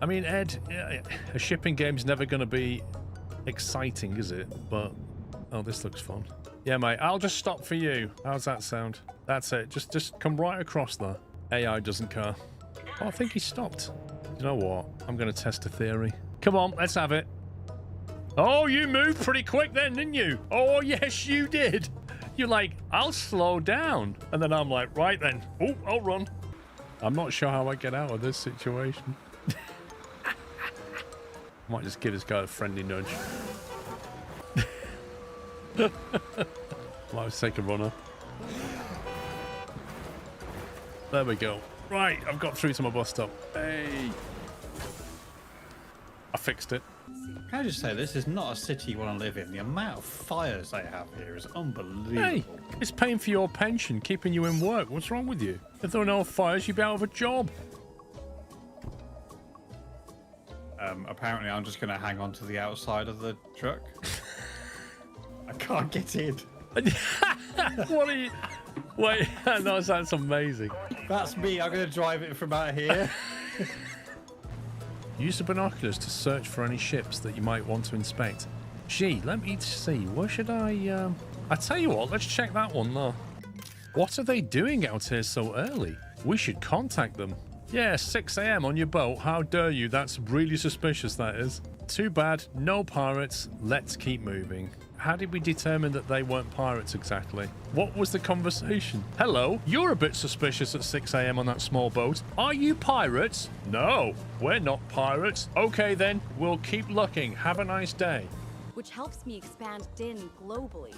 I mean, Ed, a shipping game's never going to be exciting, is it? But, oh, this looks fun. Yeah, mate, I'll just stop for you. How's that sound? That's it. Just come right across there. AI doesn't care. Oh, I think he stopped. You know what? I'm going to test a theory. Come on, let's have it. Oh, you moved pretty quick then, didn't you? Oh, yes, you did. You're like, I'll slow down. And then I'm like, right then. Oh, I'll run. I'm not sure how I get out of this situation. Might just give this guy a friendly nudge. Might take a runner. There we go. Right, I've got through to my bus stop. Hey. I fixed it. Can I just say, this is not a city you want to live in. The amount of fires they have here is unbelievable. Hey, it's paying for your pension, keeping you in work. What's wrong with you? If there were no fires, you'd be out of a job. Apparently, I'm just going to hang on to the outside of the truck. I can't get in. What are you... Wait, no, that's amazing. That's me. I'm going to drive it from out here. Use the binoculars to search for any ships that you might want to inspect. Gee, let me see. Where should I tell you what, let's check that one though. What are they doing out here so early? We should contact them. Yeah, 6 a.m. on your boat. How dare you? That's really suspicious, that is. Too bad. No pirates. Let's keep moving. How did we determine that they weren't pirates exactly? What was the conversation? Hello, you're a bit suspicious at 6 a.m. on that small boat. Are you pirates? No, we're not pirates. Okay then, we'll keep looking. Have a nice day. Which helps me expand DIN globally.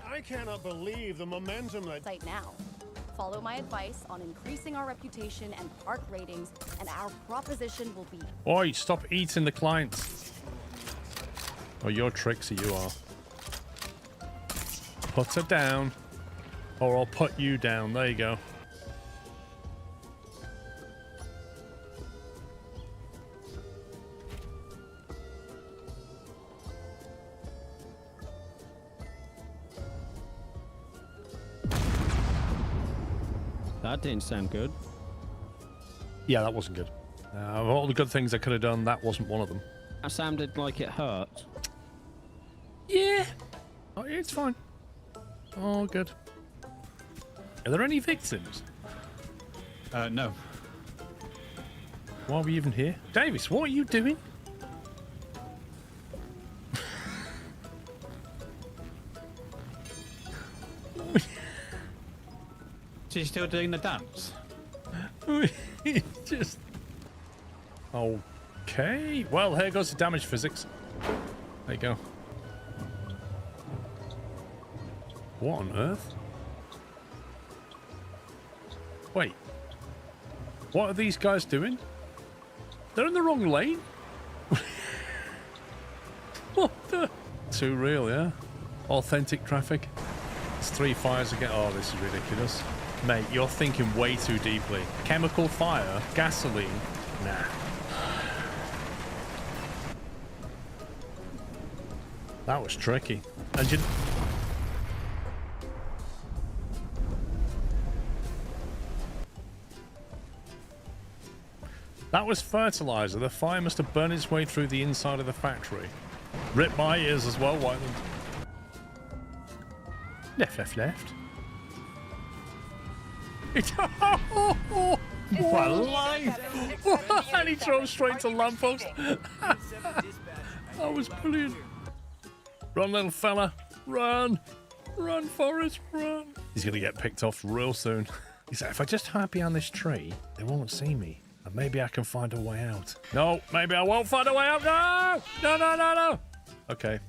I cannot believe the momentum that... Right now. Follow my advice on increasing our reputation and park ratings, and our proposition will be... Oi, stop eating the clients. Oh, you're tricksy, you are. Put her down, or I'll put you down. There you go. That didn't sound good. Yeah, that wasn't good. Of all the good things I could have done, that wasn't one of them. That sounded like it hurt. Yeah. Oh, it's fine. Oh, good. Are there any victims? No. Why are we even here? Davis, what are you doing? She's still doing the dance? Just... Okay. Well, here goes the damage physics. There you go. What on earth? Wait. What are these guys doing? They're in the wrong lane? What the... Too real, yeah? Authentic traffic. It's 3 fires again. Oh, this is ridiculous. Mate, you're thinking way too deeply. Chemical fire? Gasoline? Nah. That was tricky. And you... That was fertilizer. The fire must have burned its way through the inside of the factory. Rip my ears as well, Whiteland. Left, left, left. What a life! And he drove straight to lamppost. That was brilliant. Run, little fella. Run. Run, Forrest, run. He's going to get picked off real soon. He's like, if I just hide behind this tree, they won't see me. And maybe I can find a way out. No, maybe I won't find a way out. No! No, no, no, no. Okay.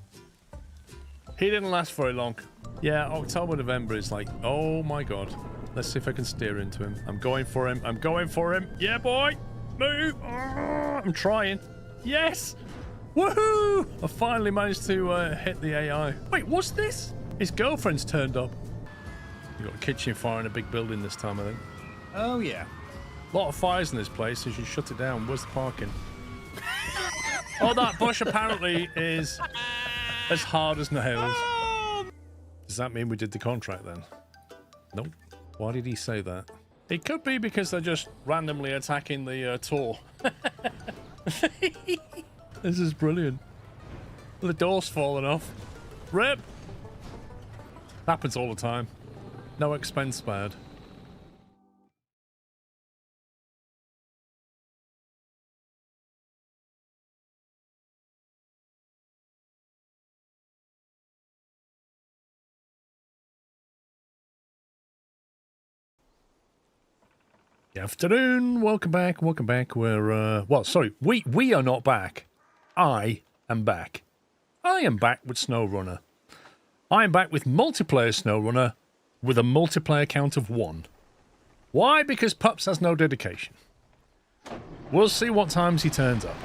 He didn't last very long. Yeah, October, November is like, oh my God. Let's see if I can steer into him. I'm going for him. I'm going for him. Yeah, boy. Move. Oh, I'm trying. Yes. Woohoo! I finally managed to hit the AI. Wait, what's this? His girlfriend's turned up. You got a kitchen fire in a big building this time, I think. Oh, yeah. A lot of fires in this place, so you should shut it down. Where's the parking? Oh, that bush apparently is as hard as nails. Does that mean we did the contract then? Nope. Why did he say that? It could be because they're just randomly attacking the tour. This is brilliant. The door's falling off. Rip! Happens all the time. No expense spared. Good afternoon. Welcome back. Welcome back. We're well, sorry, we are not back. I am back. I am back with Snowrunner. I am back with multiplayer Snowrunner with a multiplayer count of 1. Why? Because Pups has no dedication. We'll see what times he turns up.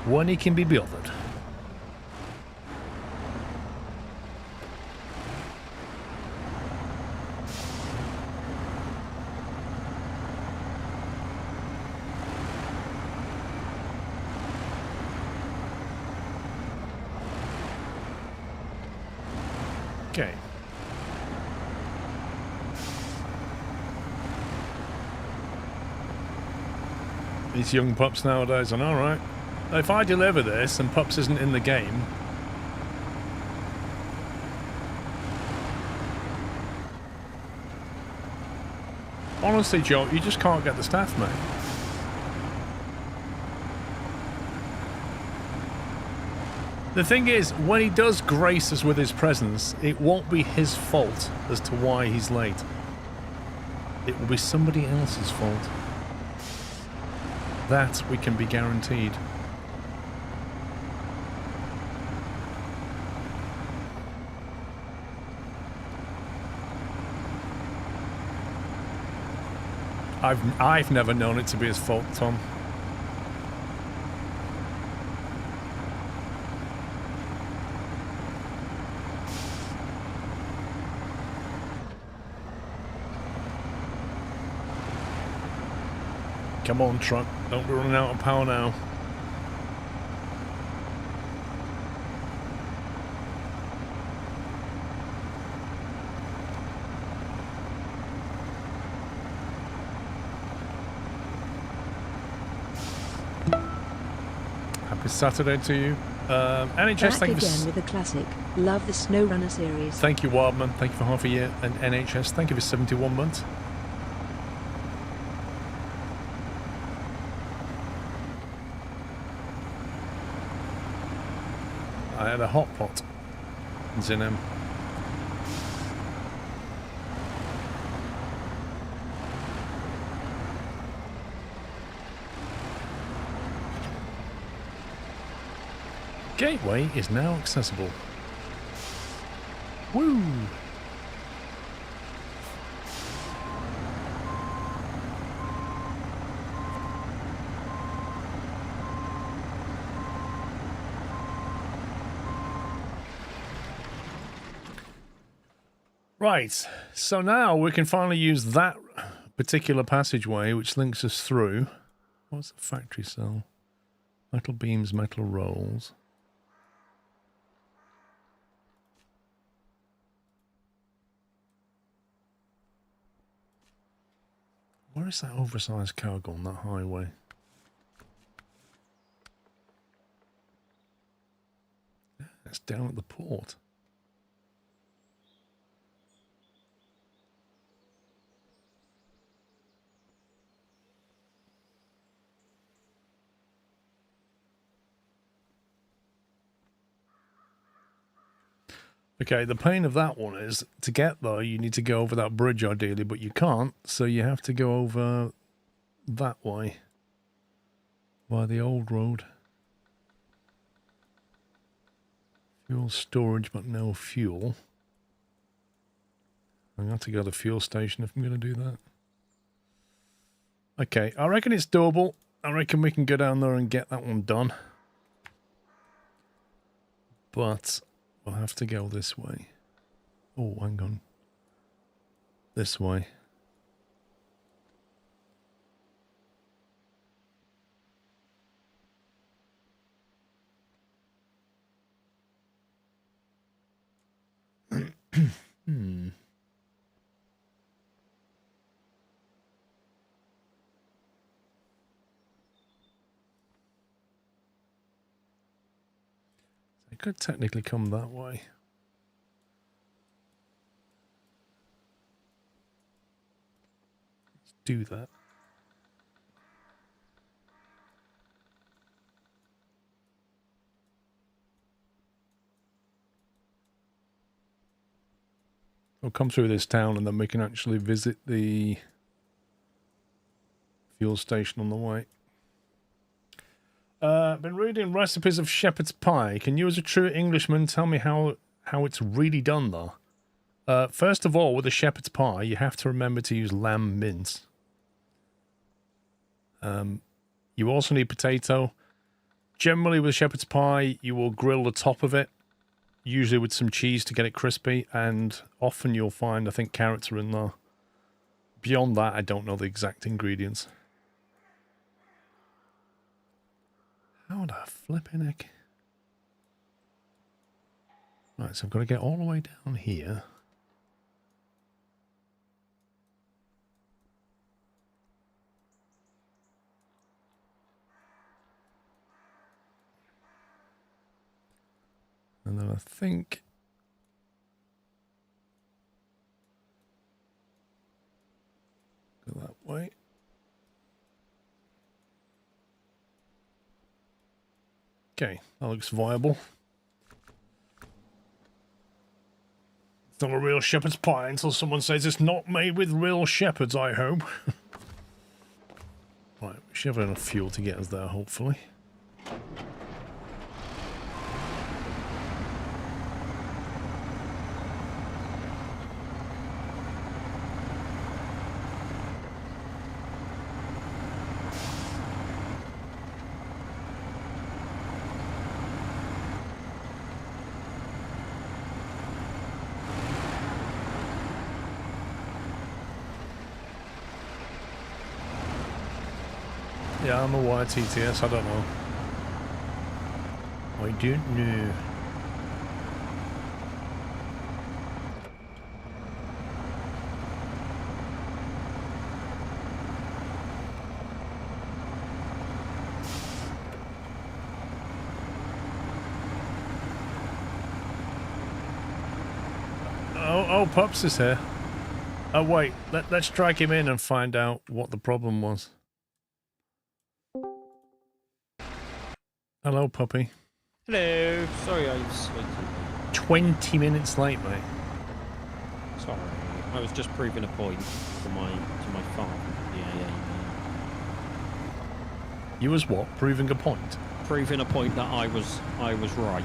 When he can be bothered. Okay. These young pups nowadays, I know, right? If I deliver this and Pups isn't in the game... Honestly, Joe, you just can't get the staff, mate. The thing is, when he does grace us with his presence, it won't be his fault as to why he's late. It will be somebody else's fault. That we can be guaranteed. I've never known it to be his fault, Tom. Come on, truck. Don't be running out of power now. Happy Saturday to you. NHS, Back thank you. again with a classic. Love the Snowrunner series. Thank you, Wildman. Thank you for half a year. And NHS, thank you for 71 months. I had a hot pot. It's in him. Gateway is now accessible. Woo! Right, so now we can finally use that particular passageway which links us through. What's the factory cell? Metal beams, metal rolls. Where is that oversized cargo on that highway? Yeah, it's down at the port. Okay, the pain of that one is, to get there, you need to go over that bridge ideally, but you can't, so you have to go over that way, by the old road. Fuel storage, but no fuel. I'm going to have to go to the fuel station if I'm going to do that. Okay, I reckon it's doable. I reckon we can go down there and get that one done. But we'll have to go this way. Oh, hang on. This way. could technically come that way. Let's do that. We'll come through this town and then we can actually visit the fuel station on the way. Been reading recipes of shepherd's pie. Can you, as a true Englishman, tell me how it's really done, though? First of all, with a shepherd's pie, you have to remember to use lamb mince. You also need potato. Generally, with shepherd's pie, you will grill the top of it, usually with some cheese to get it crispy, and often you'll find, I think, carrots are in there. Beyond that, I don't know the exact ingredients. How the flipping heck? Right, so I've got to get all the way down here. And then I think... go that way. Okay, that looks viable. It's not a real shepherd's pie until someone says it's not made with real shepherds, I hope. Right, we should have enough fuel to get us there, hopefully. Yeah, I'm a YTTS, I don't know. I don't know. Oh, Pups is here. Oh, wait, let's drag him in and find out what the problem was. Hello, puppy. Hello. Sorry, I was 20 minutes late, mate. sorry. I was just proving a point to my farm. Yeah. You was what? Proving a point? Proving a point that I was right.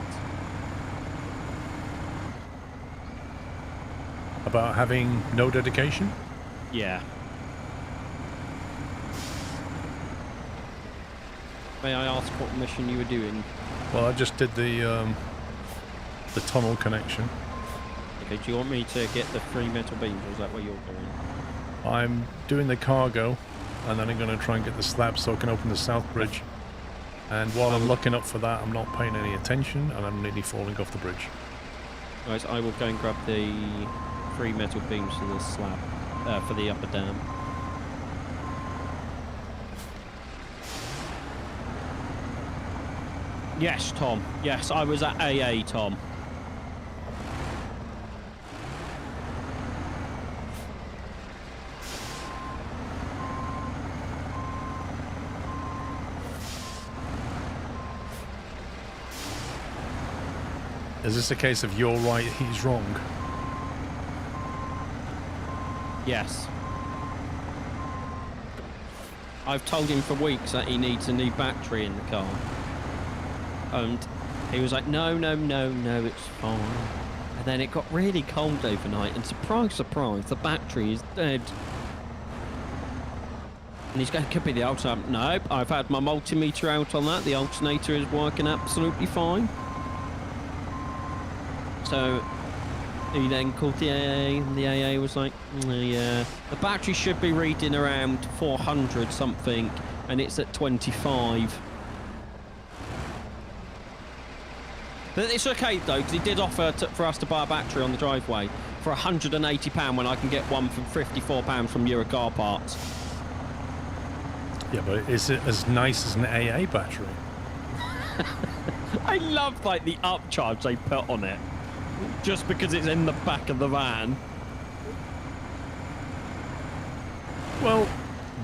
About having no dedication? Yeah. May I ask what mission you were doing? Well, I just did the tunnel connection. Okay, do you want me to get the 3 metal beams, or is that what you're doing? I'm doing the cargo, and then I'm going to try and get the slab so I can open the south bridge. And while I'm looking up for that, I'm not paying any attention, and I'm nearly falling off the bridge. Guys, I will go and grab the 3 metal beams for the slab, for the upper dam. Yes, Tom. Yes, I was at AA, Tom. Is this a case of you're right, he's wrong? Yes. I've told him for weeks that he needs a new battery in the car. And he was like, no, it's fine. And then it got really cold overnight, and surprise, surprise, the battery is dead. And he's going, could be the alternator. Nope, I've had my multimeter out on that. The alternator is working absolutely fine. So he then called the AA, and the AA was like, yeah, the battery should be reading around 400 something, and it's at 25. But it's okay though, because he did offer for us to buy a battery on the driveway for £180 when I can get one for £54 from Euro Car Parts. Yeah, but is it as nice as an AA battery? I love like the upcharge they put on it, just because it's in the back of the van. Well,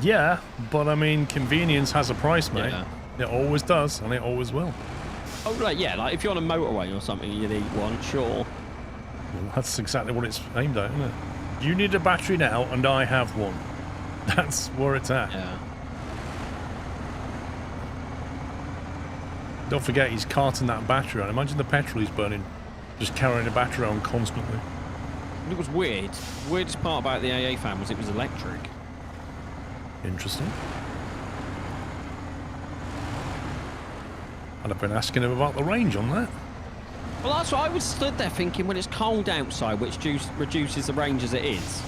yeah, but I mean, convenience has a price, mate. Yeah. It always does, and it always will. Oh, right, yeah, like if you're on a motorway or something, you need one, sure. Well, that's exactly what it's aimed at, isn't it? You need a battery now, and I have one. That's where it's at. Yeah. Don't forget, he's carting that battery around. Imagine the petrol he's burning, just carrying a battery around constantly. It was weird. The weirdest part about the AA fan was it was electric. Interesting. And I've been asking him about the range on that. Well, that's what I was stood there thinking when it's cold outside, which reduces the range as it is.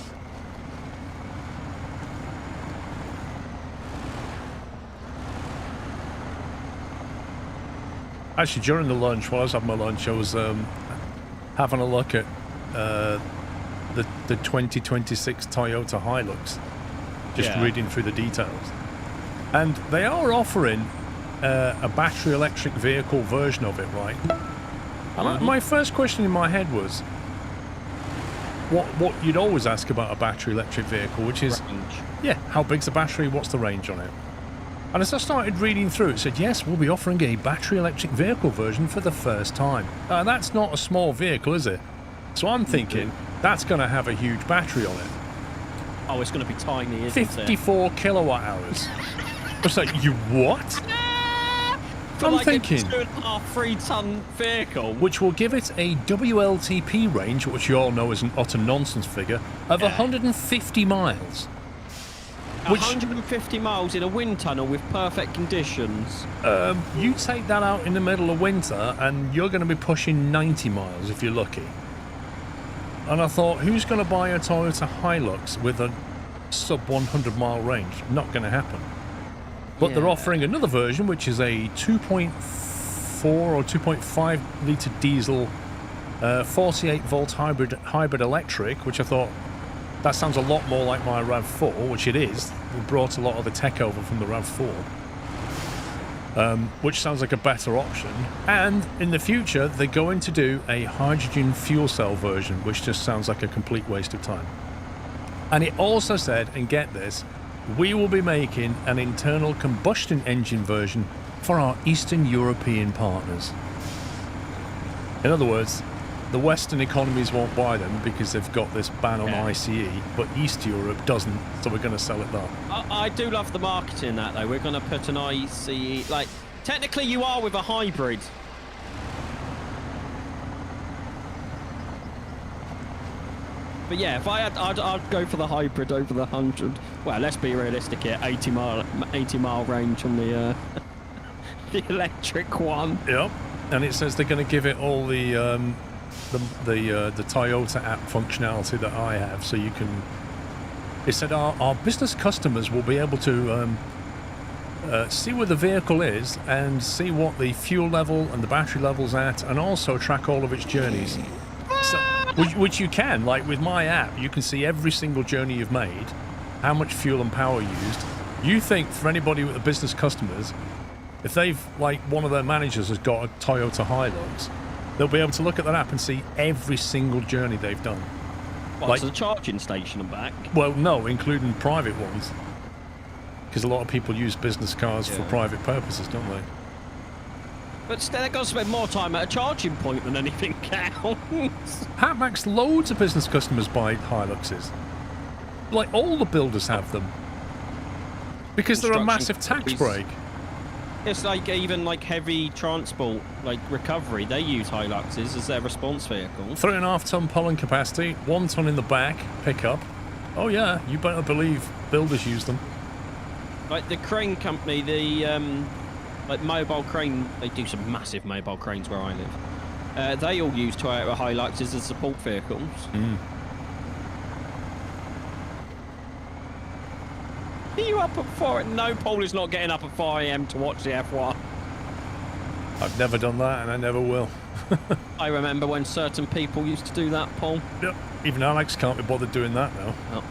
Actually, during the lunch, while I was having my lunch, I was having a look at the 2026 Toyota Hilux, just reading through the details. And they are offering a battery electric vehicle version of it, right? And my first question in my head was, what you'd always ask about a battery electric vehicle, which is, Range. yeah, how big's the battery, what's the range on it? And as I started reading through, it said, yes, we'll be offering a battery electric vehicle version for the first time. That's not a small vehicle, is it? So I'm thinking, that's going to have a huge battery on it. Oh, it's going to be tiny, isn't it? 54 kilowatt hours. I was like, you what? For I'm like thinking, a 2.5, 3 ton vehicle. which will give it a WLTP range, which you all know is an utter nonsense figure, of 150 miles. Which, 150 miles in a wind tunnel with perfect conditions. you take that out in the middle of winter and you're going to be pushing 90 miles if you're lucky. And I thought, who's going to buy a Toyota Hilux with a sub 100 mile range? Not going to happen. But they're offering another version, which is a 2.4 or 2.5 litre diesel 48 volt hybrid electric, which I thought, that sounds a lot more like my RAV4, which it is. We brought a lot of the tech over from the RAV4, which sounds like a better option. And in the future, they're going to do a hydrogen fuel cell version, which just sounds like a complete waste of time. And it also said, and get this, we will be making an internal combustion engine version for our Eastern European partners. In other words, the Western economies won't buy them because they've got this ban on ICE, but East Europe doesn't, so we're going to sell it there. I do love the marketing in that, though. We're going to put an ICE... Like, technically you are with a hybrid. But yeah, if I had, I'd go for the hybrid over the 100. Well, let's be realistic here. 80 mile range on the the electric one. Yep. And it says they're going to give it all the Toyota app functionality that I have, so you can. It said our business customers will be able to see where the vehicle is and see what the fuel level and the battery level's at, and also track all of its journeys. So, which you can, like with my app, you can see every single journey you've made, how much fuel and power used. You think for anybody with the business customers, if they've, like, one of their managers has got a Toyota Hilux, they'll be able to look at that app and see every single journey they've done. What, like, to the charging station and back? Well, no, including private ones. Because a lot of people use business cars for private purposes, don't they? But still, they've got to spend more time at a charging point than anything counts. Hatmax, loads of business customers buy Hiluxes. Like, all the builders have them. Because they're a massive tax break. It's like even like heavy transport, like recovery, they use Hiluxes as their response vehicle. 3.5 ton pulling capacity, 1 ton in the back, pickup. Oh yeah, you better believe builders use them. Like the crane company, the like mobile crane, they do some massive mobile cranes where I live. They all use Toyota Hiluxes as support vehicles. Are you up at 4? No, Paul is not getting up at 4 AM to watch the F1. I've never done that and I never will. I remember when certain people used to do that, Paul. Yep. Even Alex can't be bothered doing that now. Oh.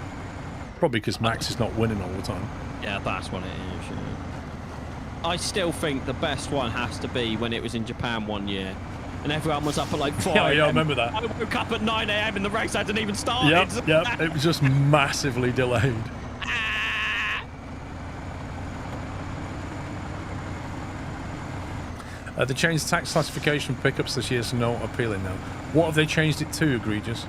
Probably because Max is not winning all the time. Yeah, that's what it is. I still think the best one has to be when it was in Japan one year. And everyone was up at like 4 Yeah, I a.m. remember that. I woke up at 9 a.m. and the race hadn't even started. Yep. It was just massively delayed. They changed tax classification for pickups this year, so no appealing now. What have they changed it to, egregious?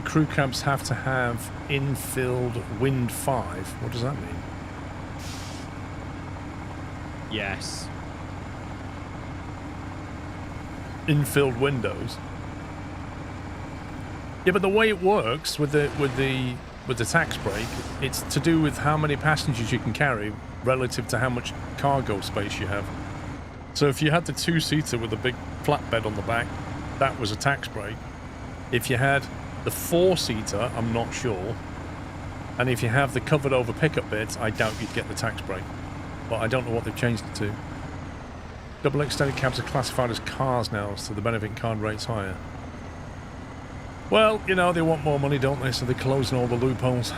Crew cabs have to have infilled Wind 5. What does that mean? Yes. Infilled windows. Yeah, but the way it works with the tax break, it's to do with how many passengers you can carry relative to how much cargo space you have. So if you had the two-seater with a big flatbed on the back, that was a tax break. If you had the four-seater, I'm not sure. And if you have the covered-over pickup bits, I doubt you'd get the tax break. But I don't know what they've changed it to. Double extended cabs are classified as cars now, so the benefit card rate's higher. Well, you know, they want more money, don't they? So they're closing all the loopholes.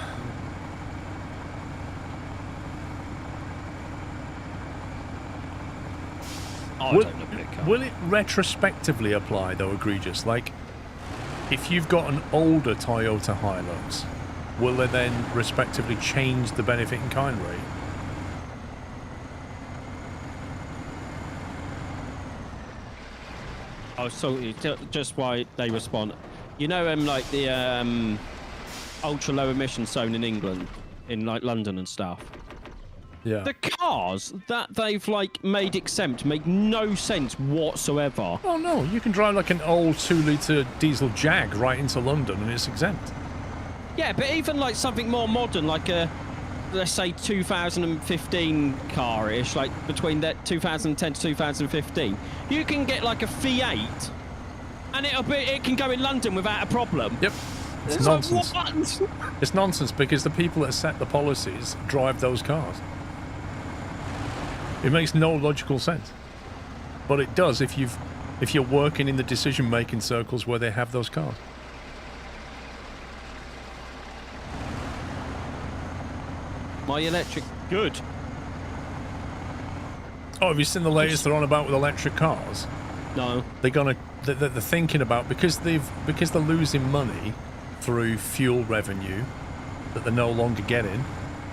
Will it retrospectively apply, though, egregious? Like, if you've got an older Toyota Hilux, will they then respectively change the benefit in kind rate? Oh, so just why they respond. You know, like the ultra low emission zone in England, in like London and stuff. Yeah. The cars that they've like made exempt make no sense whatsoever. Oh no, you can drive like an old 2-litre diesel Jag right into London and it's exempt. Yeah, but even like something more modern, like a, let's say 2015 car-ish, like between that 2010 to 2015, you can get like a V8 and it can go in London without a problem. Yep. It's nonsense. Like, what? It's nonsense because the people that set the policies drive those cars. It makes no logical sense. But it does if you're working in the decision-making circles where they have those cars. My electric, good. Oh, have you seen the latest they're on about with electric cars? No. They're thinking about, because they're losing money through fuel revenue that they're no longer getting.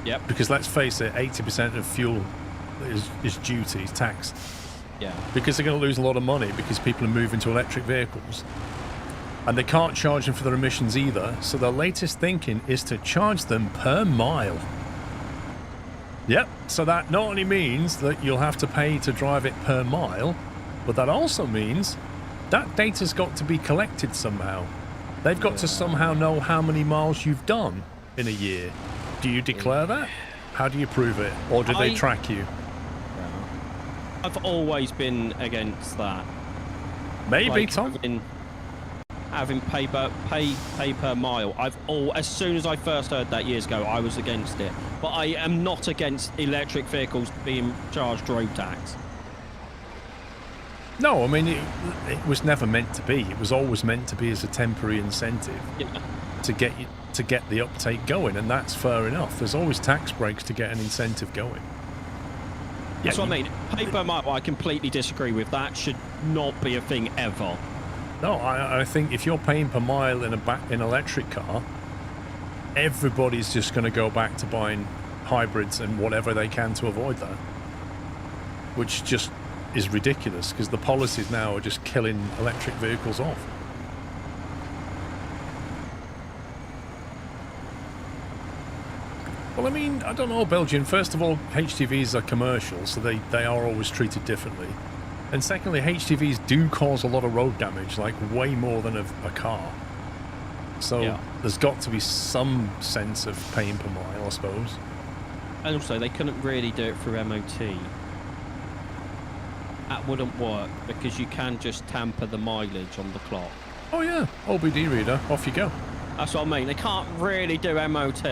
Yep. Because let's face it, 80% of fuel is duties, tax. Yeah. Because they're going to lose a lot of money because people are moving to electric vehicles. And they can't charge them for their emissions either. So their latest thinking is to charge them per mile. Yep. So that not only means that you'll have to pay to drive it per mile, but that also means that data's got to be collected somehow. They've got to somehow know how many miles you've done in a year. Do you declare that? How do you prove it? Or do they track you? I've always been against that. Maybe, like, Tom. Having pay per mile. As soon as I first heard that years ago, I was against it. But I am not against electric vehicles being charged road tax. No, I mean, it was never meant to be. It was always meant to be as a temporary incentive to get the uptake going, and that's fair enough. There's always tax breaks to get an incentive going. That's what I mean. Pay per mile, I completely disagree with. That should not be a thing ever. No, I think if you're paying per mile in an electric car, everybody's just going to go back to buying hybrids and whatever they can to avoid that, which just is ridiculous because the policies now are just killing electric vehicles off. Well, I mean, I don't know, Belgian. First of all, HTVs are commercial, so they are always treated differently. And secondly, HTVs do cause a lot of road damage, like way more than a car. So there's got to be some sense of paying per mile, I suppose. And also, they couldn't really do it through MOT. That wouldn't work because you can just tamper the mileage on the clock. Oh yeah, OBD reader, off you go. That's what I mean. They can't really do MOT.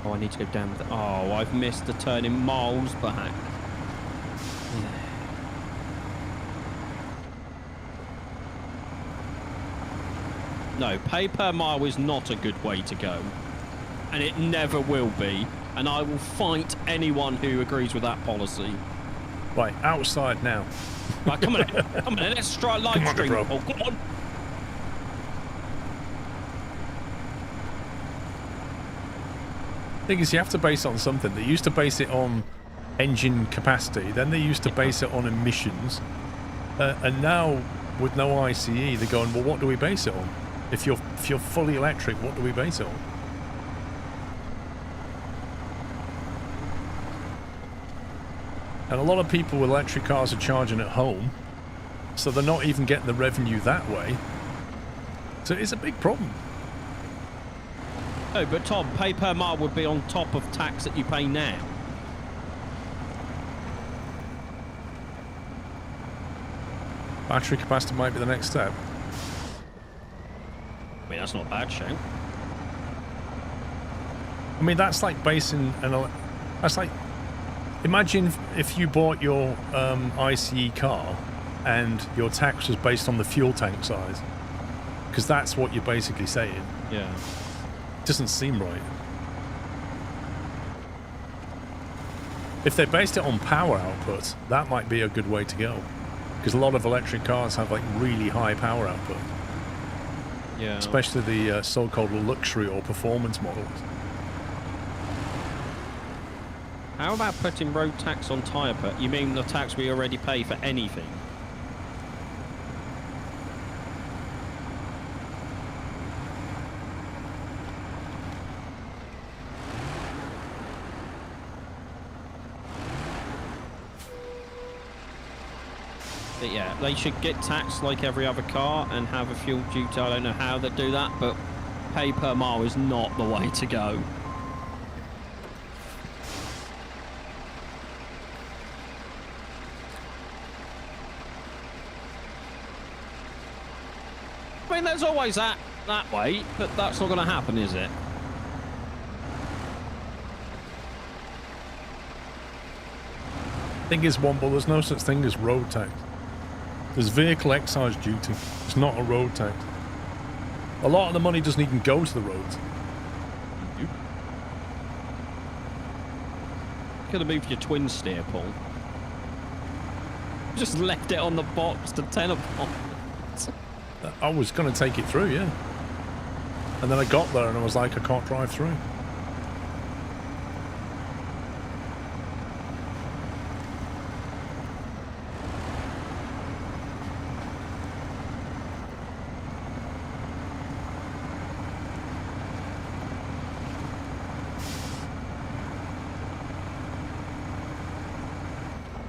Oh, I need to go down with it. Oh, I've missed the turn in miles back. No, pay per mile is not a good way to go. And it never will be. And I will fight anyone who agrees with that policy. Right, outside now. Right, come on in. Come on in. Let's try live Come on, stream. bro. Oh, come on. Thing is, you have to base it on something. They used to base it on engine capacity. Then they used to base it on emissions. And now, with no ICE, they're going, well, what do we base it on? If you're fully electric, what do we base it on? And a lot of people with electric cars are charging at home, so they're not even getting the revenue that way. So it's a big problem. No, but Tom, pay per mile would be on top of tax that you pay now. Battery capacity might be the next step. I mean, that's not a bad show. I mean, that's like basing that's like, imagine if you bought your ICE car and your tax was based on the fuel tank size, because that's what you're basically saying. Yeah. It doesn't seem right. If they based it on power output, that might be a good way to go, because a lot of electric cars have like really high power output. Yeah. Especially the so-called luxury or performance models. How about putting road tax on tyre put? You mean the tax we already pay for anything? But yeah, they should get taxed like every other car and have a fuel duty. I don't know how they do that, but pay per mile is not the way to go. I mean, there's always that way, but that's not going to happen, is it? Thing is, Womble, there's no such thing as road tax. There's vehicle excise duty. It's not a road tax. A lot of the money doesn't even go to the roads. Could have moved your twin steer, Paul. Just left it on the box to teleport. I was going to take it through, yeah. And then I got there and I was like, I can't drive through.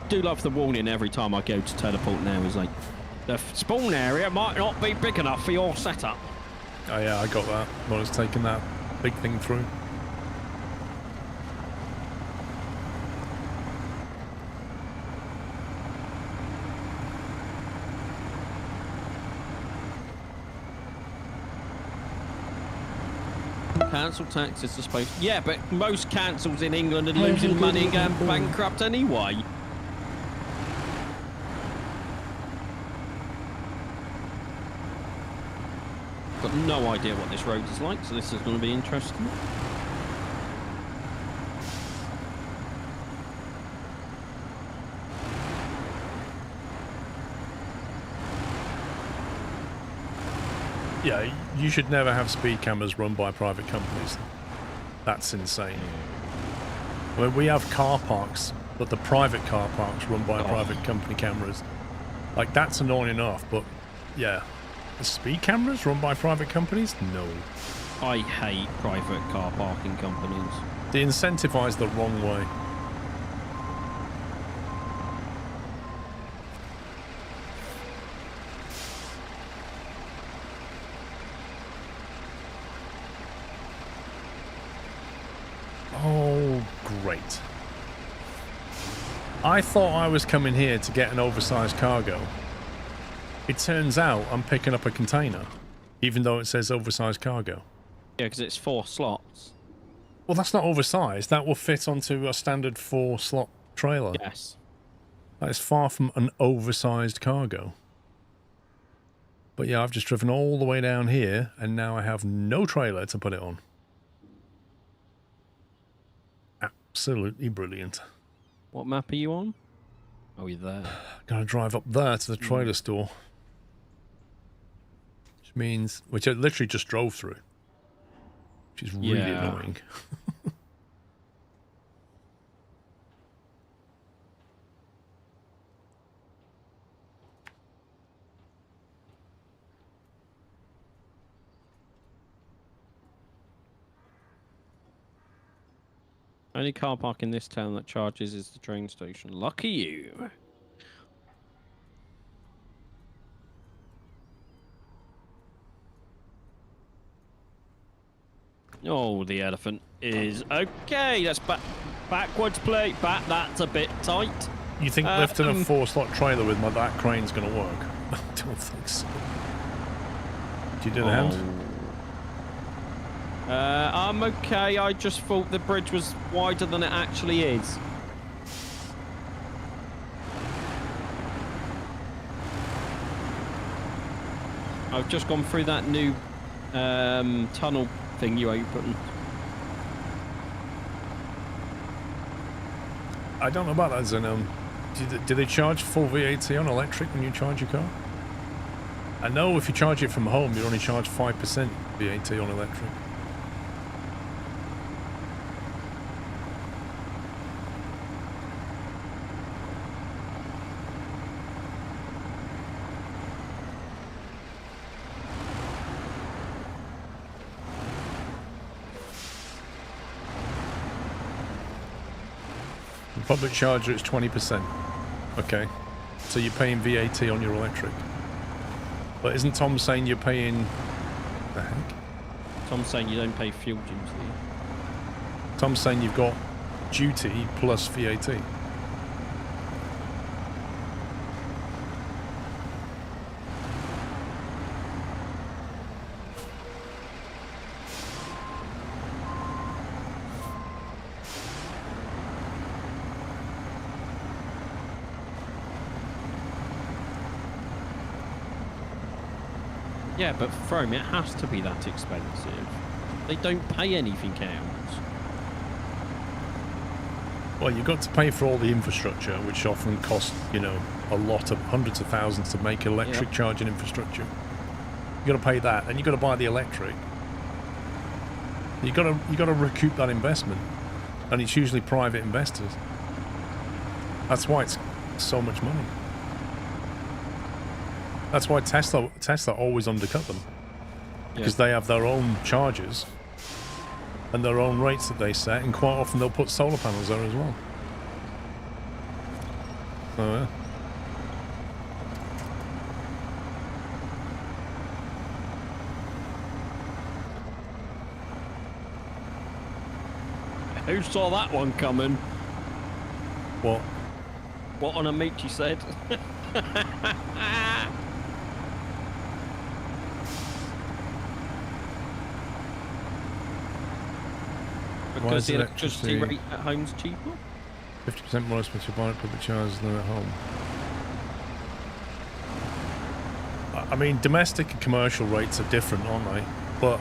I do love the warning every time I go to teleport now. Is like, the spawn area might not be big enough for your setup. Oh yeah, I got that when I was taking that big thing through. Council tax is supposed. Yeah, but most councils in England are losing money and going bankrupt anyway. Got no idea what this road is like, so this is going to be interesting. Yeah, you should never have speed cameras run by private companies. That's insane. I mean, we have car parks, but the private car parks run by private company cameras. Like, that's annoying enough, but yeah. The speed cameras run by private companies? No. I hate private car parking companies. They incentivize the wrong way. Oh, great. I thought I was coming here to get an oversized cargo. It turns out I'm picking up a container, even though it says oversized cargo. Yeah, because it's 4 slots. Well, that's not oversized. That will fit onto a standard 4-slot trailer. Yes. That is far from an oversized cargo. But yeah, I've just driven all the way down here, and now I have no trailer to put it on. Absolutely brilliant. What map are you on? Oh, you're there. Gonna drive up there to the trailer store. Which I literally just drove through. Which is really annoying. Only car park in this town that charges is the train station. Lucky you. Oh, the elephant is okay. That's backwards plate. That's a bit tight. You think lifting a 4-slot trailer with that crane's going to work? I don't think so. Do you do the hand? I'm okay. I just thought the bridge was wider than it actually is. I've just gone through that new tunnel thing you opened. I don't know about that, Zenon. Do they charge full VAT on electric when you charge your car? I know if you charge it from home, you only charge 5% VAT on electric. Public charger, it's 20%. Okay. So you're paying VAT on your electric. But isn't Tom saying you're paying... the heck? Tom's saying you don't pay fuel duty. Tom's saying you've got duty plus VAT. Yeah, but Frome, it has to be that expensive. They don't pay anything else. Well, you've got to pay for all the infrastructure, which often costs, you know, a lot of hundreds of thousands to make electric charging infrastructure. You've got to pay that, and you've got to buy the electric. You've got to recoup that investment, and it's usually private investors. That's why it's so much money. That's why Tesla always undercut them, because they have their own charges and their own rates that they set, and quite often they'll put solar panels there as well. Oh yeah. Who saw that one coming? What? What on a meat, you said? Because the electricity rate at home's cheaper? 50% more expensive buying at public charges than at home. I mean, domestic and commercial rates are different, aren't they? But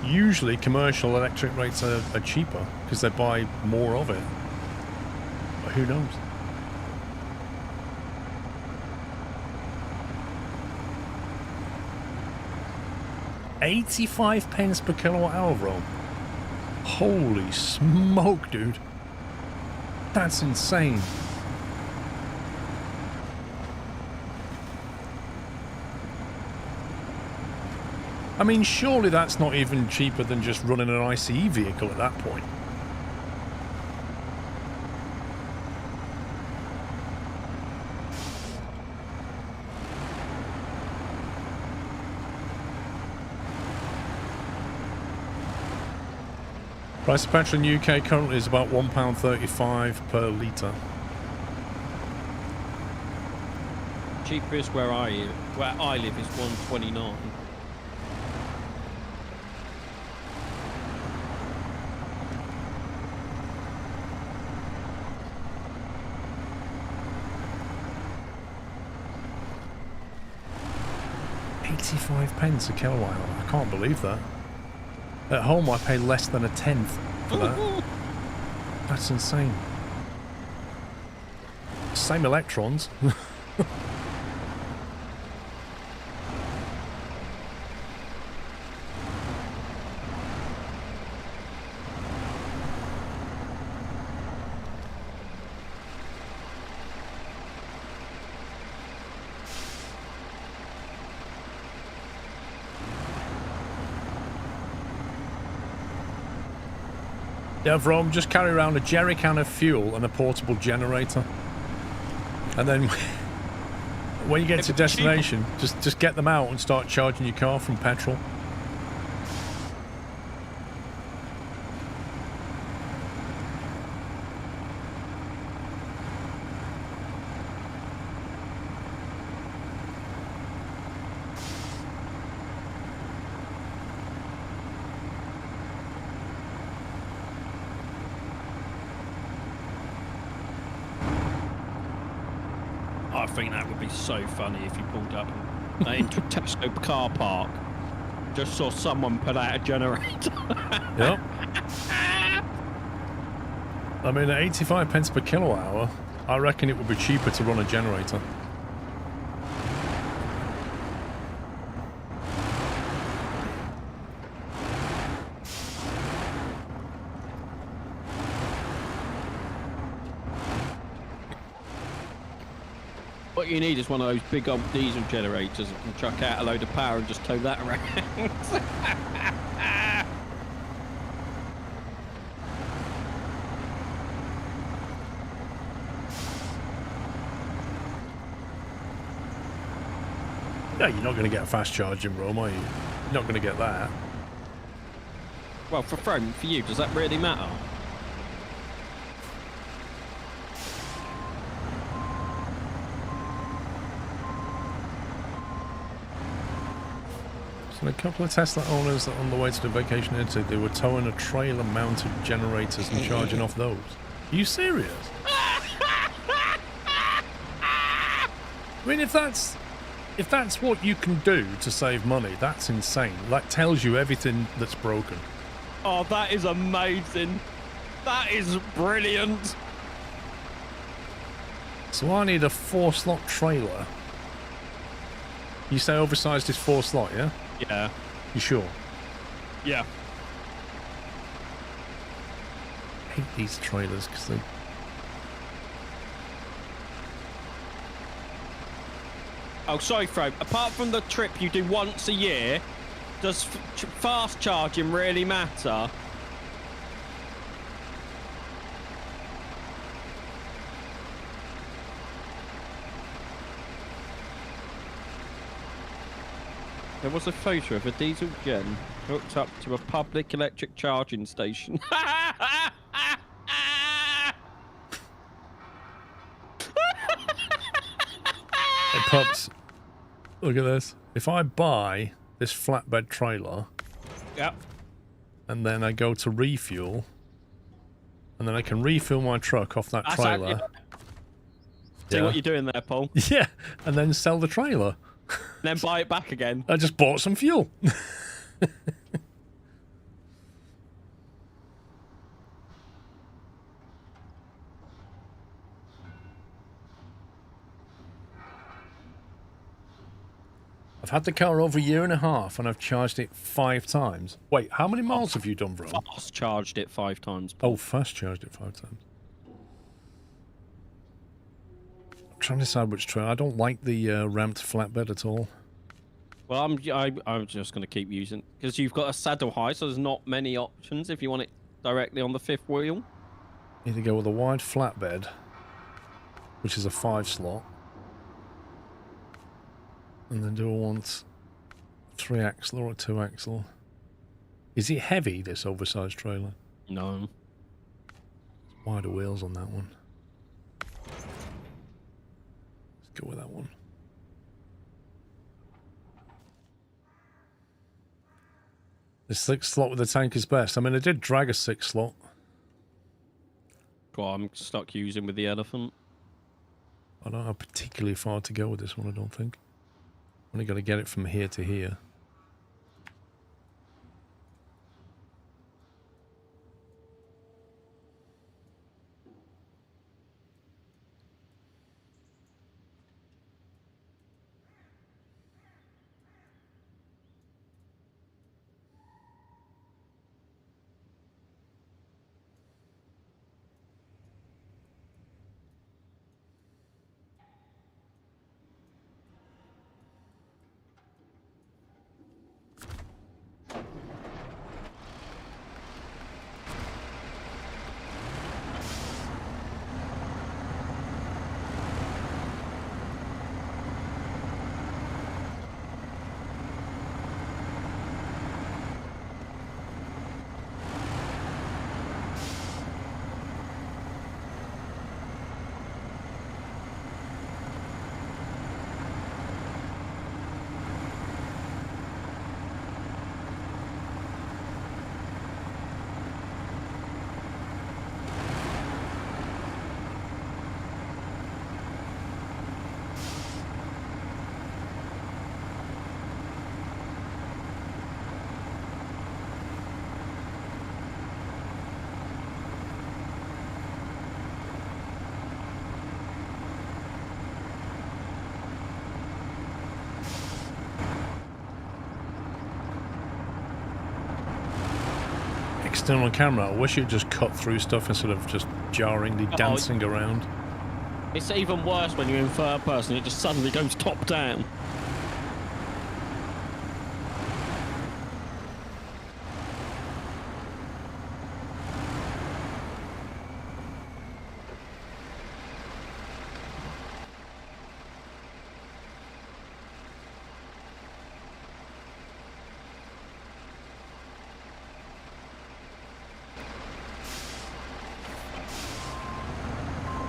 usually commercial electric rates are cheaper because they buy more of it. But who knows? £85 per kilowatt hour, bro. Holy smoke, dude. That's insane. I mean, surely that's not even cheaper than just running an ICE vehicle at that point. Price of petrol in the UK currently is about £1.35 per litre. Cheapest where I live is £1.29. 85 pence a kilowatt hour. I can't believe that. At home, I pay less than a tenth for that. That's insane. Same electrons. Yeah, Vroom, just carry around a jerry can of fuel and a portable generator. And then when you get to destination, just get them out and start charging your car from petrol. I think that would be so funny if you pulled up into a Tesco car park, just saw someone put out a generator. Yep. I mean, at 85 pence per kilowatt hour, I reckon it would be cheaper to run a generator. What you need is one of those big old diesel generators that can chuck out a load of power and just tow that around. Yeah, you're not going to get a fast charge in Rome, are you? You're not going to get that. Well, for you, does that really matter? So a couple of Tesla owners that on the way to the vacation into, they were towing a trailer mounted generators and charging off those. Are you serious? I mean, if that's what you can do to save money, that's insane. That tells you everything that's broken. Oh, that is amazing. That is brilliant. So I need a 4-slot trailer. You say oversized is 4-slot, yeah? Yeah. You sure? Yeah. I hate these trailers because they... Oh, sorry, Fro. Apart from the trip you do once a year, does fast charging really matter? There was a photo of a diesel gen hooked up to a public electric charging station. Hey, Pups, look at this. If I buy this flatbed trailer... Yep. And then I go to refuel, and then I can refuel my truck off that trailer. See what you're doing there, Paul. Yeah, and then sell the trailer. Then buy it back again. I just bought some fuel. I've had the car over a year and a half, and I've charged it 5 times. Wait, how many miles have you done, bro? Fast charged it 5 times. Paul. Oh, fast charged it 5 times. I'm trying to decide which trailer. I don't like the ramped flatbed at all. Well, I'm just going to keep using, because you've got a saddle height, so there's not many options if you want it directly on the 5th wheel. Need to go with a wide flatbed, which is a 5-slot, and then do I want 3-axle or a 2-axle? Is it heavy, this oversized trailer? No. Wider wheels on that one. Let's go with that one. The 6-slot with the tank is best. I mean, I did drag a 6-slot. Well, I'm stuck using with the elephant. I don't have particularly far to go with this one, I don't think. Only got to get it from here to here. External on camera. I wish you'd just cut through stuff instead of just jarringly dancing around. It's even worse when you're in third person. It just suddenly goes top down.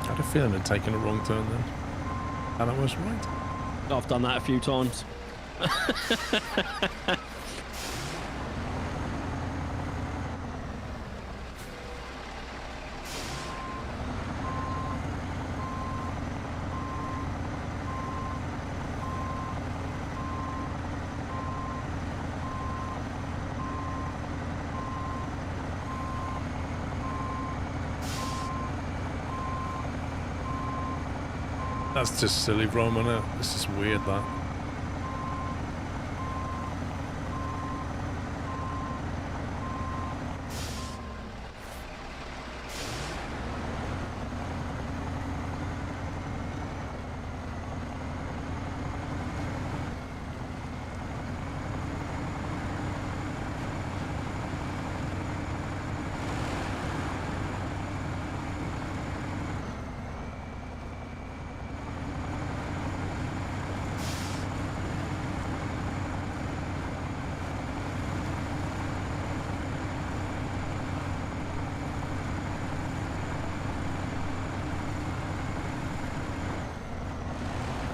I had a feeling I'd taken a wrong turn then. And I was right. I've done that a few times. That's just silly, Roman. This is weird, that.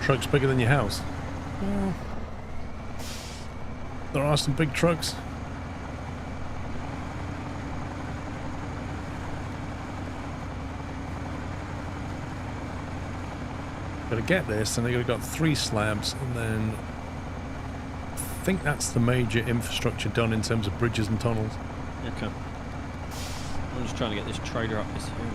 Trucks bigger than your house. Yeah. There are some big trucks. Got to get this, and they've got 3 slabs, and then I think that's the major infrastructure done in terms of bridges and tunnels. Okay. I'm just trying to get this trailer up this hill.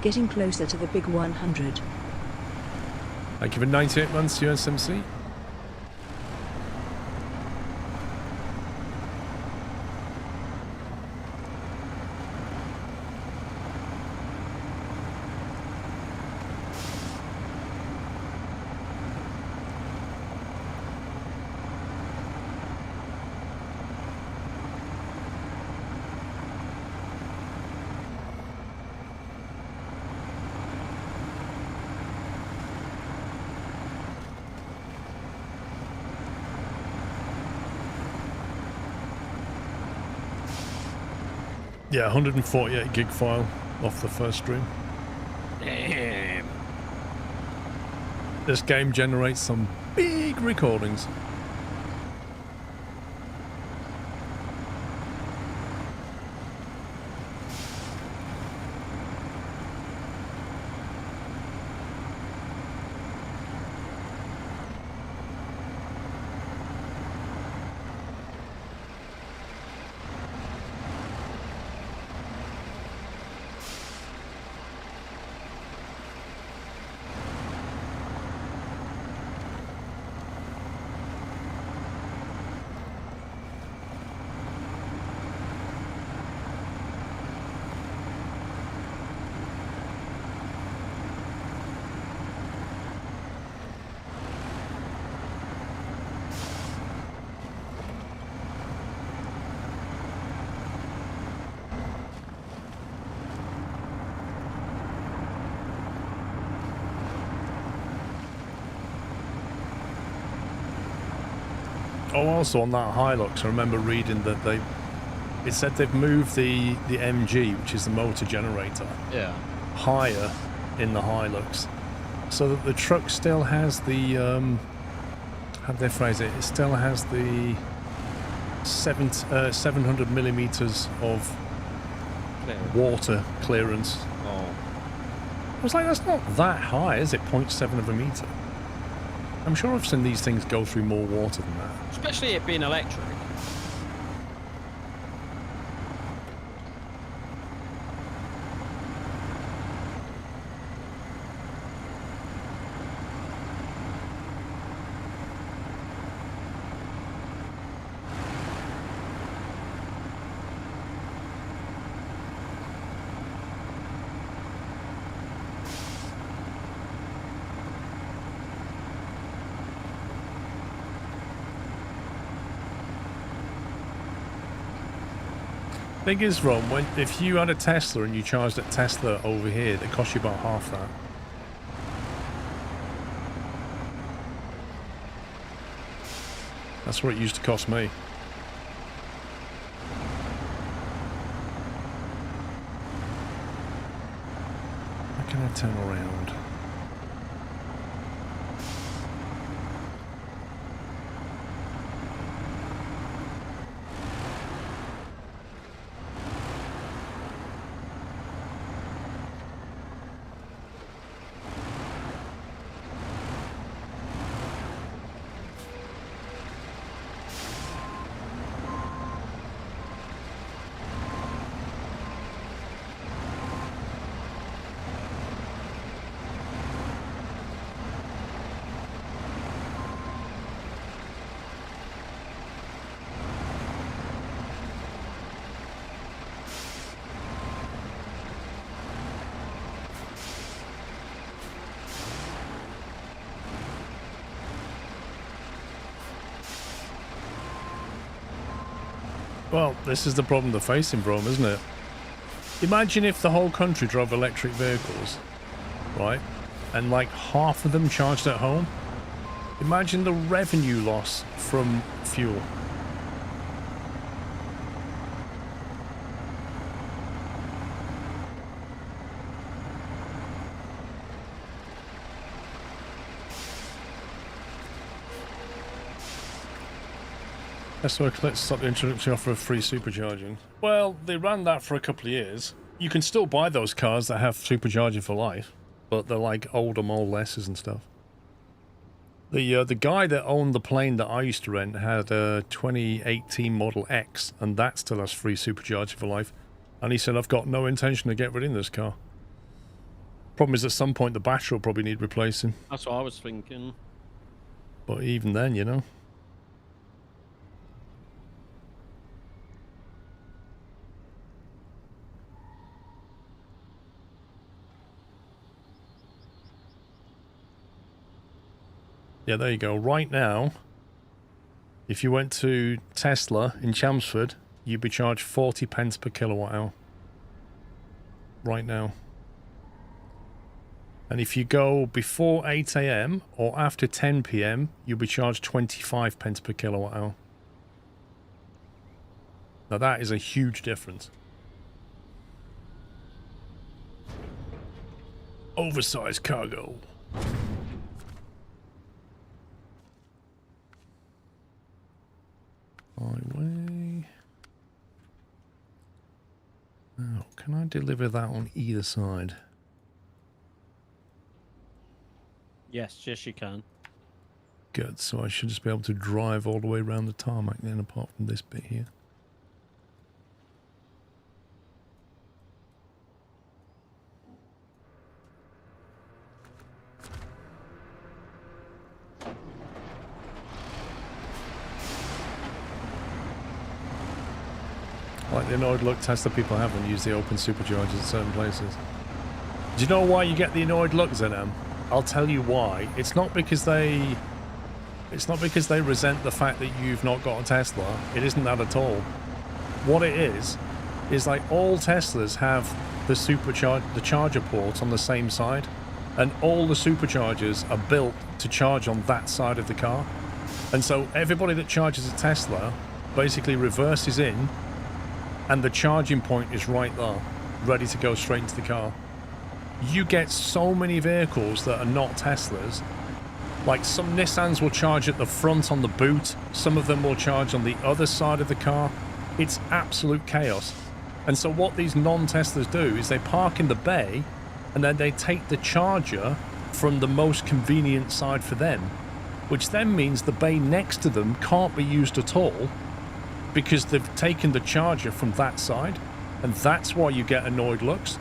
Getting closer to the big 100. Thank you for 98 months, USMC. Yeah, 148 gig file off the first stream. Damn. This game generates some big recordings. Oh, also on that Hilux, I remember reading that it said they've moved the MG, which is the motor generator, Yeah. higher in the Hilux, so that the truck still has the how do they phrase it? It still has the 700 millimeters of Clear. water clearance. Oh. I was like, that's not that high, is it? 0.7 of a meter. I'm sure I've seen these things go through more water than that. Especially it being electric. Thing is, Ron, if you had a Tesla and you charged at Tesla over here, it cost you about half that. That's what it used to cost me. How can I turn around? Well, this is the problem they're facing, Brom, isn't it? Imagine if the whole country drove electric vehicles, right? And like half of them charged at home. Imagine the revenue loss from fuel. Let's stop the introductory offer of free supercharging. Well, they ran that for a couple of years. You can still buy those cars that have supercharging for life, but they're like older Model S's and stuff. The guy that owned the plane that I used to rent had a 2018 Model X, and that still has free supercharging for life. And he said, I've got no intention to get rid of this car. Problem is, at some point, the battery will probably need replacing. That's what I was thinking. But even then, you know. Yeah, there you go. Right now, if you went to Tesla in Chelmsford, you'd be charged 40 pence per kilowatt hour. Right now. And if you go before 8 AM or after 10 PM, you'll be charged 25 pence per kilowatt hour. Now that is a huge difference. Oversized cargo. can I deliver that on either side? Yes, yes, you can. Good, so I should just be able to drive all the way around the tarmac then, apart from this bit here. Like the annoyed look test that people have when you use the open superchargers in certain places. Do you know why you get the annoyed look, ZM? I'll tell you why. It's not because they resent the fact that you've not got a Tesla. It isn't that at all. What it is like all Teslas have the charger port on the same side, and all the superchargers are built to charge on that side of the car. And so everybody that charges a Tesla basically reverses in, and the charging point is right there, ready to go straight into the car. You get so many vehicles that are not Teslas. Like some Nissans will charge at the front on the boot, some of them will charge on the other side of the car. It's absolute chaos. And so what these non-Teslas do is they park in the bay, and then they take the charger from the most convenient side for them, which then means the bay next to them can't be used at all, because they've taken the charger from that side, and that's why you get annoyed looks.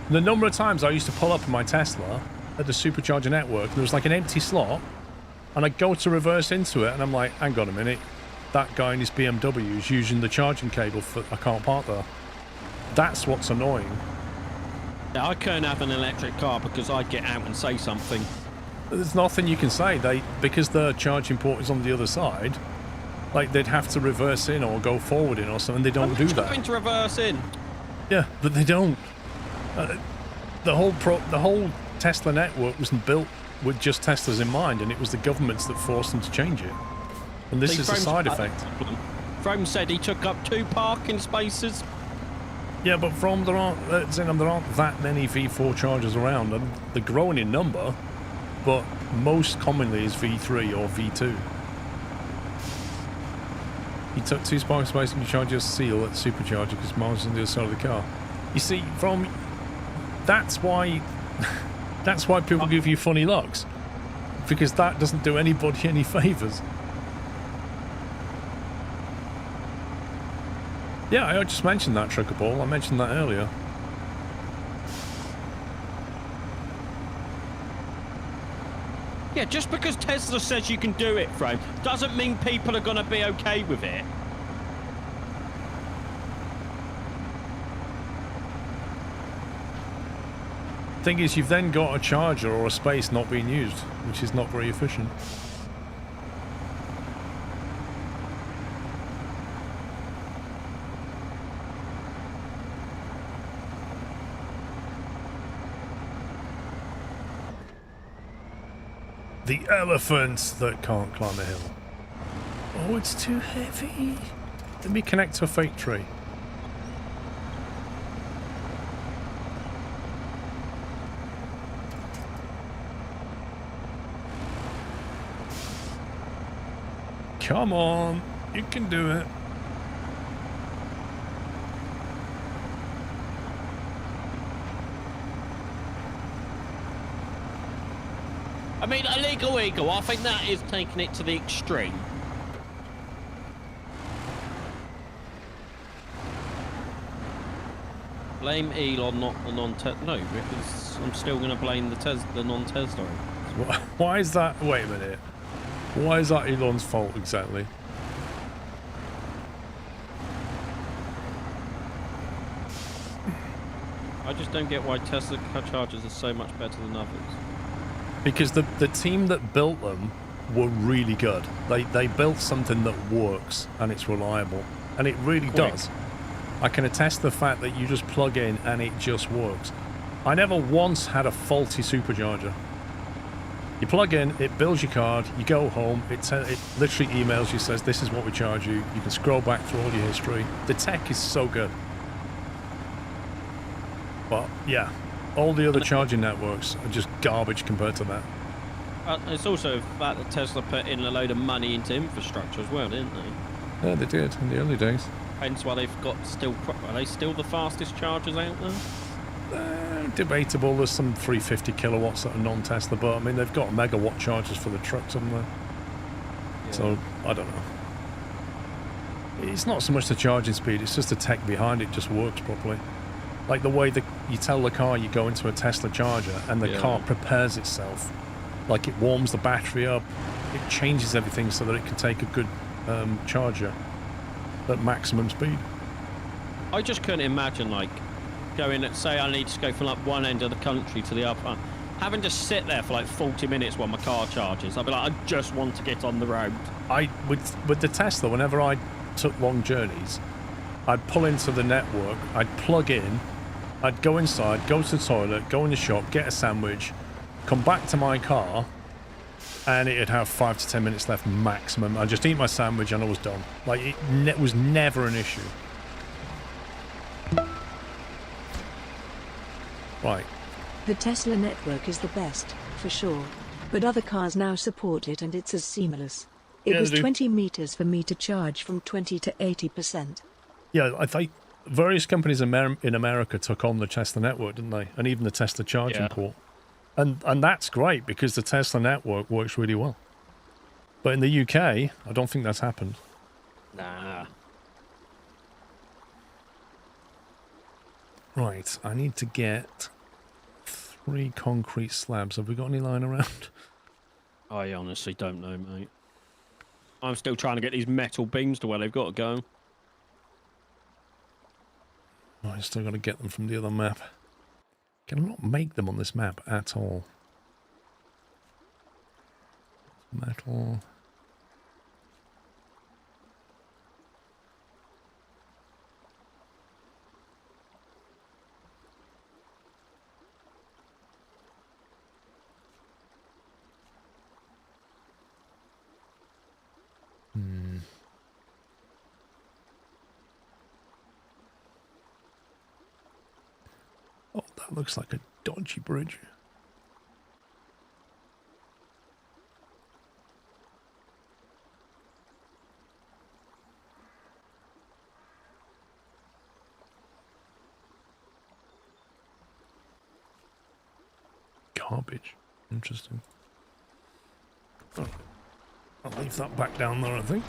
And the number of times I used to pull up in my Tesla at the supercharger network, and there was like an empty slot, and I go to reverse into it, and I'm like, hang on a minute, that guy in his BMW is using the charging cable for, I can't park there. That's what's annoying. Yeah, I couldn't have an electric car because I'd get out and say something. There's nothing you can say. Because the charging port is on the other side, like they'd have to reverse in or go forward in or something. They don't do that. Trying to reverse in. Yeah, but they don't. The whole Tesla network wasn't built with just Teslas in mind, and it was the governments that forced them to change it. And this is a side effect. Frome said he took up 2 parking spaces. Yeah, but there aren't that many V4 chargers around, and they're growing in number, but most commonly is V3 or V2. You took 2 parking spaces and you charge your seal at the supercharger because mine's on the other side of the car. You see, that's why people give you funny looks, because that doesn't do anybody any favours. Yeah, I just mentioned that, Trucker Ball. I mentioned that earlier. Yeah, just because Tesla says you can do it, Frome, doesn't mean people are going to be okay with it. Thing is, you've then got a charger or a space not being used, which is not very efficient. The elephants that can't climb a hill. Oh, it's too heavy. Let me connect to a fake tree. Come on, you can do it. I mean, illegal eagle, I think that is taking it to the extreme. Blame Elon, not the non-Tesla. No, because I'm still going to blame the non-Tesla. Why is that? Wait a minute. Why is that Elon's fault exactly? I just don't get why Tesla chargers are so much better than others. Because the team that built them were really good. They built something that works and it's reliable. And it really does. I can attest to the fact that you just plug in and it just works. I never once had a faulty supercharger. You plug in, it builds your card, you go home, it literally emails you, says this is what we charge you. You can scroll back through all your history. The tech is so good. But yeah, all the other charging networks are just garbage compared to that. It's also the fact that Tesla put in a load of money into infrastructure as well, didn't they? Yeah, they did in the early days. Hence why they've got still. Are they still the fastest chargers out there? Debatable. There's some 350 kilowatts that are non-Tesla, but I mean they've got megawatt chargers for the trucks, haven't they? Yeah. So I don't know. It's not so much the charging speed; it's just the tech behind it just works properly. Like the way that you tell the car you go into a Tesla charger, and the car prepares itself. Like it warms the battery up, it changes everything so that it can take a good charger at maximum speed. I just couldn't imagine like going at, say I need to go from like one end of the country to the other, having to sit there for like 40 minutes while my car charges. I'd be like, I just want to get on the road. With the Tesla, whenever I took long journeys, I'd pull into the network, I'd plug in, I'd go inside, go to the toilet, go in the shop, get a sandwich, come back to my car, and it'd have 5 to 10 minutes left maximum. I'd just eat my sandwich and I was done. Like, it was never an issue. Right. The Tesla network is the best, for sure. But other cars now support it and it's as seamless. It Yeah, was they do. 20 meters for me to charge from 20 to 80%. Yeah, I think various companies in America took on the Tesla network, didn't they? And even the Tesla charging port. And that's great because the Tesla network works really well. But in the UK, I don't think that's happened. Nah. Right, I need to get 3 concrete slabs. Have we got any lying around? I honestly don't know, mate. I'm still trying to get these metal beams to where they've got to go. Oh, I still got to get them from the other map. Can I not make them on this map at all? Metal. Oh, that looks like a dodgy bridge. Garbage. Interesting. Oh, I'll leave that back down there, I think.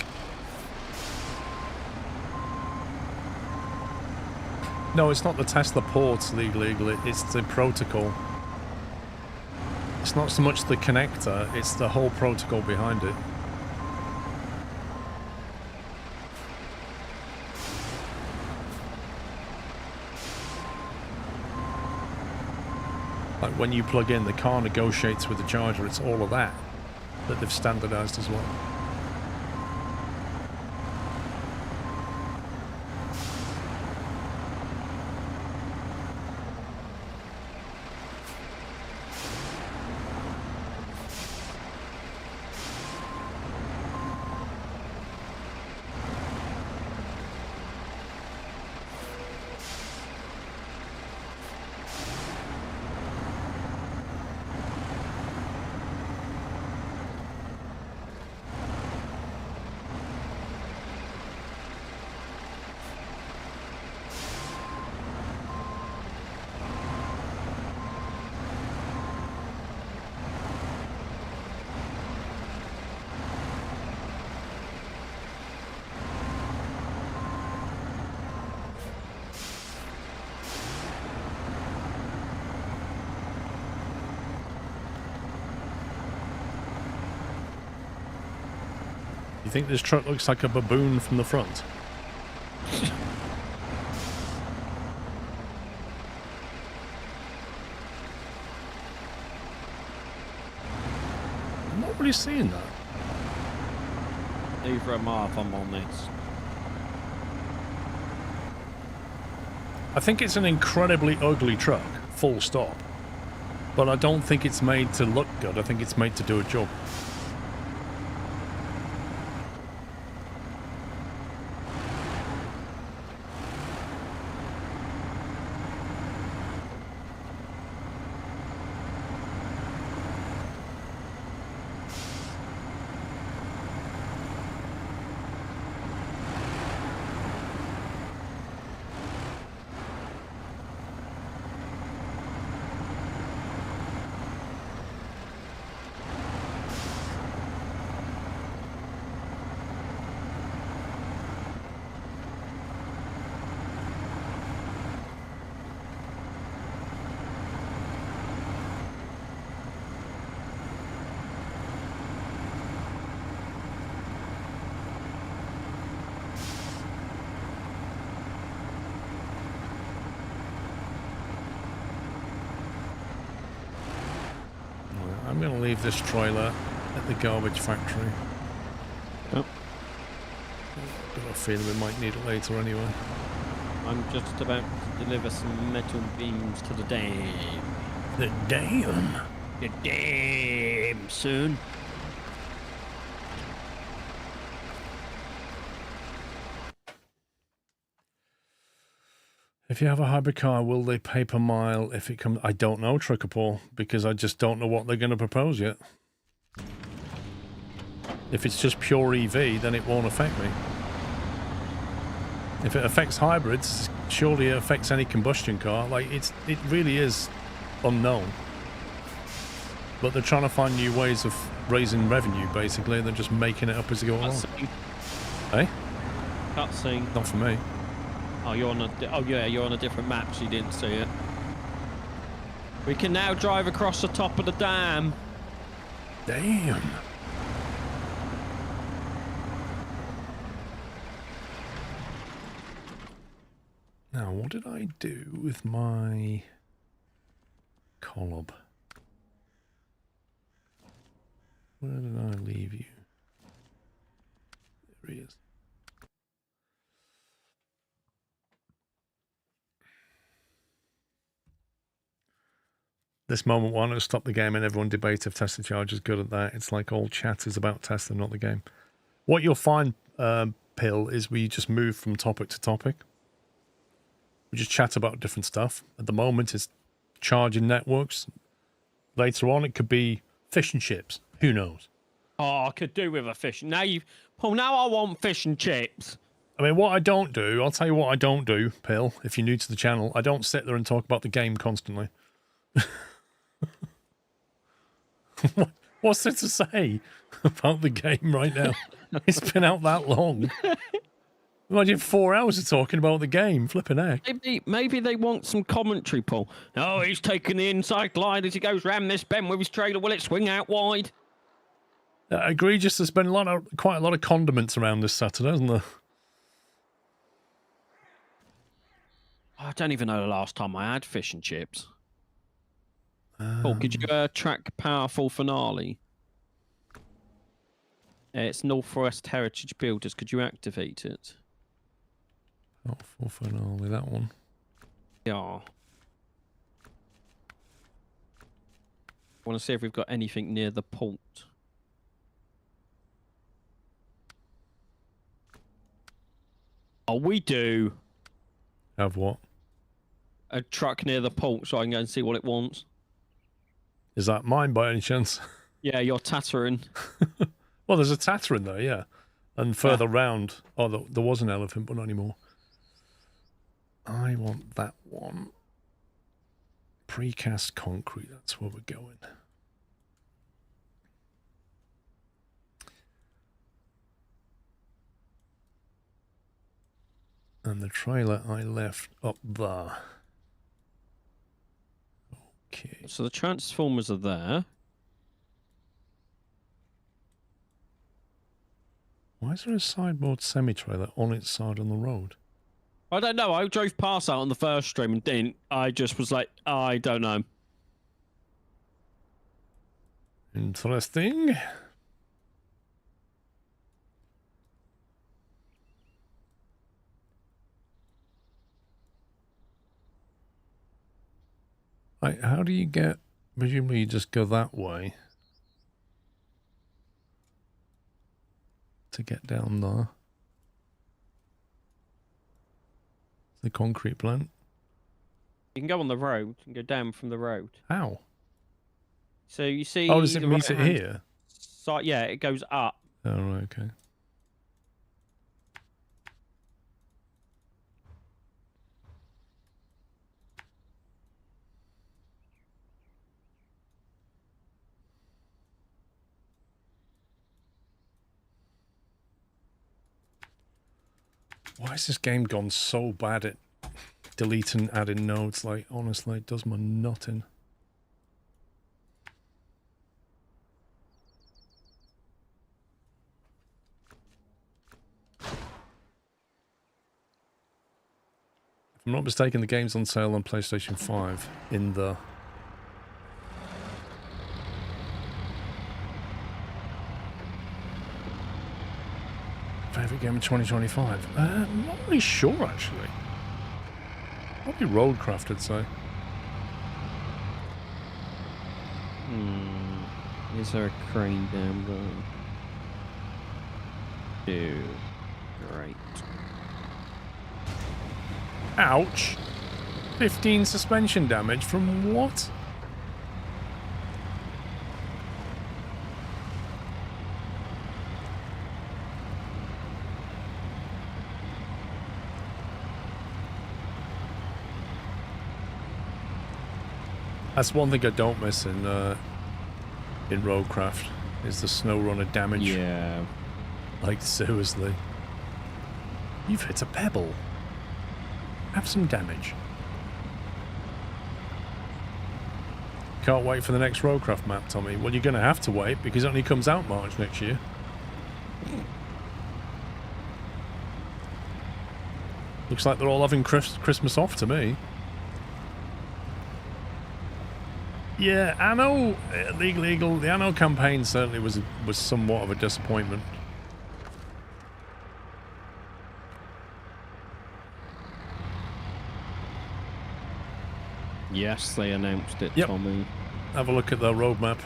No, it's not the Tesla ports legally, it's the protocol. It's not so much the connector, it's the whole protocol behind it. Like when you plug in, the car negotiates with the charger, it's all of that they've standardized as well. You think this truck looks like a baboon from the front? I'm not really seeing that. Neither am I if I'm on this. I think it's an incredibly ugly truck, full stop. But I don't think it's made to look good, I think it's made to do a job. leave this trailer at the garbage factory. Oh. Got a feeling we might need it later anyway. I'm just about to deliver some metal beams to the dam. The dam? The dam, son. If you have a hybrid car, will they pay per mile if it comes? I don't know, Trucker Paul, because I just don't know what they're going to propose yet. If it's just pure EV, then it won't affect me. If it affects hybrids, surely it affects any combustion car. Like, it really is unknown. But they're trying to find new ways of raising revenue, basically. They're just making it up as they go along. Hey? Cutscene. Not for me. Oh, you're on a. Oh, yeah, you're on a different map, so you didn't see it. We can now drive across the top of the dam. Damn. Now, what did I do with my Colob? Where did I leave you? There he is. This moment, why not stop the game and everyone debate if Tesla Charge is good at that? It's like all chat is about Tesla, not the game. What you'll find, Pill, is we just move from topic to topic. We just chat about different stuff. At the moment, it's charging networks. Later on, it could be fish and chips. Who knows? Oh, I could do with a fish. Now you, Paul. Now I want fish and chips. I mean, what I don't do, I'll tell you what I don't do, Pill. If you're new to the channel, I don't sit there and talk about the game constantly. What's there to say about the game right now? It's been out that long. Imagine 4 hours of talking about the game. Flipping heck. Maybe they want some commentary, Paul. Oh, he's taking the inside glide as he goes round this bend with his trailer. Will it swing out wide? Egregious. There's been quite a lot of condiments around this Saturday, hasn't there? I don't even know the last time I had fish and chips. Paul, could you track Powerful Finale? It's Northwest Heritage Builders. Could you activate it? Powerful Finale, that one. Yeah. I want to see if we've got anything near the port. Oh, we do. Have what? A truck near the port so I can go and see what it wants. Is that mine by any chance? Yeah, you're tattering. Well, there's a Tatarin there, yeah. And further round, oh, there was an elephant, but not anymore. I want that one. Precast concrete, that's where we're going. And the trailer I left up there. Okay. So the transformers are there. Why is there a sideboard semi-trailer on its side on the road? I don't know. I drove past that on the first stream and didn't. I just was like, I don't know. Interesting. Right, how do you get... Presumably you just go that way. To get down there. The concrete plant. You can go on the road and go down from the road. How? So you see... Oh, does it meet it here? So, yeah, it goes up. Oh, right, okay. Why has this game gone so bad at deleting, adding nodes? Like, honestly, it does my nutting. If I'm not mistaken, the game's on sale on PlayStation 5 in the Favourite game of 2025? I'm not really sure, actually. Probably Roadcraft, I'd say. Is there a crane down there? Dude. Great. Ouch! 15 suspension damage from what? That's one thing I don't miss in Roadcraft, is the Snowrunner damage. Yeah. Like, seriously. You've hit a pebble. Have some damage. Can't wait for the next Roadcraft map, Tommy. Well, you're going to have to wait, because it only comes out March next year. Looks like they're all having Christmas off to me. Yeah, Anno, Legal Eagle, the Anno campaign certainly was somewhat of a disappointment. Yes, they announced it, Yep. Tommy. Have a look at their roadmap.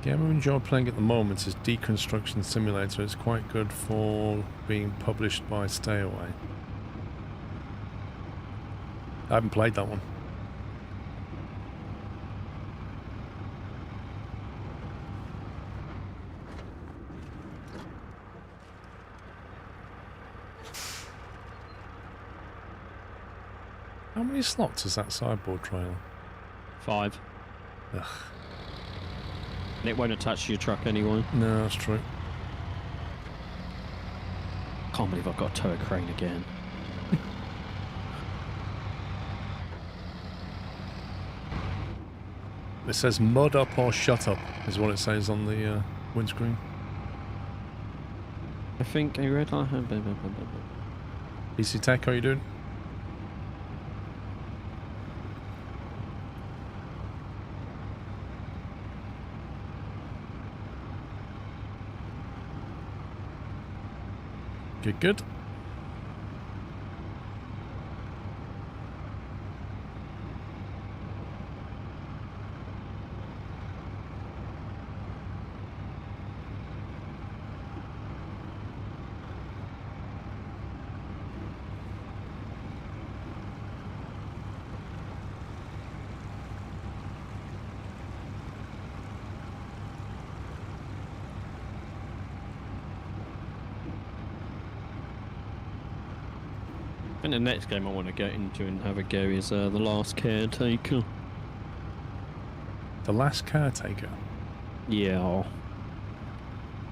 Game I enjoy playing at the moment is Deconstruction Simulator. It's quite good for being published by Stay Away. I haven't played that one. How many slots is that sideboard trailer? 5. Ugh. And it won't attach to your truck anyway. No, that's true. Can't believe I've got to tow a crane again. It says mud up or shut up is what it says on the windscreen. I think a red light. PC Tech, how you doing? Good, good. And the next game I want to get into and have a go is The Last Caretaker. The Last Caretaker. Yeah.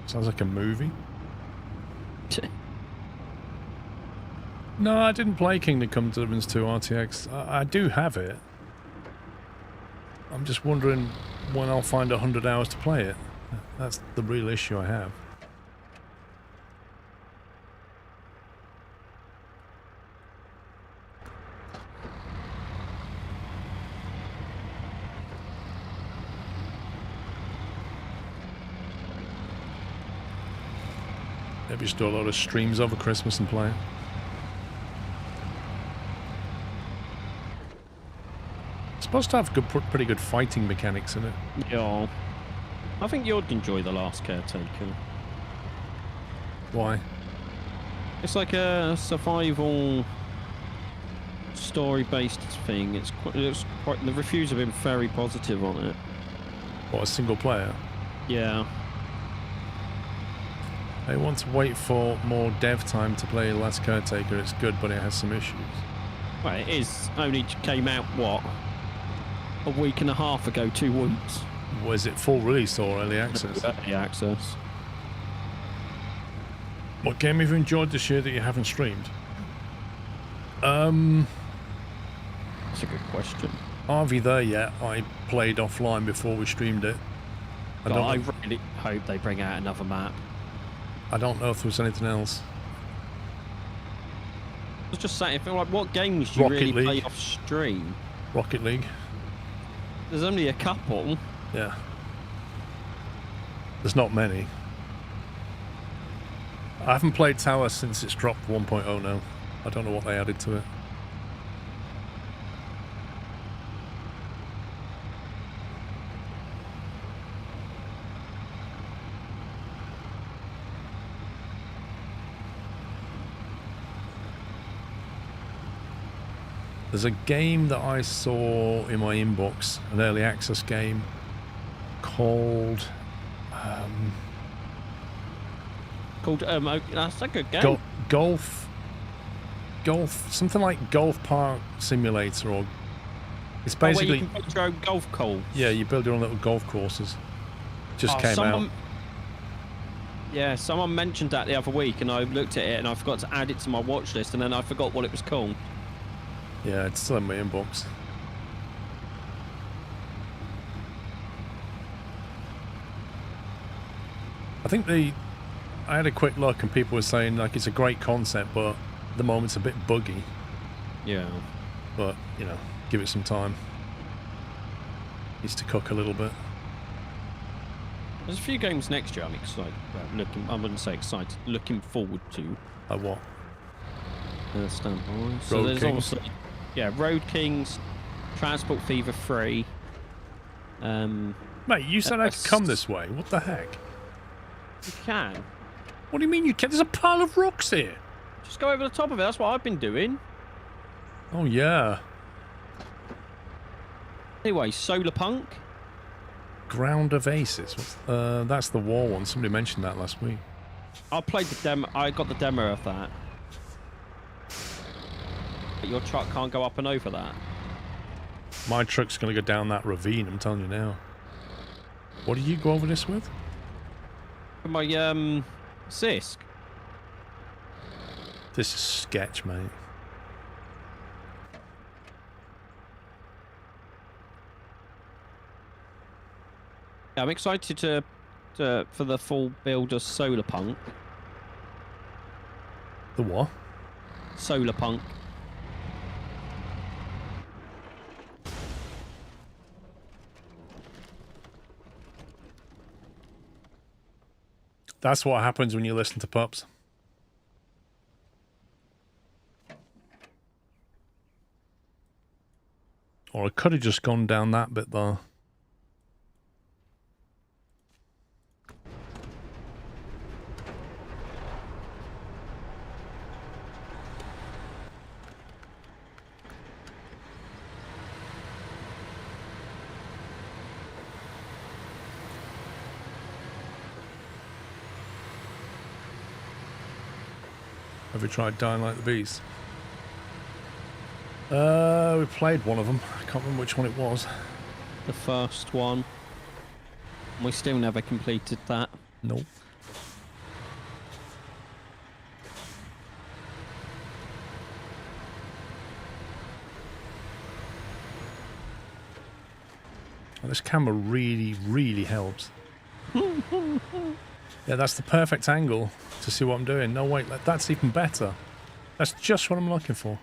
Sounds like a movie. No, I didn't play Kingdom Come Deliverance 2 RTX. I do have it. I'm just wondering when I'll find 100 hours to play it. That's the real issue I have. Maybe just do a lot of streams over Christmas and play it. It's supposed to have good, pretty good fighting mechanics in it. Yeah. I think you'd enjoy The Last Caretaker. Why? It's like a survival story-based thing. It's quite. The reviews have been very positive on it. What, a single player? Yeah. I want to wait for more dev time to play Last Caretaker. It's good, but it has some issues. Well, it is only came out what, a week and a half ago, 2 weeks. Was it full release or early access? Early access. What game have you enjoyed this year that you haven't streamed? That's a good question. Are we there yet? I played offline before we streamed it. I God, don't I know. really hope they bring out another map. I don't know if there was anything else. I was just saying, if like, what games do you Rocket really play League. off stream? Rocket League. There's only a couple. Yeah. There's not many. I haven't played Tower since it's dropped 1.0 now. I don't know what they added to it. There's a game that I saw in my inbox, an early access game called That's a good game. Golf, something like Golf Park Simulator, or it's Where basically you can build your own golf course. yeah, you build your own little golf courses. Just came out. Yeah, someone mentioned that the other week, and I looked at it and I forgot to add it to my watch list, and then I forgot what it was called. Yeah, it's still in my inbox. I think I had a quick look and people were saying like it's a great concept, but at the moment it's a bit buggy. Yeah. But, you know, give it some time. Needs to cook a little bit. There's a few games next year I'm excited about. I wouldn't say excited, looking forward to. Like what? Standby. So Road there's Kings. also, yeah, Road Kings, Transport Fever 3. Mate, you said I could come this way. What the heck? You can. What do you mean you can? There's a pile of rocks here. Just go over the top of it. That's what I've been doing. Oh, yeah. Anyway, Solar Punk. Ground of Aces. That's the war one. Somebody mentioned that last week. I played the demo. I got the demo of that. But your truck can't go up and over that. My truck's going to go down that ravine, I'm telling you now. What did you go over this with? My Sisk. This is sketch, mate. Yeah, I'm excited for the full build of Solar Punk. The what? Solar Punk. That's what happens when you listen to pups. Or I could have just gone down that bit there. Have you tried Dying Like the Beast? We played one of them. I can't remember which one it was. The first one. We still never completed that. Nope. Well, this camera really, really helps. Yeah, that's the perfect angle to see what I'm doing. No, wait, that's even better. That's just what I'm looking for.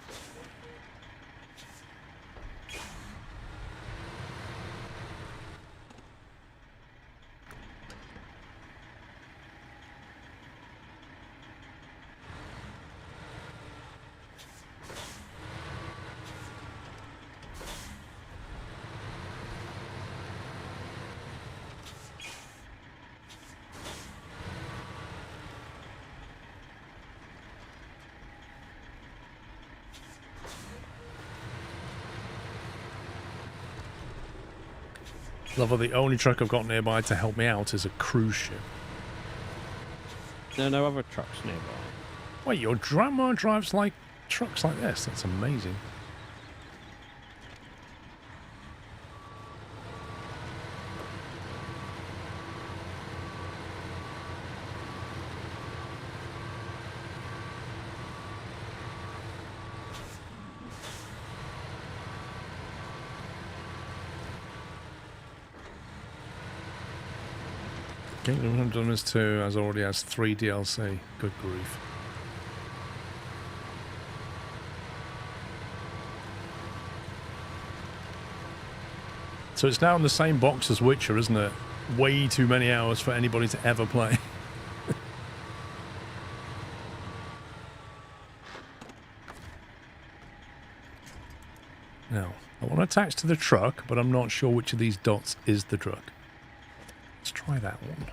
Love how the only truck I've got nearby to help me out is a cruise ship. There are no other trucks nearby. Wait, your grandma drives like trucks like this? That's amazing. Kingdom of Dumbness 2 already has 3 DLC. Good grief. So it's now in the same box as Witcher, isn't it? Way too many hours for anybody to ever play. Now, I want to attach to the truck, but I'm not sure which of these dots is the truck. Let's try that one.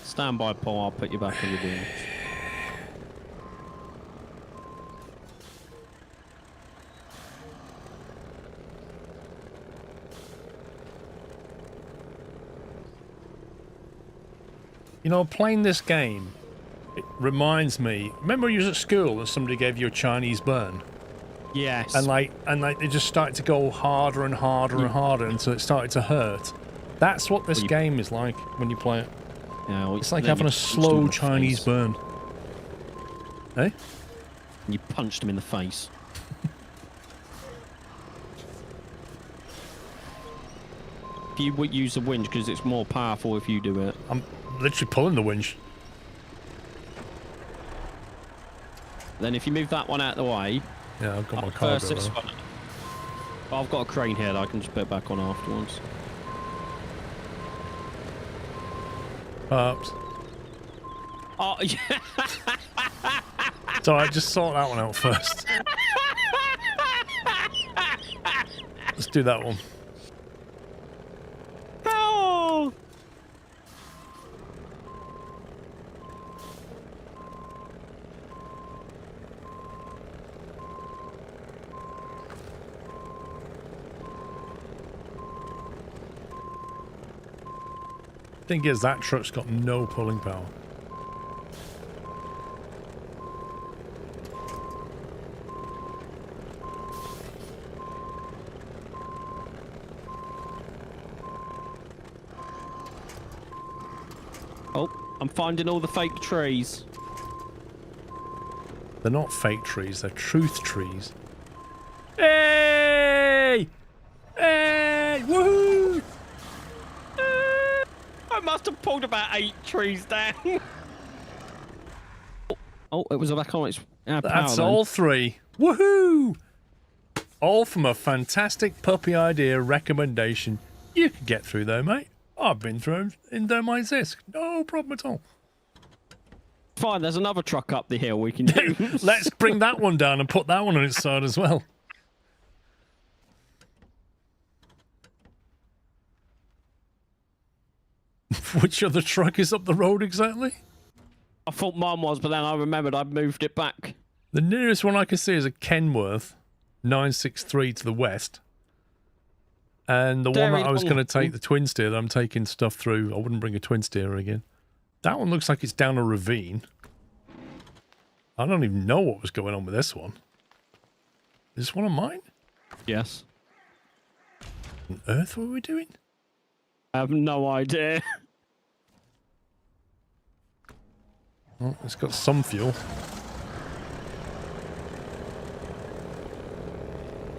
Stand by, Paul. I'll put you back on your wheels. You know, playing this game, it reminds me. Remember, you was at school and somebody gave you a Chinese burn, Yes. and it just started to go harder and harder and harder until it started to hurt. That's what this game is like when you play it. Yeah, well, It's like then having you a punched him in slow the Chinese face. burn. Eh? You punched him in the face. If you would use the winch, because it's more powerful if you do it. I'm literally pulling the winch. Then if you move that one out of the way, Yeah, I've got my first cargo. this though. one. I've got a crane here that I can just put back on afterwards. Perhaps. Oh, yeah. So I just sort that one out first. Let's do that one. Oh! Thing is, that truck's got no pulling power. Oh, I'm finding all the fake trees. They're not fake trees, they're truth trees. Hey! Hey! Woohoo! I must have pulled about 8 trees down. Oh, it was back on its power. That's then. all 3. Woohoo! All from a fantastic puppy idea recommendation. You can get through though, mate. I've been through in there my Zisk. No problem at all. Fine, there's another truck up the hill we can do. Let's bring that one down and put that one on its side as well. Which other truck is up the road exactly? I thought mine was, but then I remembered I'd moved it back. The nearest one I can see is a Kenworth 963 to the west. And the one Very that I was long. going to take, the twin steer that I'm taking stuff through, I wouldn't bring a twin steer again. That one looks like it's down a ravine. I don't even know what was going on with this one. Is this one of mine? Yes. What on earth were we doing? I have no idea. Oh, it's got some fuel.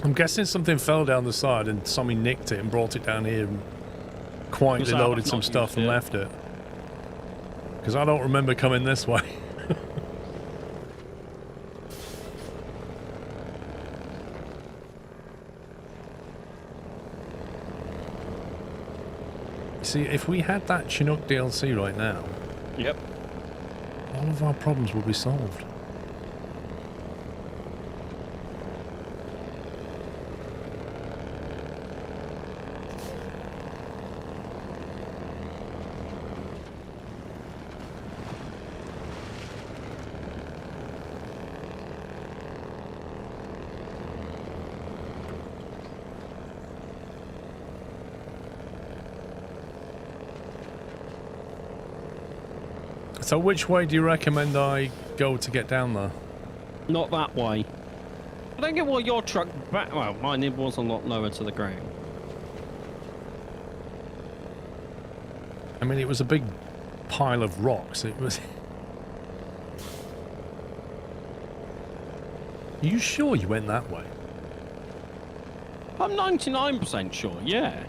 I'm guessing something fell down the side and somebody nicked it and brought it down here and quietly Because I've loaded some not stuff used and it. left it. Because I don't remember coming this way. See, if we had that Chinook DLC right now, Yep. all of our problems would be solved. So which way do you recommend I go to get down there? Not that way. I don't get why your truck back. Well, mine it was a lot lower to the ground. I mean, it was a big pile of rocks. It was... Are you sure you went that way? I'm 99% sure, yeah.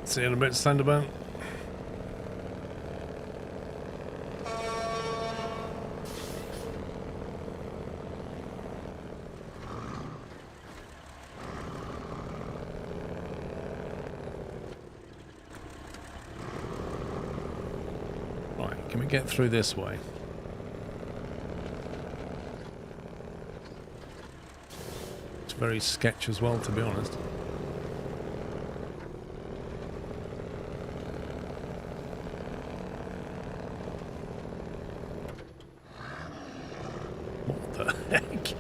See you in a bit, Slenderman. Right, can we get through this way? It's very sketch as well, to be honest. What the heck?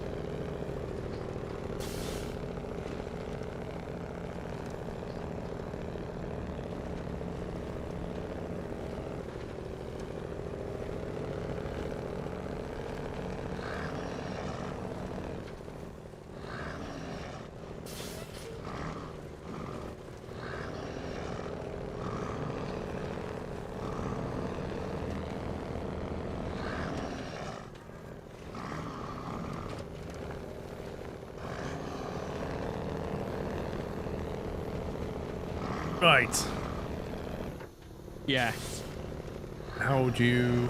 Right. Yeah. How would you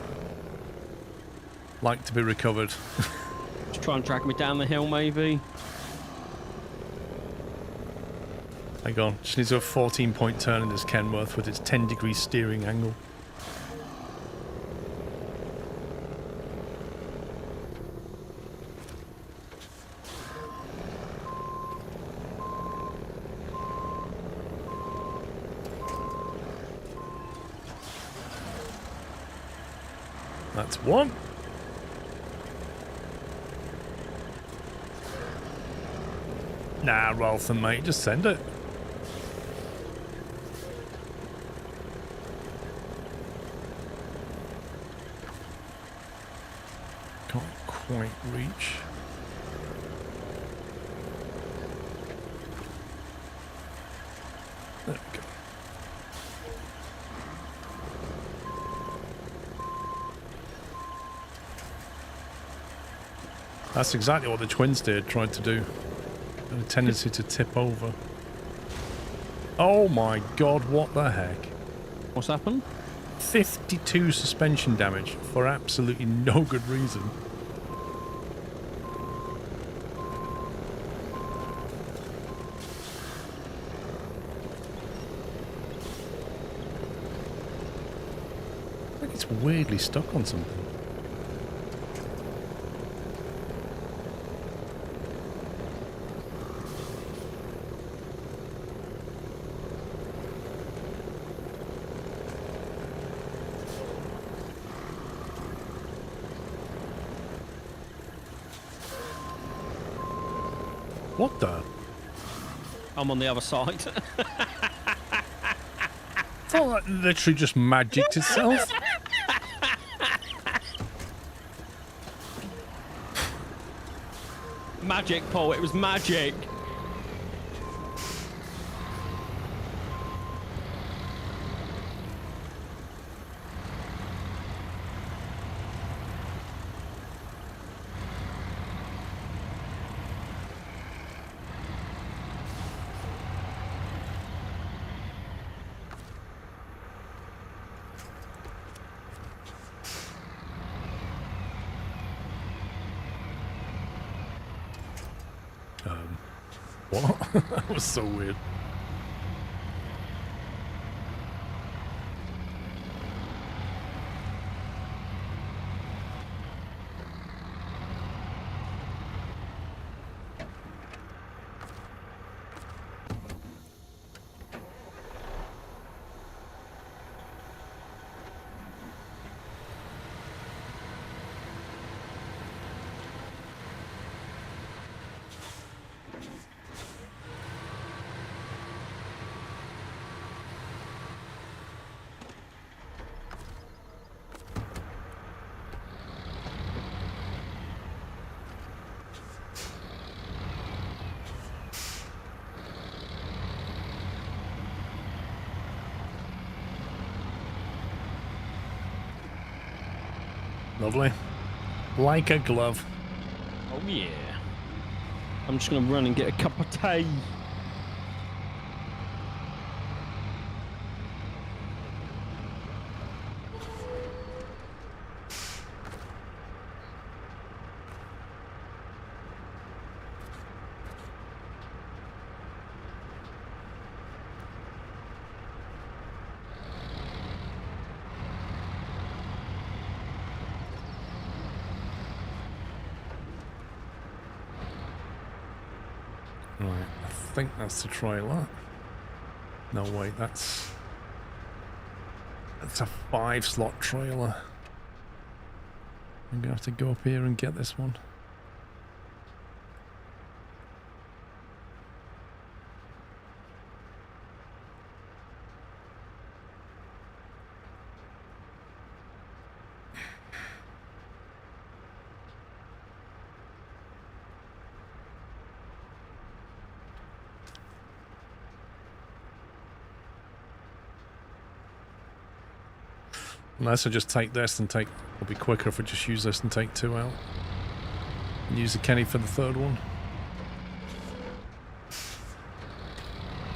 like to be recovered? Just try and drag me down the hill, maybe. Hang on, just needs a 14-point turn in this Kenworth with its 10-degree steering angle. That's one. Nah, Ralston, mate, just send it. Can't quite reach. There we go. That's exactly what the twin steer tried to do. Had a tendency to tip over. Oh my god, what the heck? What's happened? 52 suspension damage for absolutely no good reason. I think it's weirdly stuck on something. What the? I'm on the other side. Thought that literally just magicked itself. Magic, Paul. It was magic. What? That was so weird. Lovely. Like a glove. Oh yeah. I'm just gonna run and get a cup of tea. Right, I think that's the trailer. No, wait, that's a 5-slot trailer. I'm gonna have to go up here and get this one. Unless I just take this and take... It'll be quicker if I just use this and take 2 out. And use the Kenny for the 3rd one.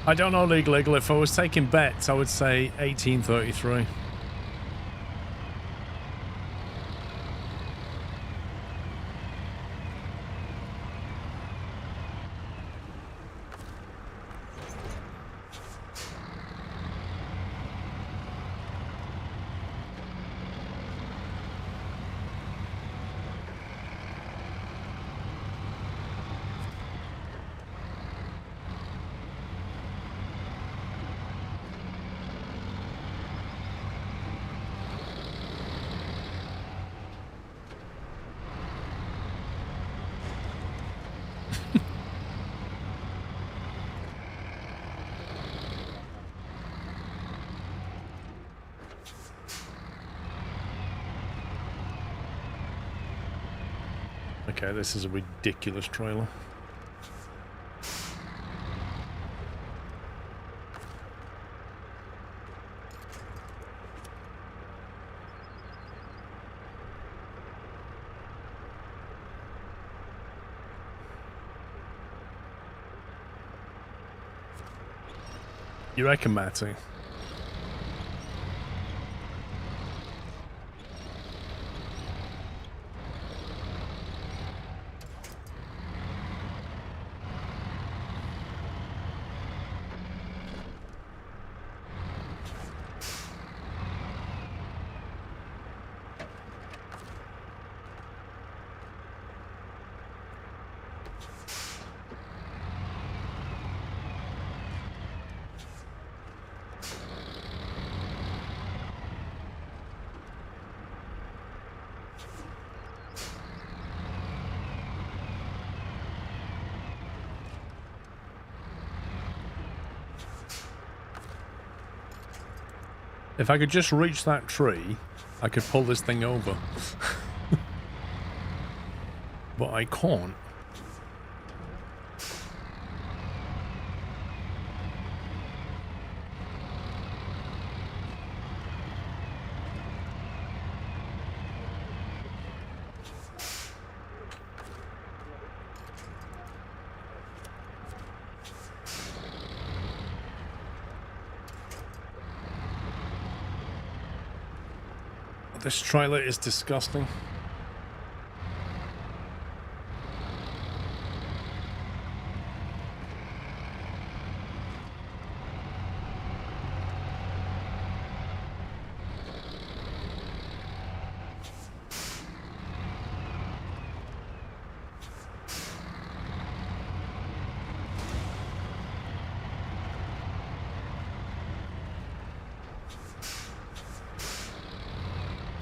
I don't know, Legal Eagle. If I was taking bets, I would say 1833. Okay, this is a ridiculous trailer. You reckon, Matty? If I could just reach that tree, I could pull this thing over. But I can't. This trailer is disgusting.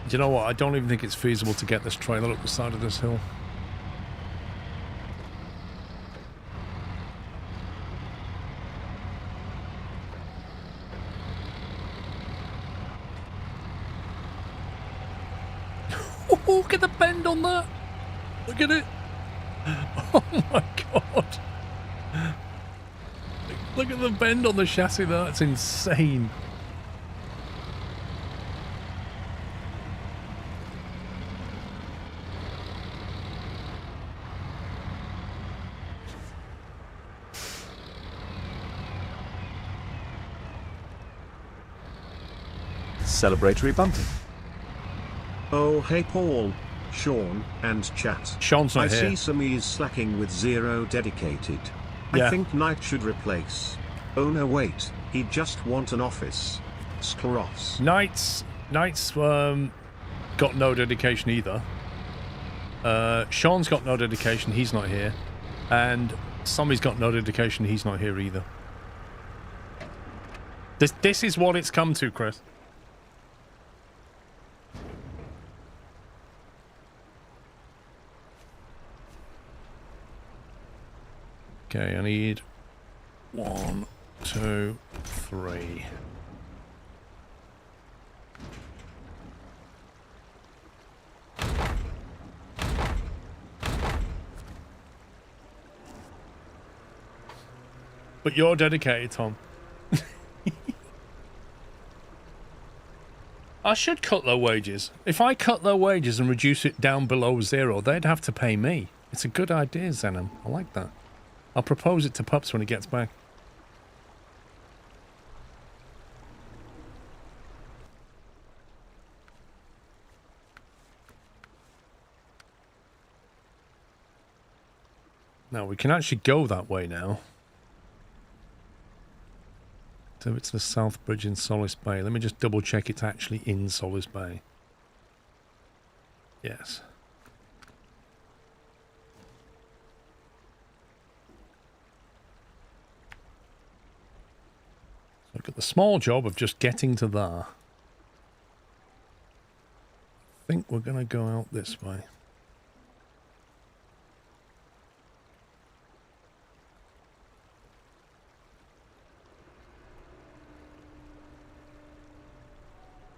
Do you know what? I don't even think it's feasible to get this trailer up the side of this hill. Look at the bend on that! Look at it! Oh my god! Look at the bend on the chassis there, that's insane! celebratory bunting. Oh, hey Paul, Sean, and chat. Sean's not I here. see some is slacking with 0 dedicated. Yeah. I think Knight should replace. Oh no, wait, he just want an office. Scroffs. Knight's got no dedication either. Sean's got no dedication, he's not here. And Sommy's got no dedication, he's not here either. This is what it's come to, Chris. Okay, I need 1, 2, 3. But you're dedicated, Tom. I should cut their wages. If I cut their wages and reduce it down below 0, they'd have to pay me. It's a good idea, Zenon. I like that. I'll propose it to Pups when he gets back. Now, we can actually go that way now. So it's the South Bridge in Solace Bay. Let me just double check it's actually in Solace Bay. Yes. So I've got the small job of just getting to there. I think we're going to go out this way.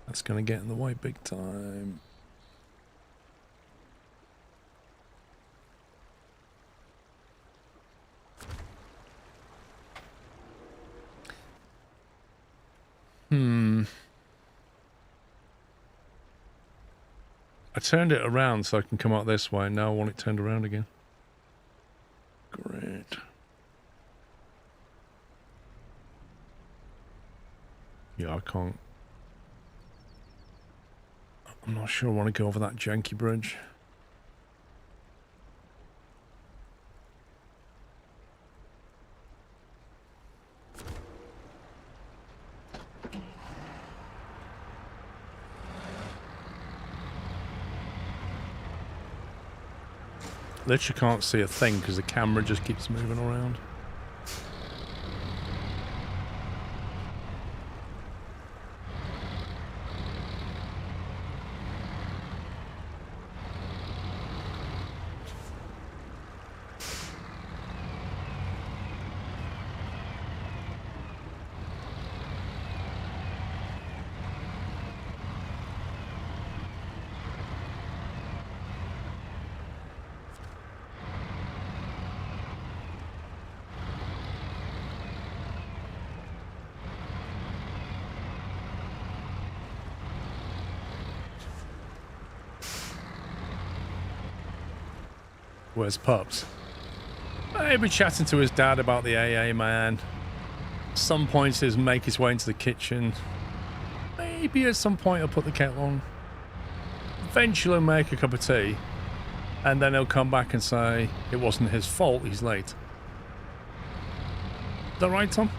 That's going to get in the way big time. I turned it around so I can come out this way. Now I want it turned around again. Great. Yeah, I can't. I'm not sure I want to go over that janky bridge. Literally can't see a thing because the camera just keeps moving around. Where's Pups? Maybe chatting to his dad about the AA man. Some point he'll make his way into the kitchen. Maybe at some point he'll put the kettle on. Eventually he'll make a cup of tea. And then he'll come back and say it wasn't his fault, he's late. Is that right, Tom?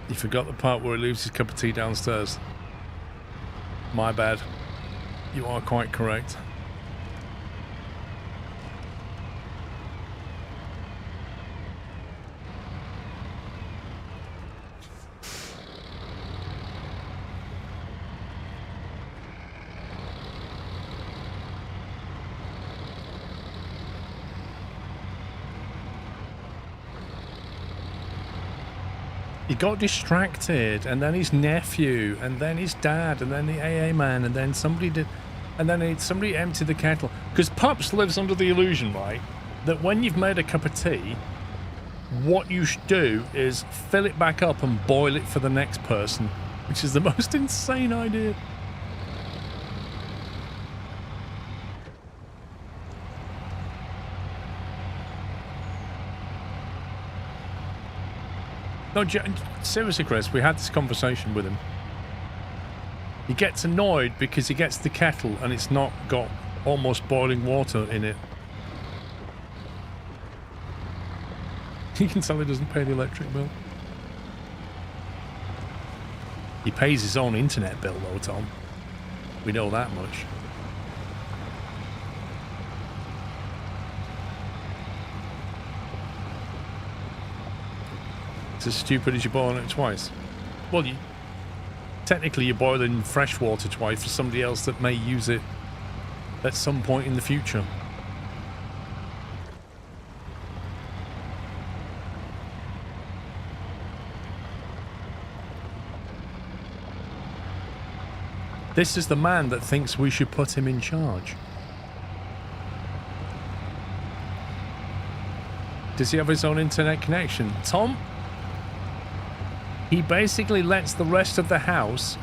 You forgot the part where he leaves his cup of tea downstairs. My bad. You are quite correct. He got distracted, and then his nephew, and then his dad, and then the AA man, and then somebody did... and then I need somebody to empty the kettle. Because Pups lives under the illusion, right, that when you've made a cup of tea, what you should do is fill it back up and boil it for the next person, which is the most insane idea. No, seriously, Chris, we had this conversation with him. He gets annoyed because he gets the kettle and it's not got almost boiling water in it. You can tell he doesn't pay the electric bill. He pays his own internet bill though, Tom. We know that much. It's as stupid as you boiling it twice. Well, technically you're boiling fresh water twice for somebody else that may use it at some point in the future. This is the man that thinks we should put him in charge. Does he have his own internet connection? Tom? He basically lets the rest of the house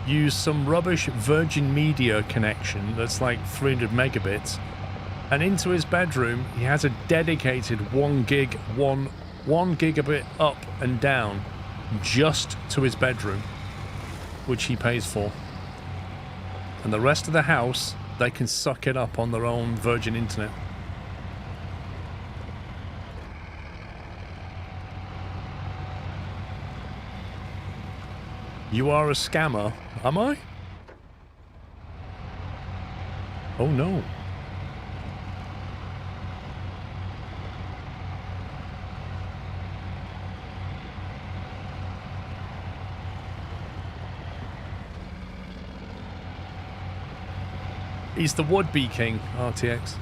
use some rubbish Virgin Media connection that's like 300 megabits. And into his bedroom, he has a dedicated 1 gigabit up and down just to his bedroom, which he pays for. And the rest of the house, they can suck it up on their own Virgin Internet. You are a scammer, am I? Oh no. He's the would-be king, RTX.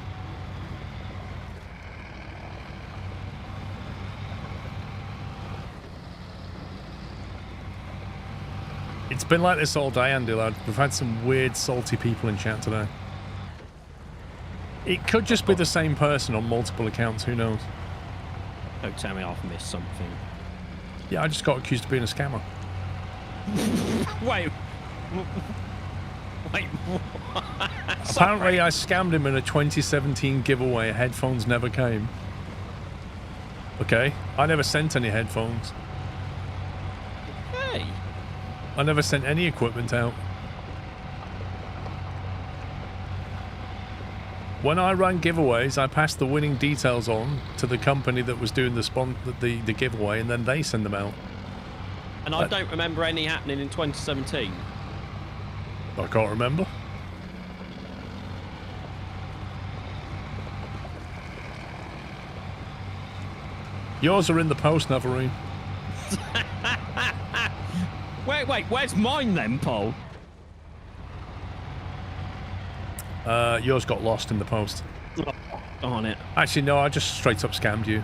It's been like this all day, Andy, lad. We've had some weird, salty people in chat today. It could just be the same person on multiple accounts, who knows? Don't tell me I've missed something. Yeah, I just got accused of being a scammer. Wait. Wait. Apparently I scammed him in a 2017 giveaway. Headphones never came. Okay, I never sent any headphones. Hey. I never sent any equipment out. When I ran giveaways, I passed the winning details on to the company that was doing the giveaway, and then they send them out. And I don't remember any happening in 2017. I can't remember. Yours are in the post, Navarine. Wait, where's mine then, Paul? Yours got lost in the post. Oh, darn it. Actually, no, I just straight up scammed you.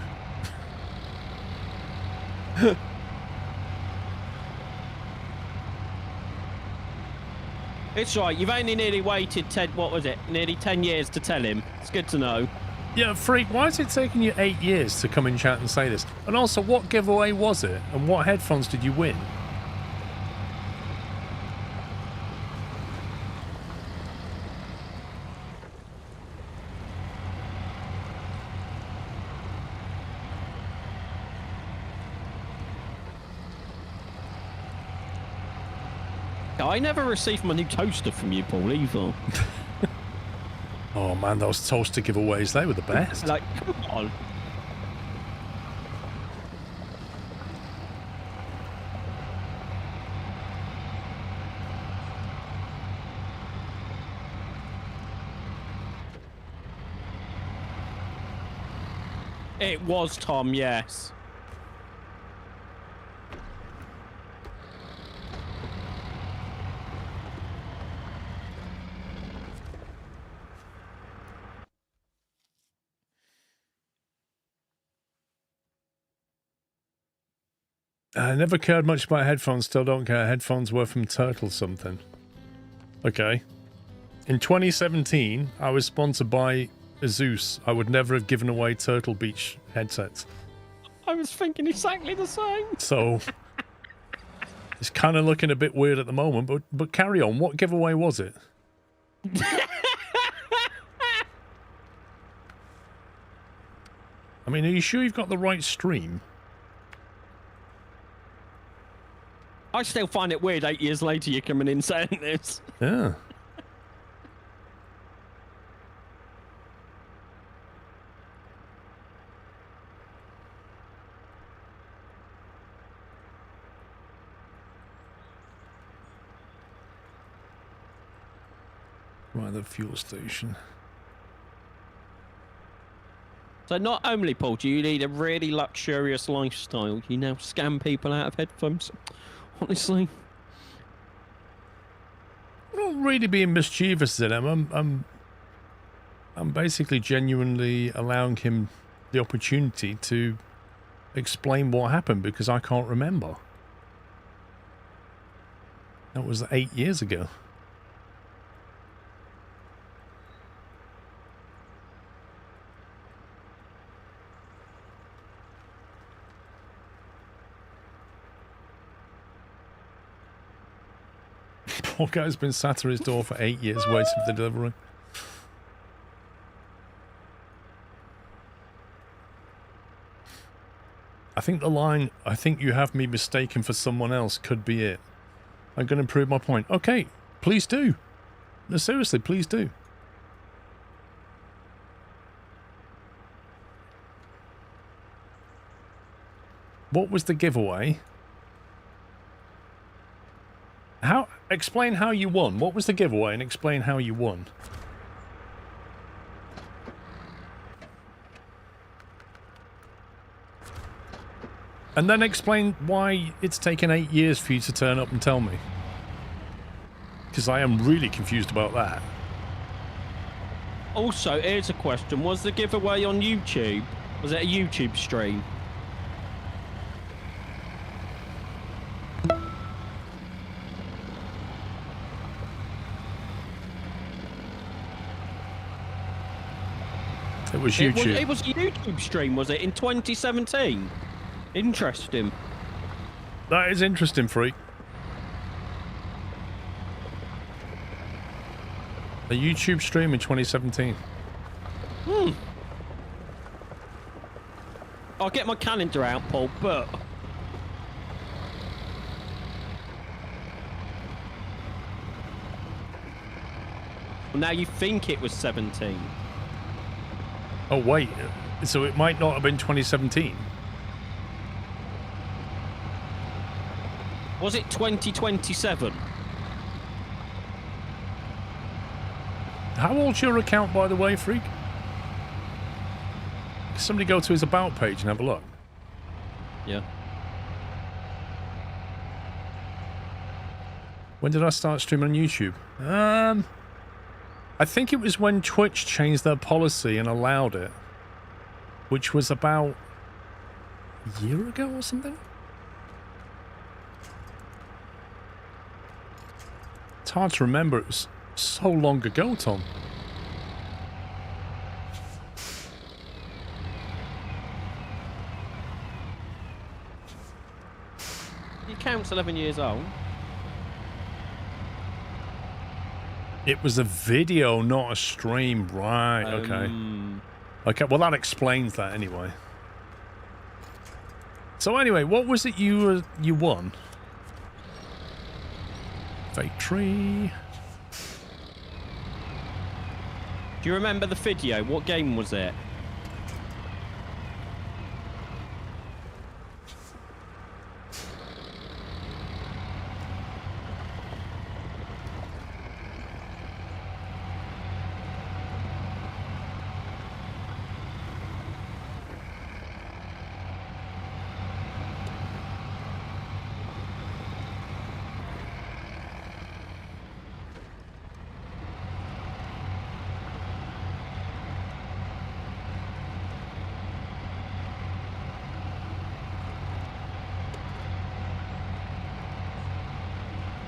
It's right, you've only nearly waited nearly 10 years to tell him. It's good to know. Yeah, Freak, why is it taking you 8 years to come in chat and say this? And also, what giveaway was it? And what headphones did you win? I never received my new toaster from you, Paul, either. Oh man, those toaster giveaways, they were the best. Like, come on. It was Tom, yes. I never cared much about headphones, still don't care. Headphones were from Turtle something. Okay. In 2017, I was sponsored by Asus. I would never have given away Turtle Beach headsets. I was thinking exactly the same. So it's kind of looking a bit weird at the moment, but carry on. What giveaway was it? I mean, are you sure you've got the right stream? I still find it weird 8 years later you're coming in saying this. Yeah. Right, the fuel station. So not only, Paul, do you lead a really luxurious lifestyle, you now scam people out of headphones. Honestly. I'm not really being mischievous to them. I'm basically genuinely allowing him the opportunity to explain what happened because I can't remember. That was 8 years ago. Poor guy's been sat at his door for 8 years waiting for the delivery. I think the line, "I think you have me mistaken for someone else," could be it. I'm going to prove my point. Okay, please do. No, seriously, please do. What was the giveaway? Explain how you won. What was the giveaway and explain how you won. And then explain why it's taken 8 years for you to turn up and tell me. Because I am really confused about that. Also, here's a question. Was the giveaway on YouTube? Was it a YouTube stream? It was YouTube. It was a YouTube stream, was it, in 2017? Interesting. That is interesting, Freak. A YouTube stream in 2017. I'll get my calendar out, Paul, but... Well, now you think it was 17. Oh, wait. So it might not have been 2017. Was it 2027? How old's your account, by the way, Freak? Can somebody go to his About page and have a look? Yeah. When did I start streaming on YouTube? I think it was when Twitch changed their policy and allowed it, which was about a year ago or something. It's hard to remember. It was so long ago, Tom. Your account's 11 years old. It was a video, not a stream. Right, okay. Okay, well that explains that anyway. So anyway, what was it you won? Fake tree. Do you remember the video? What game was it?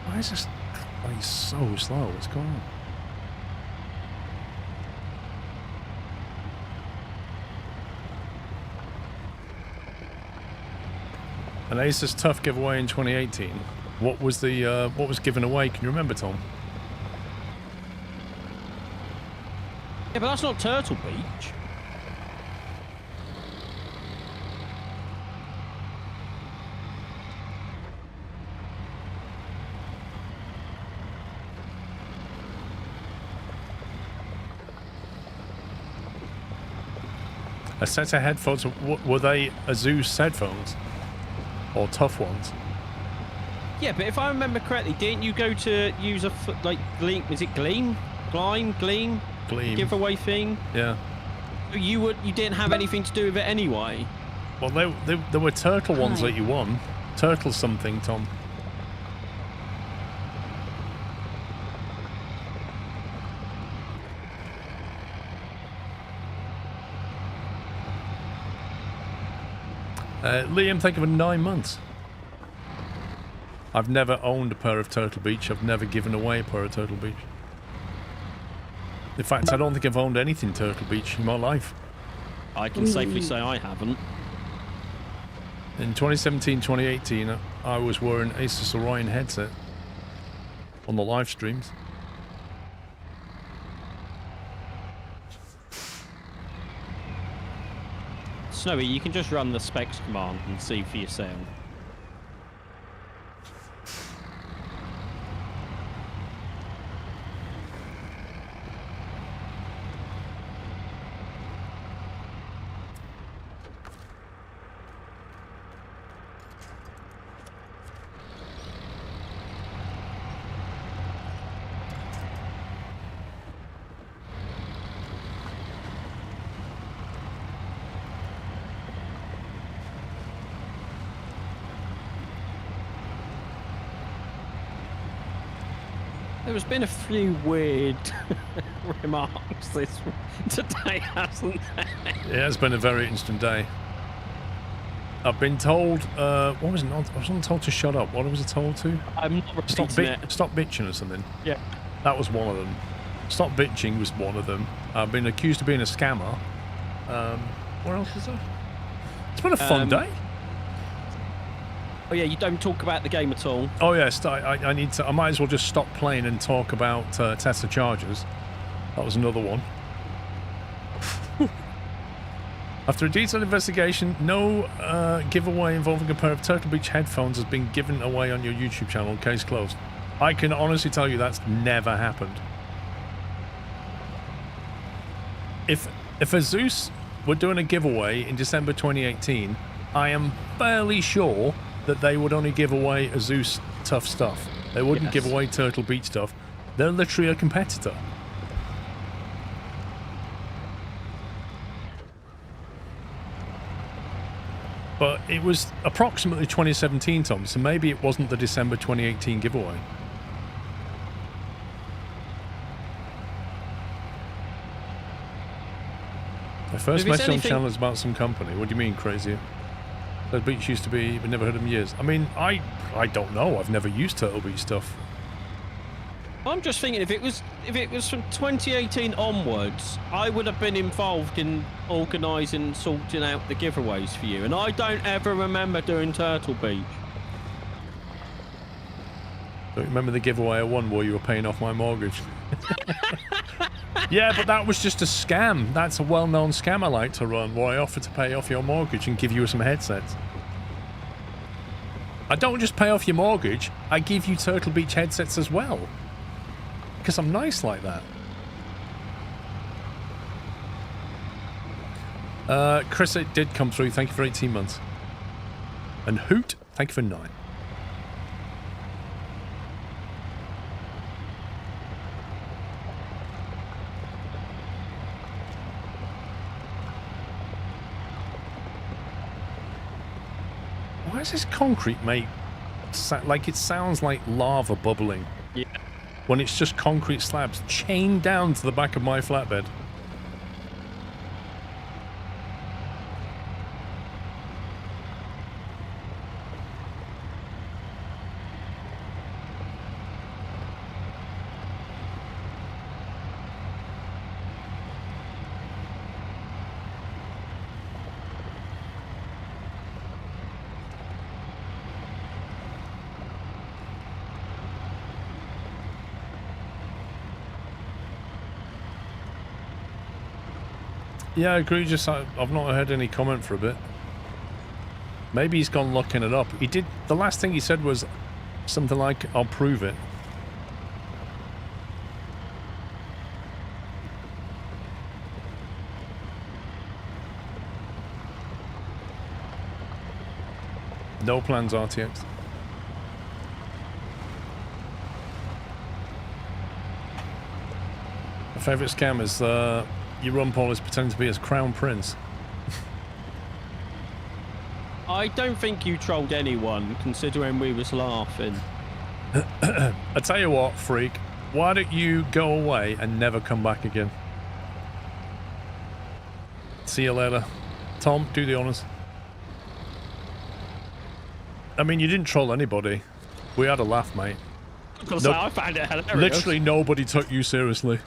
Why is this so slow? What's going on? An Asus Tough giveaway in 2018. What was given away? Can you remember, Tom? Yeah, but that's not Turtle Beach. A set of headphones. Were they Asus headphones? Or tough ones? Yeah, but if I remember correctly, didn't you go to use Gleam? Is it Gleam? Gleam? Gleam. Giveaway thing? Yeah. You didn't have anything to do with it anyway. Well, there were turtle ones that you won. Turtle something, Tom. Liam, thank you for 9 months. I've never owned a pair of Turtle Beach. I've never given away a pair of Turtle Beach. In fact, I don't think I've owned anything Turtle Beach in my life. I can safely say I haven't. In 2017, 2018, I was wearing Asus Orion headset on the live streams. Snowy, you can just run the specs command and see for yourself. There's been a few weird remarks today, hasn't there? Yeah, it's been a very interesting day. I've been told, what was it? I wasn't told to shut up. What was I told to? I'm not repeating it. Stop bitching or something. Yeah. That was one of them. Stop bitching was one of them. I've been accused of being a scammer. What else is there? It's been a fun day. Oh yeah, you don't talk about the game at all. Oh yes, I need to. I might as well just stop playing and talk about Tesla chargers. That was another one. After a detailed investigation, no giveaway involving a pair of Turtle Beach headphones has been given away on your YouTube channel. Case closed. I can honestly tell you that's never happened. If Asus were doing a giveaway in December 2018, I am fairly sure that they would only give away Asus tough stuff. They wouldn't give away Turtle Beach stuff. They're literally a competitor. But it was approximately 2017, Tom, so maybe it wasn't the December 2018 giveaway. My first message on the channel is about some company. What do you mean, crazy? Turtle Beach used to be, but never heard of them in years. I mean, I don't know. I've never used Turtle Beach stuff. I'm just thinking if it was from 2018 onwards, I would have been involved in organising and sorting out the giveaways for you, and I don't ever remember doing Turtle Beach. Don't you remember the giveaway I won where you were paying off my mortgage? Yeah, but that was just a scam. That's a well-known scam I like to run, where I offer to pay off your mortgage and give you some headsets. I don't just pay off your mortgage, I give you Turtle Beach headsets as well. Because I'm nice like that. Chris, it did come through. Thank you for 18 months. And Hoot, thank you for 9. Why does this concrete make like it sounds like lava bubbling? Yeah. When it's just concrete slabs chained down to the back of my flatbed. Yeah, egregious. I've not heard any comment for a bit. Maybe he's gone looking it up. He did. The last thing he said was something like, "I'll prove it." No plans, RTX. My favourite scam is your run Paul is pretending to be his crown prince. I don't think you trolled anyone, considering we was laughing. I tell you what, freak. Why don't you go away and never come back again? See you later. Tom, do the honours. I mean, you didn't troll anybody. We had a laugh, mate. Because I found it hilarious. Literally nobody took you seriously.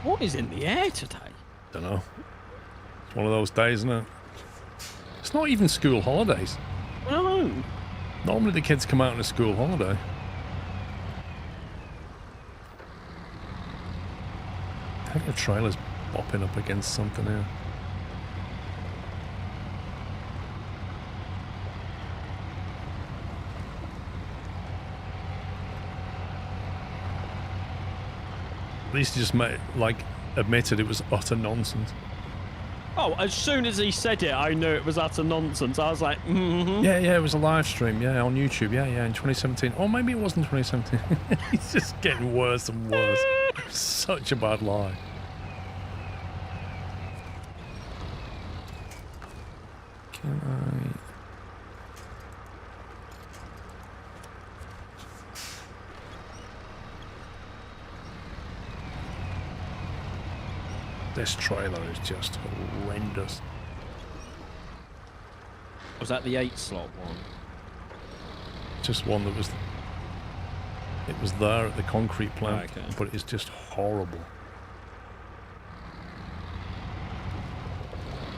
What is in the air today? Don't know. It's one of those days, isn't it? It's not even school holidays. No. Normally the kids come out on a school holiday. I think the trailer's bopping up against something here. At least he just admitted it was utter nonsense. Oh, as soon as he said it, I knew it was utter nonsense. I was like, mm-hmm. Yeah, it was a live stream, on YouTube, in 2017. Or maybe it wasn't 2017. It's just getting worse and worse. Such a bad lie. Can I... This trailer is just horrendous. Was that the 8-slot one? Just one that was... It was there at the concrete plant, okay. But it's just horrible.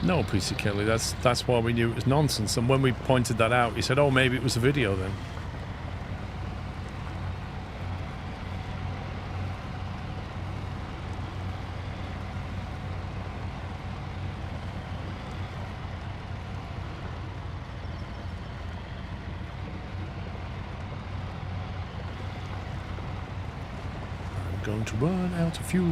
No, PC Kelly, that's why we knew it was nonsense. And when we pointed that out, he said, "Oh, maybe it was a video then." I'm going to run out of fuel.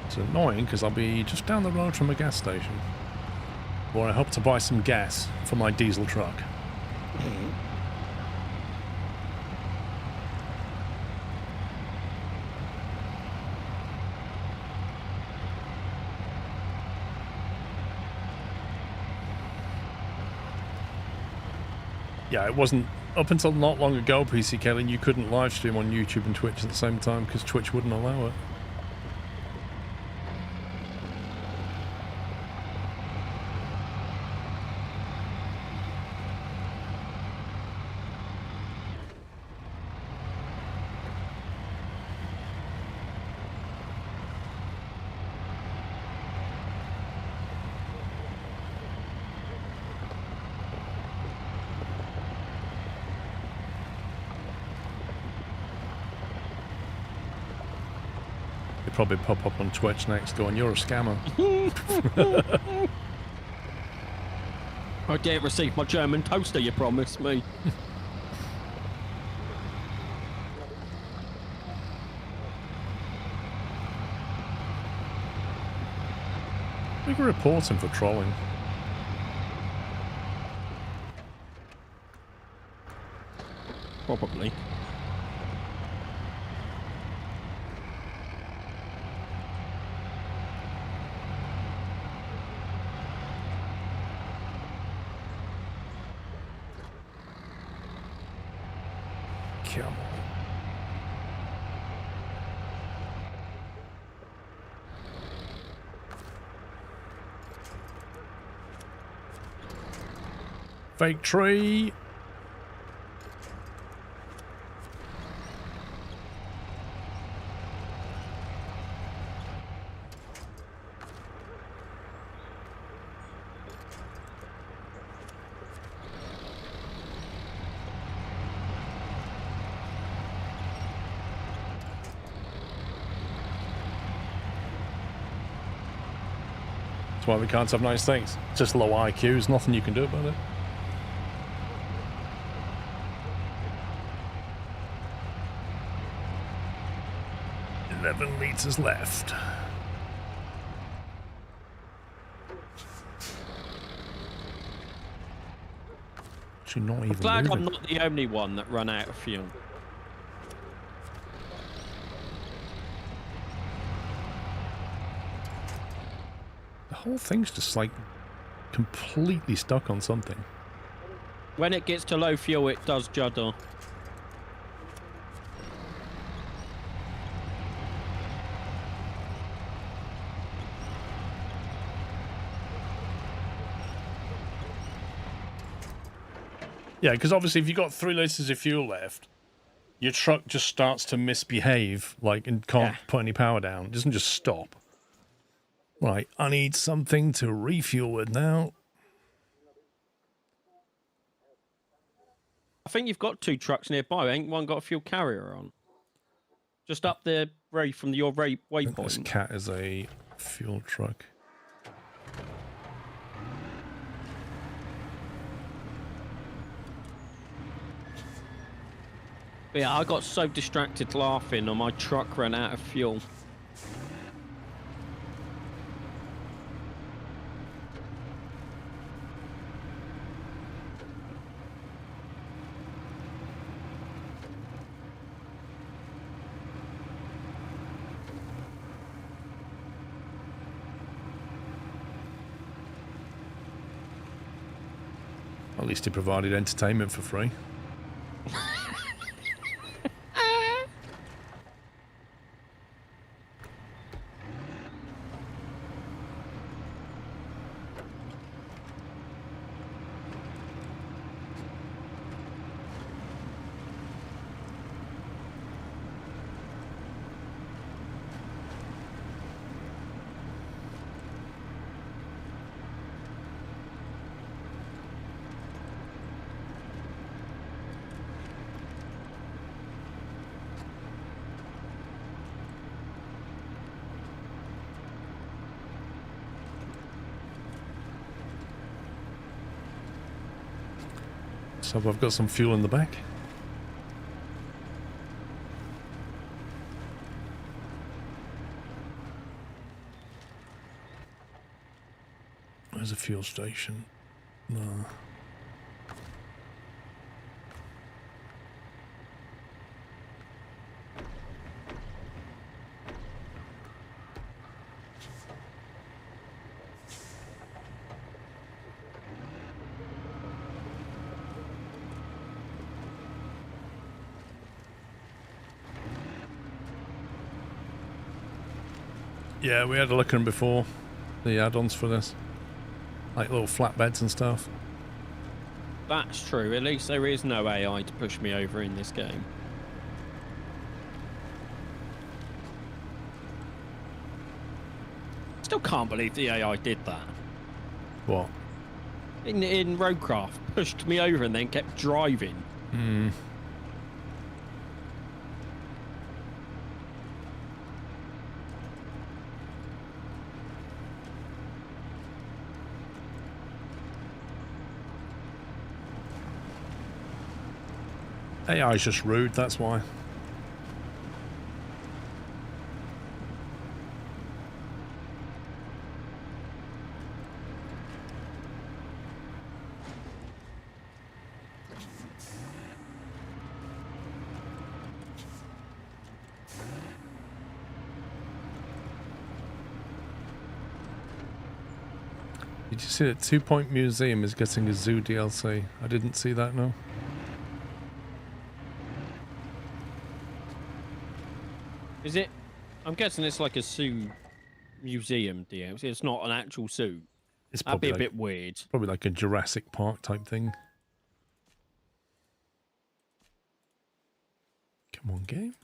It's annoying because I'll be just down the road from a gas station where I hope to buy some gas for my diesel truck. Yeah, it wasn't up until not long ago, PC Kelly, you couldn't live stream on YouTube and Twitch at the same time because Twitch wouldn't allow it. Probably pop up on Twitch next going, "You're a scammer." I dare receive my German toaster you promised me. We can report him for trolling. Probably. Come on. Fake tree. That's why we can't have nice things. Just low IQs, nothing you can do about it. 11 meters left. Actually, not even I'm glad moving. I'm not the only one that run out of fuel. The whole thing's just like completely stuck on something. When it gets to low fuel, it does judder. Yeah, because obviously if you've got 3 litres of fuel left, your truck just starts to misbehave, like, and can't put any power down. It doesn't just stop. Right, I need something to refuel with now. I think you've got 2 trucks nearby. Ain't one got a fuel carrier on? Just up there, Ray, from your This waypoint. cat is a fuel truck. But yeah, I got so distracted laughing and my truck ran out of fuel. At least he provided entertainment for free. So I've got some fuel in the back. There's a fuel station. No. Yeah, we had a look at them before. The add-ons for this. Like little flatbeds and stuff. That's true. At least there is no AI to push me over in this game. Still can't believe the AI did that. What? In Roadcraft, pushed me over and then kept driving. Hmm. AI is just rude, that's why. Did you see that 2 Point Museum is getting a zoo DLC? I didn't see that, no. Is it? I'm guessing it's like a zoo museum DLC. It's not an actual zoo. It's That'd be probably a like, bit weird. probably like a Jurassic Park type thing. Come on, game.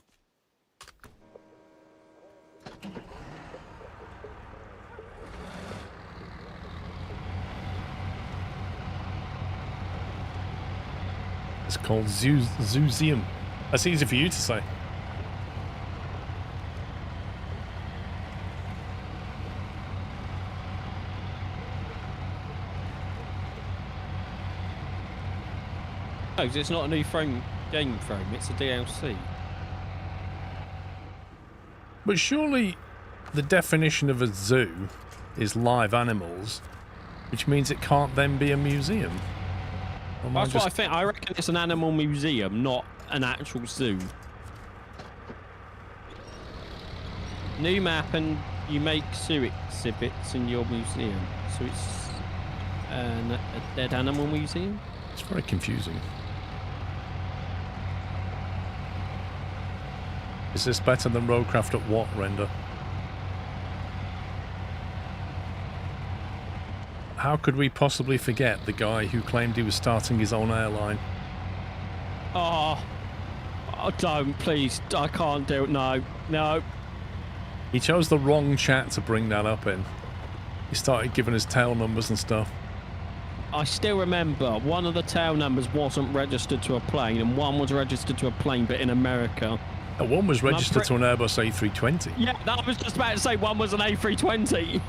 It's called Zooseum. That's easy for you to say. No, 'cause it's not a new game frame. It's a DLC. But surely the definition of a zoo is live animals, which means it can't then be a museum. Or am I That's what I just- think. I reckon it's an animal museum, not an actual zoo. New map, and you make zoo exhibits in your museum. So it's a dead animal museum? It's very confusing. Is this better than Roadcraft at what, Render? How could we possibly forget the guy who claimed he was starting his own airline? Oh, don't, please. I can't do it. No, no. He chose the wrong chat to bring that up in. He started giving us tail numbers and stuff. I still remember one of the tail numbers wasn't registered to a plane, and one was registered to a plane, but in America. And one was registered to an Airbus A320. Yeah, I was just about to say one was an A320.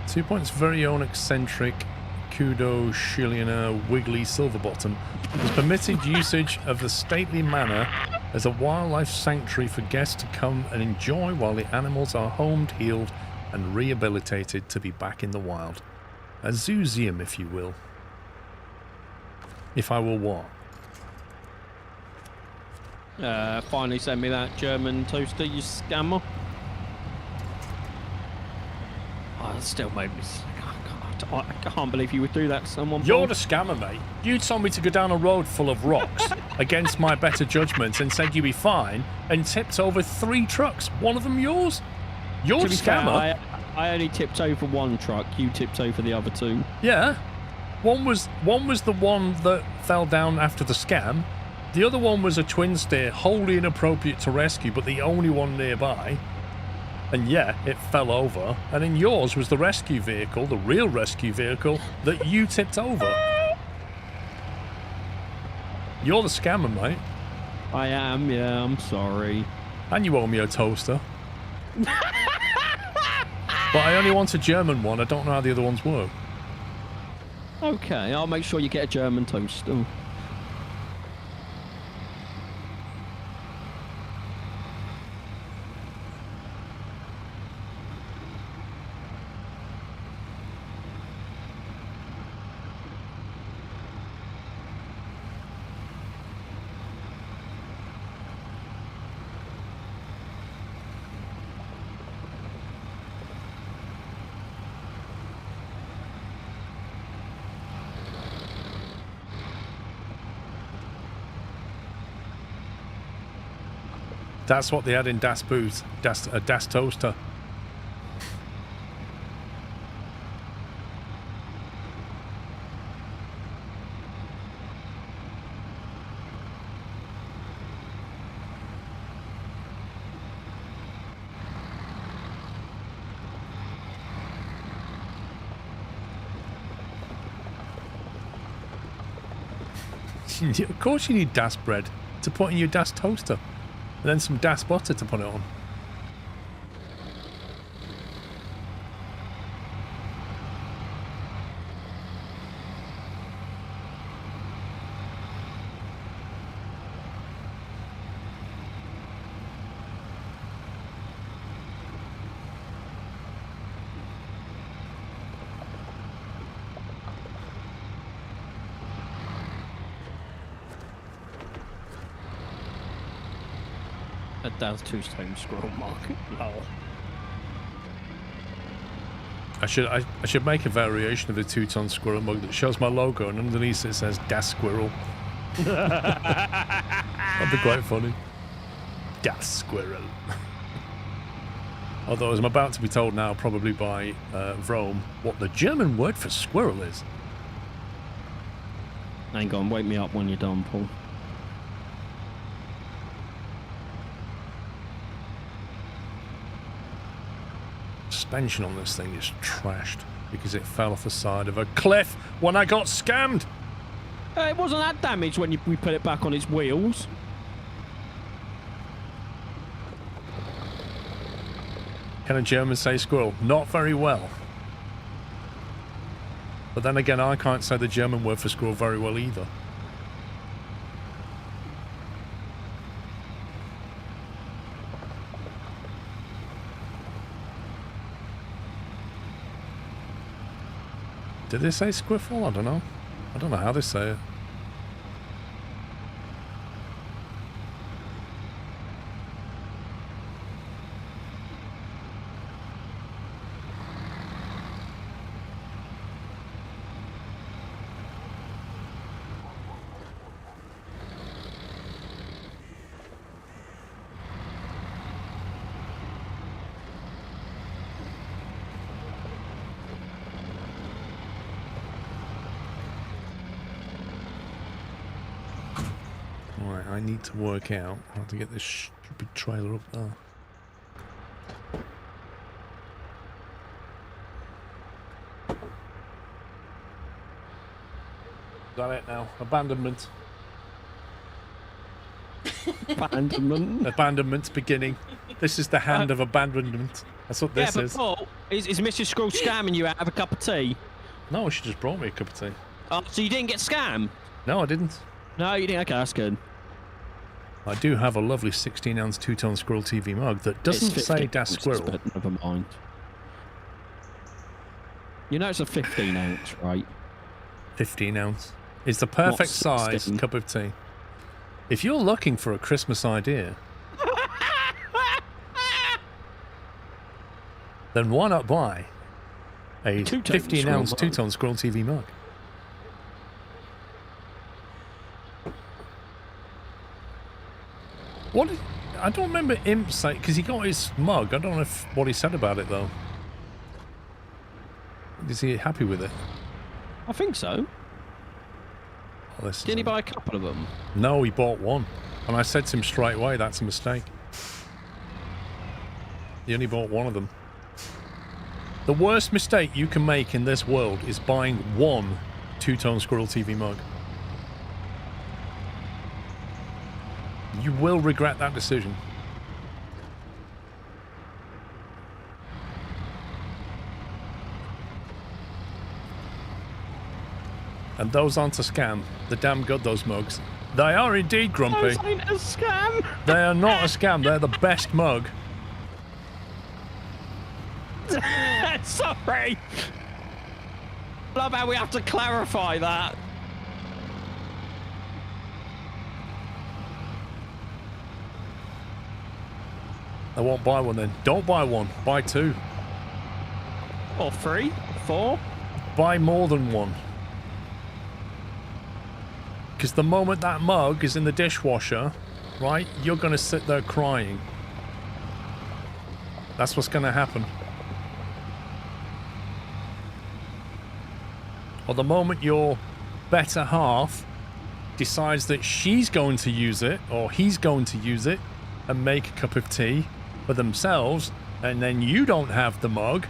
Two Point's very own eccentric kudo shillionaire Wiggly Silverbottom has permitted usage of the stately manor as a wildlife sanctuary for guests to come and enjoy while the animals are homed, healed, and rehabilitated to be back in the wild. A zooseum, if you will. If I will what? Finally send me that German toaster, you scammer. Oh, that still made me sick. I can't believe you would do that to someone. You're Paul. the scammer, mate. You told me to go down a road full of rocks against my better judgment and said you'd be fine and tipped over 3 trucks. One of them yours? You're To the be fair, scammer. I only tipped over one truck. You tipped over the other 2. Yeah. One was the one that fell down after the scam. The other one was a twin steer, wholly inappropriate to rescue, but the only one nearby. And yeah, it fell over. And then yours was the rescue vehicle, the real rescue vehicle, that you tipped over. You're the scammer, mate. I am, yeah, I'm sorry. And you owe me a toaster. But I only want a German one. I don't know how the other ones work. Okay, I'll make sure you get a German toaster. That's what they had in Das Booth. A Das Toaster. Of course you need Das bread to put in your Das toaster. And then some Das butter to put it on. That was 2-stone squirrel market. Lol. I should make a variation of the 2-ton squirrel mug that shows my logo and underneath it says Das Squirrel. That'd be quite funny. Das Squirrel. Although, as I'm about to be told now, probably by Vrome, what the German word for squirrel is. Hang on, wake me up when you're done, Paul. Suspension on this thing is trashed because it fell off the side of a cliff when I got scammed. It wasn't that damaged when we put it back on its wheels. Can a German say squirrel? Not very well. But then again, I can't say the German word for squirrel very well either. Did they say squiffle? I don't know. I don't know how they say it. Right, I need to work out how to get this stupid trailer up there. Is that it now? Abandonment. Abandonment. Abandonment's beginning. This is the hand of abandonment. That's what this is. Paul, is Mrs. Scroll scamming you out of a cup of tea? No, she just brought me a cup of tea. Oh, so you didn't get scammed? No, I didn't. No, you didn't. Okay, that's good. I do have a lovely 16-ounce two-tone Squirrel TV mug that doesn't say Das Squirrel. But never mind. You know it's a 15-ounce, right? 15-ounce is the perfect size cup of tea. If you're looking for a Christmas idea, then why not buy a 15-ounce two-tone Squirrel TV mug? What? I don't remember Imp say, because he got his mug. I don't know what he said about it though. Is he happy with it? I think so. Oh, didn't he buy a couple of them? No, he bought one. And I said to him straight away, that's a mistake. He only bought one of them. The worst mistake you can make in this world is buying one two-tone Squirrel TV mug. You will regret that decision. And those aren't a scam. They're damn good, those mugs. They are indeed, Grumpy. Those ain't a scam. They are not a scam. They're the best mug. Sorry. Love how we have to clarify that. I won't buy one then. Don't buy one. Buy two. Or 3, 4. Buy more than one. Because the moment that mug is in the dishwasher, right, you're going to sit there crying. That's what's going to happen. Or the moment your better half decides that she's going to use it, or he's going to use it, and make a cup of tea for themselves, and then you don't have the mug,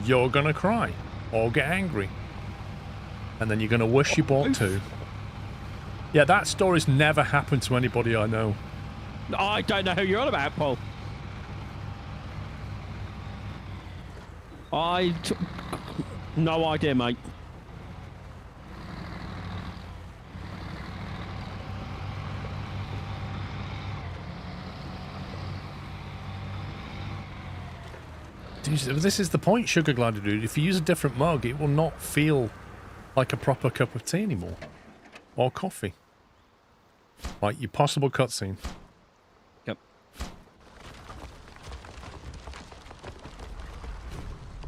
you're going to cry or get angry. And then you're going to wish you bought two. Yeah, that story's never happened to anybody I know. I don't know who you're on about, Paul. No idea, mate. This is the point, Sugar Glider Dude. If you use a different mug, it will not feel like a proper cup of tea anymore. Or coffee. Like your possible cutscene. Yep.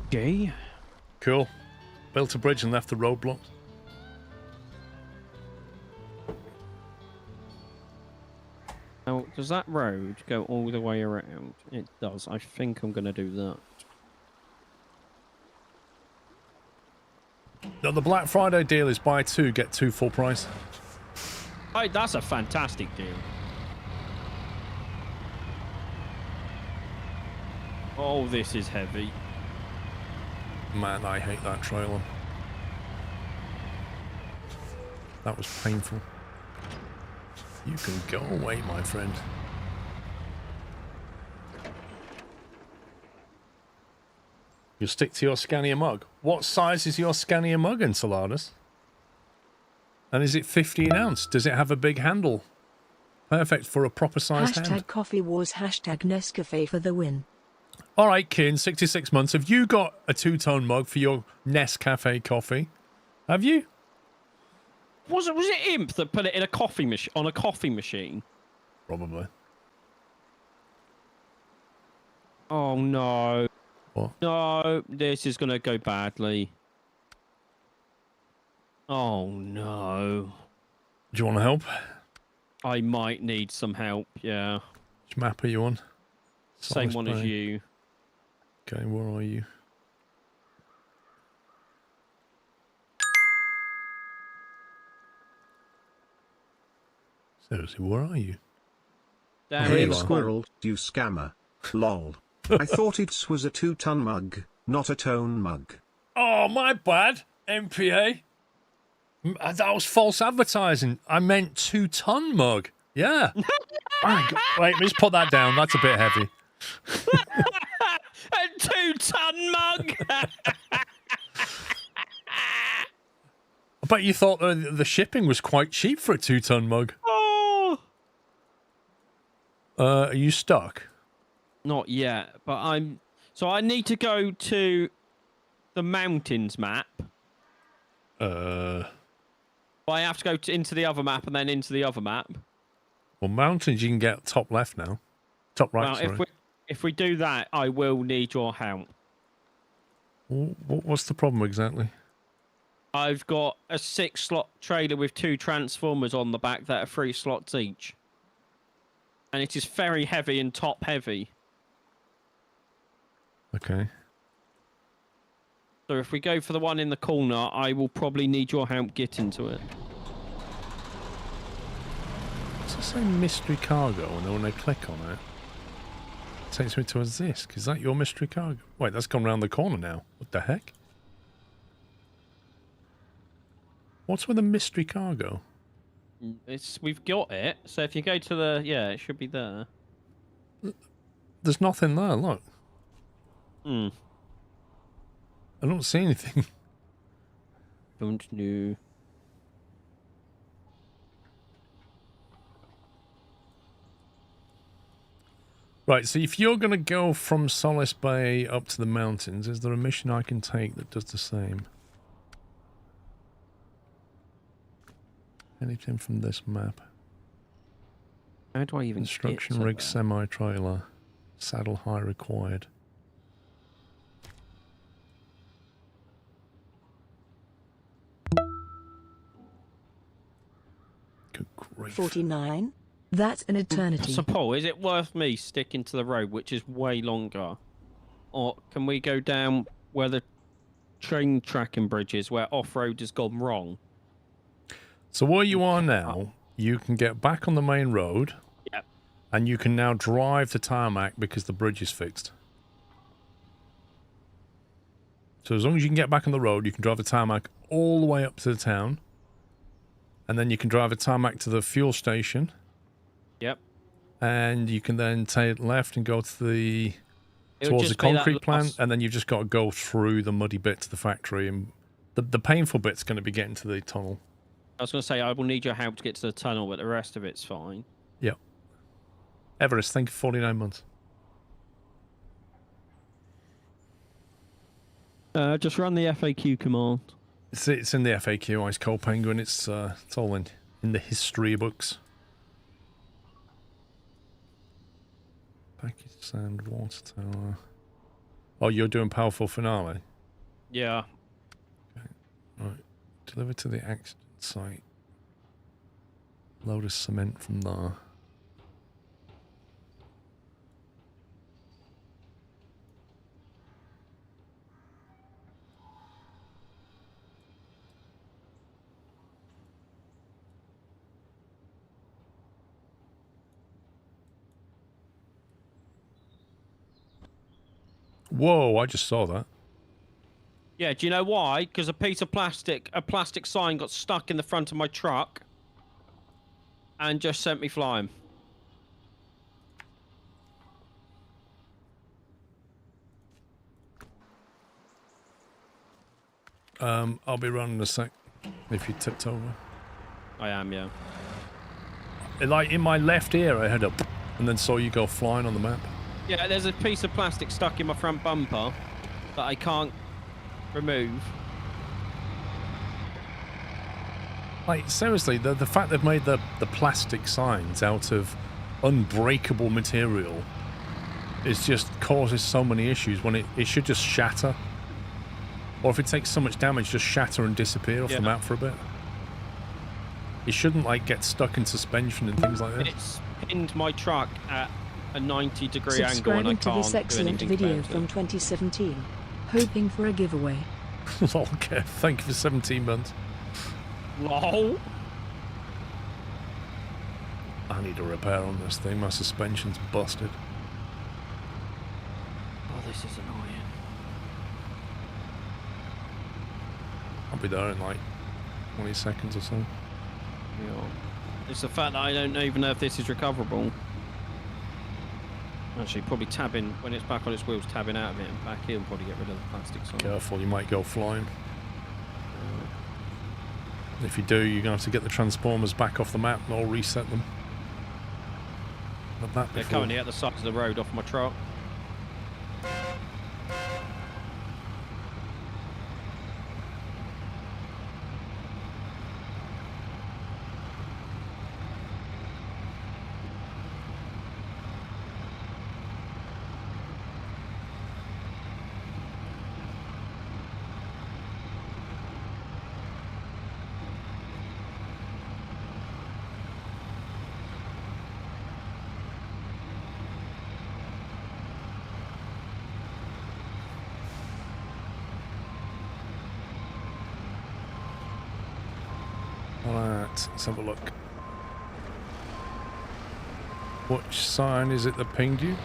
Okay. Cool. Built a bridge and left the roadblock. Now, does that road go all the way around? It does. I think I'm going to do that. No, the Black Friday deal is buy two, get two full price. Hey, that's a fantastic deal. Oh, this is heavy. Man, I hate that trailer. That was painful. You can go away, my friend. You'll stick to your Scania mug. What size is your Scania mug, Enceladus? And is it 15 ounce? Does it have a big handle? Perfect for a proper sized hand. Hashtag Coffee Wars. Hashtag Nescafe for the win. All right, Kin, 66 months. Have you got a 2-tone mug for your Nescafe coffee? Have you? Was it Imp that put it in a coffee machine on a coffee machine? Probably. Oh no. What? No, this is gonna go badly. Oh no. Do you want to help? I might need some help, yeah. Which map are you on? Same Solace one as Bay. you. Okay, where are you? Seriously, where are you? Down Hey, Hey in the squirrel, you scammer. Lol. I thought it was a 2-ton mug, not a tone mug. Oh, my bad, MPA. That was false advertising. I meant 2-ton mug. Yeah. Wait, let's put that down. That's a bit heavy. A 2-ton mug! I bet you thought the shipping was quite cheap for a 2-ton mug. Oh! Are you stuck? Not yet, but I'm... So I need to go to the mountains map. I have to go into the other map and then into the other map. Well, mountains you can get top left now. Top right, Well, sorry. if we do that, I will need your help. What's the problem exactly? I've got a 6-slot trailer with 2 transformers on the back that are 3 slots each. And it is very heavy and top heavy. Okay. So if we go for the one in the corner, I will probably need your help getting to it. Does it say mystery cargo? And then when I click on it, it takes me to a Zisk. Is that your mystery cargo? Wait, that's gone round the corner now. What the heck? What's with a mystery cargo? We've got it. So if you go to the... Yeah, it should be there. There's nothing there, look. Hmm. I don't see anything. Don't know. Right, so if you're going to go from Solace Bay up to the mountains, is there a mission I can take that does the same? Anything from this map? How do I even Construction get to rig that? semi-trailer. Saddle high required. Good grief. 49. That's an eternity. So, Paul, is it worth me sticking to the road, which is way longer? Or can we go down where the train track and bridge is, where off-road has gone wrong? So where you are now, you can get back on the main road. Yep. And you can now drive the tarmac because the bridge is fixed. So as long as you can get back on the road, you can drive the tarmac all the way up to the town. And then you can drive the tarmac to the fuel station. Yep. And you can then take left and go to the It would towards the just be that concrete plant, last- and then you've just got to go through the muddy bit to the factory, and the painful bit's going to be getting to the tunnel. I was going to say, I will need your help to get to the tunnel, but the rest of it's fine. Yep. Everest, thank you for 49 months. Just run the FAQ command. It's in the FAQ, Ice Cold Penguin. It's all in the history books. Package sand, water tower. Oh, you're doing powerful finale. Yeah. Right. Deliver to the accident site. Load of cement from there. Whoa, I just saw that. Yeah, do you know why? Because a plastic sign got stuck in the front of my truck and just sent me flying. I'll be running a sec if you tipped over. I am, yeah. Like in my left ear, I had a and then saw you go flying on the map. Yeah, there's a piece of plastic stuck in my front bumper that I can't remove. Like, seriously, the fact they've made the plastic signs out of unbreakable material is just causes so many issues when it should just shatter. Or if it takes so much damage, just shatter and disappear off the map for a bit. It shouldn't, like, get stuck in suspension and things like that. It's pinned my truck at a 90-degree angle and I Subscribing to can't this do excellent anything video about from it. 2017. Hoping for a giveaway. Okay, thank you for 17 months. LOL. I need a repair on this thing. My suspension's busted. Oh, this is annoying. I'll be there in like 20 seconds or so. Yeah. It's the fact that I don't even know if this is recoverable. Actually, probably tabbing, when it's back on its wheels, tabbing out of it and back in, probably get rid of the plastic side. Careful, you might go flying. If you do, you're going to have to get the transformers back off the map and I'll reset them. But that They're before. currently at the side of the road off my truck. Alright, let's have a look. Which sign is it that pinged you?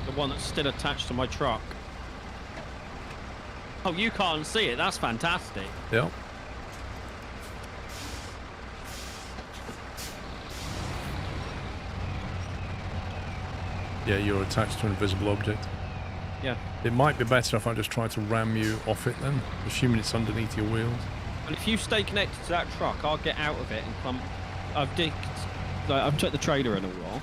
The one that's still attached to my truck. Oh, you can't see it. That's fantastic. Yep. Yeah, you're attached to an invisible object. Yeah. It might be better if I just try to ram you off it then, assuming it's underneath your wheels. And if you stay connected to that truck, I'll get out of it and come. I've took the trailer in a while.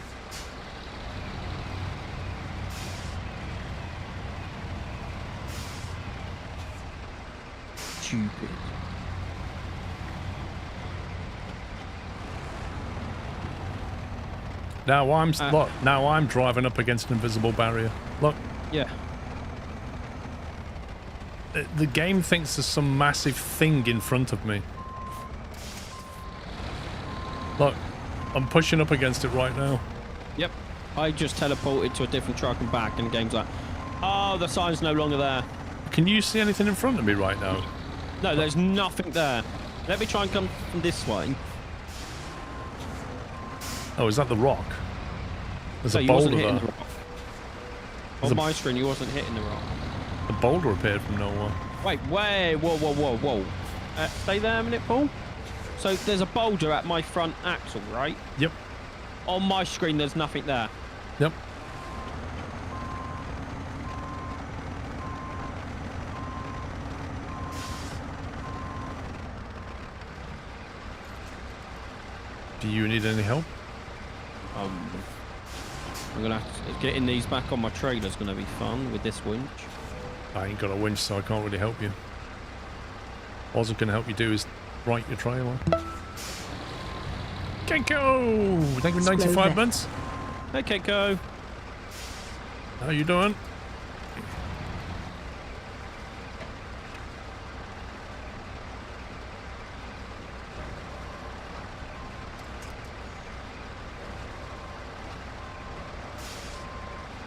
Stupid. Now look, now I'm driving up against an invisible barrier. Look, Yeah. the game thinks there's some massive thing in front of me. Look, I'm pushing up against it right now. Yep. I just teleported to a different truck and back, and the game's like, oh, the sign's no longer there. Can you see anything in front of me right now? No, there's nothing there. Let me try and come from this way. Oh, is that the rock? There's So a you wasn't boulder hitting there. the rock. There's On a- my screen, you wasn't hitting the rock. A boulder appeared from nowhere. Wait, whoa. Stay there a minute, Paul. So there's a boulder at my front axle, right? Yep, On my screen, there's nothing there. yep. Do you need any help? I'm gonna have to, getting these back on my trailer's gonna be fun with this winch. I ain't got a winch, so I can't really help you. All I can help you do is right your trailer. Kenko! Thank you for 95 months. Hey, Keiko. How you doing?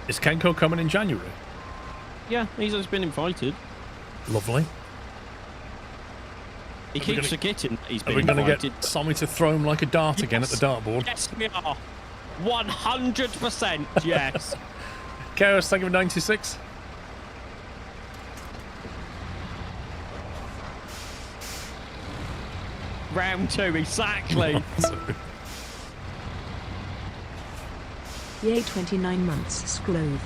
Is Kenko coming in January? Yeah, he's just been invited. Lovely. He keeps forgetting that he's Are been we going to invited. get Sammy to throw him like a dart again at the dartboard? Yes, we are. 100%, yes. Chaos, thank you for 96. Round 2, exactly. Yay 29 months, Sklove.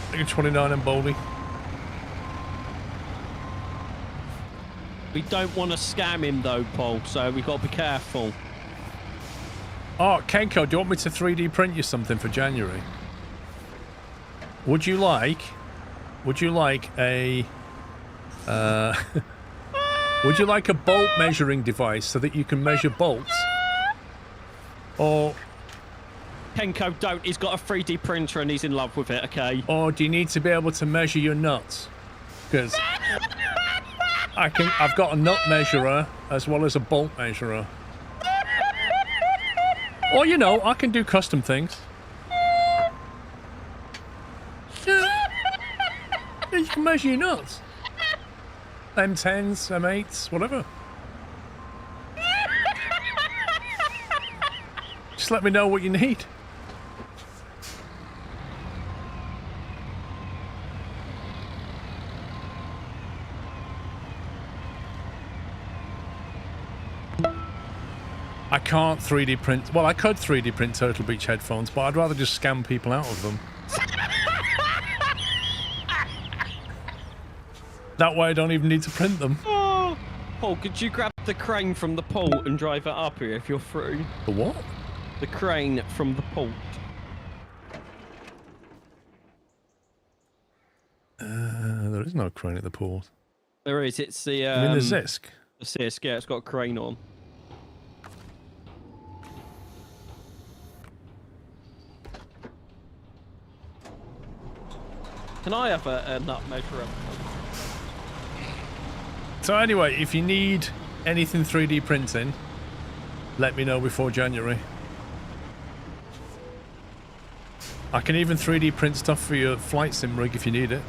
Thank you 29 and Boldy. We don't want to scam him though, Paul, so we've got to be careful. Oh, Kenko, do you want me to 3D print you something for January? Would you like a would you like a bolt measuring device so that you can measure bolts? Or Kenko, don't. He's got a 3D printer and he's in love with it, okay? Or do you need to be able to measure your nuts? Because I've got a nut measurer as well as a bolt measurer. Or, you know, I can do custom things. Yeah, you can measure your nuts. M10s, M8s, whatever. Just let me know what you need. I can't 3D print. Well, I could 3D print Turtle Beach headphones, but I'd rather just scam people out of them. That way I don't even need to print them. Oh. Paul, could you grab the crane from the port and drive it up here if you're through? The what? The crane from the port. There is no crane at the port. There is. It's the You mean the Zisk? The Zisk, yeah, it's got a crane on. Can I have a nut measurer? So anyway, if you need anything 3D printing, let me know before January. I can even 3D print stuff for your flight sim rig if you need it.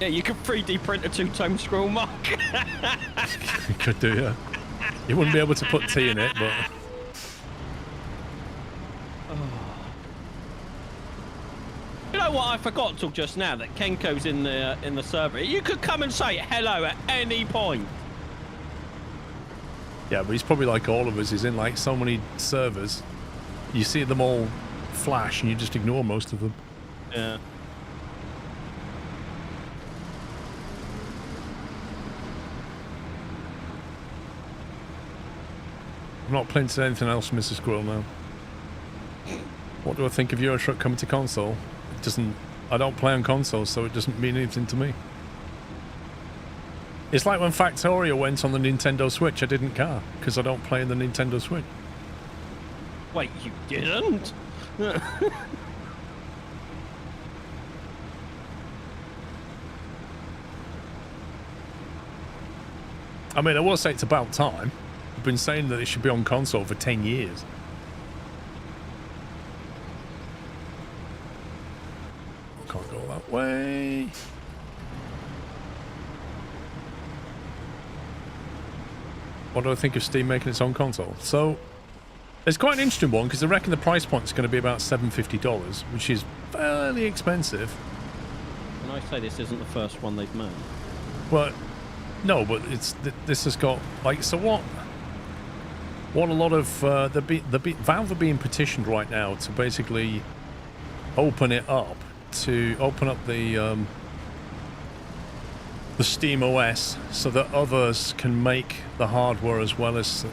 Yeah, you could 3D print a two-tone scroll mark. You could do, yeah. You wouldn't be able to put T in it, but... You know what? I forgot till just now that Kenko's in the server. You could come and say hello at any point. Yeah, but he's probably like all of us. He's in like so many servers. You see them all flash and you just ignore most of them. Yeah. I'm not playing to anything else, Mrs. Squirrel, now. What do I think of Euro Truck coming to console? It doesn't... I don't play on consoles, so it doesn't mean anything to me. It's like when Factorio went on the Nintendo Switch, I didn't care, because I don't play in the Nintendo Switch. Wait, you didn't? I mean, I will say it's about time. I've been saying that it should be on console for 10 years. Can't go that way. What do I think of Steam making its own console? So, it's quite an interesting one because I reckon the price point is going to be about $750, which is fairly expensive. Can I say this isn't the first one they've made? Well, no, but it's this has got like so what a lot of Valve are being petitioned right now to basically open up the Steam OS so that others can make the hardware as well as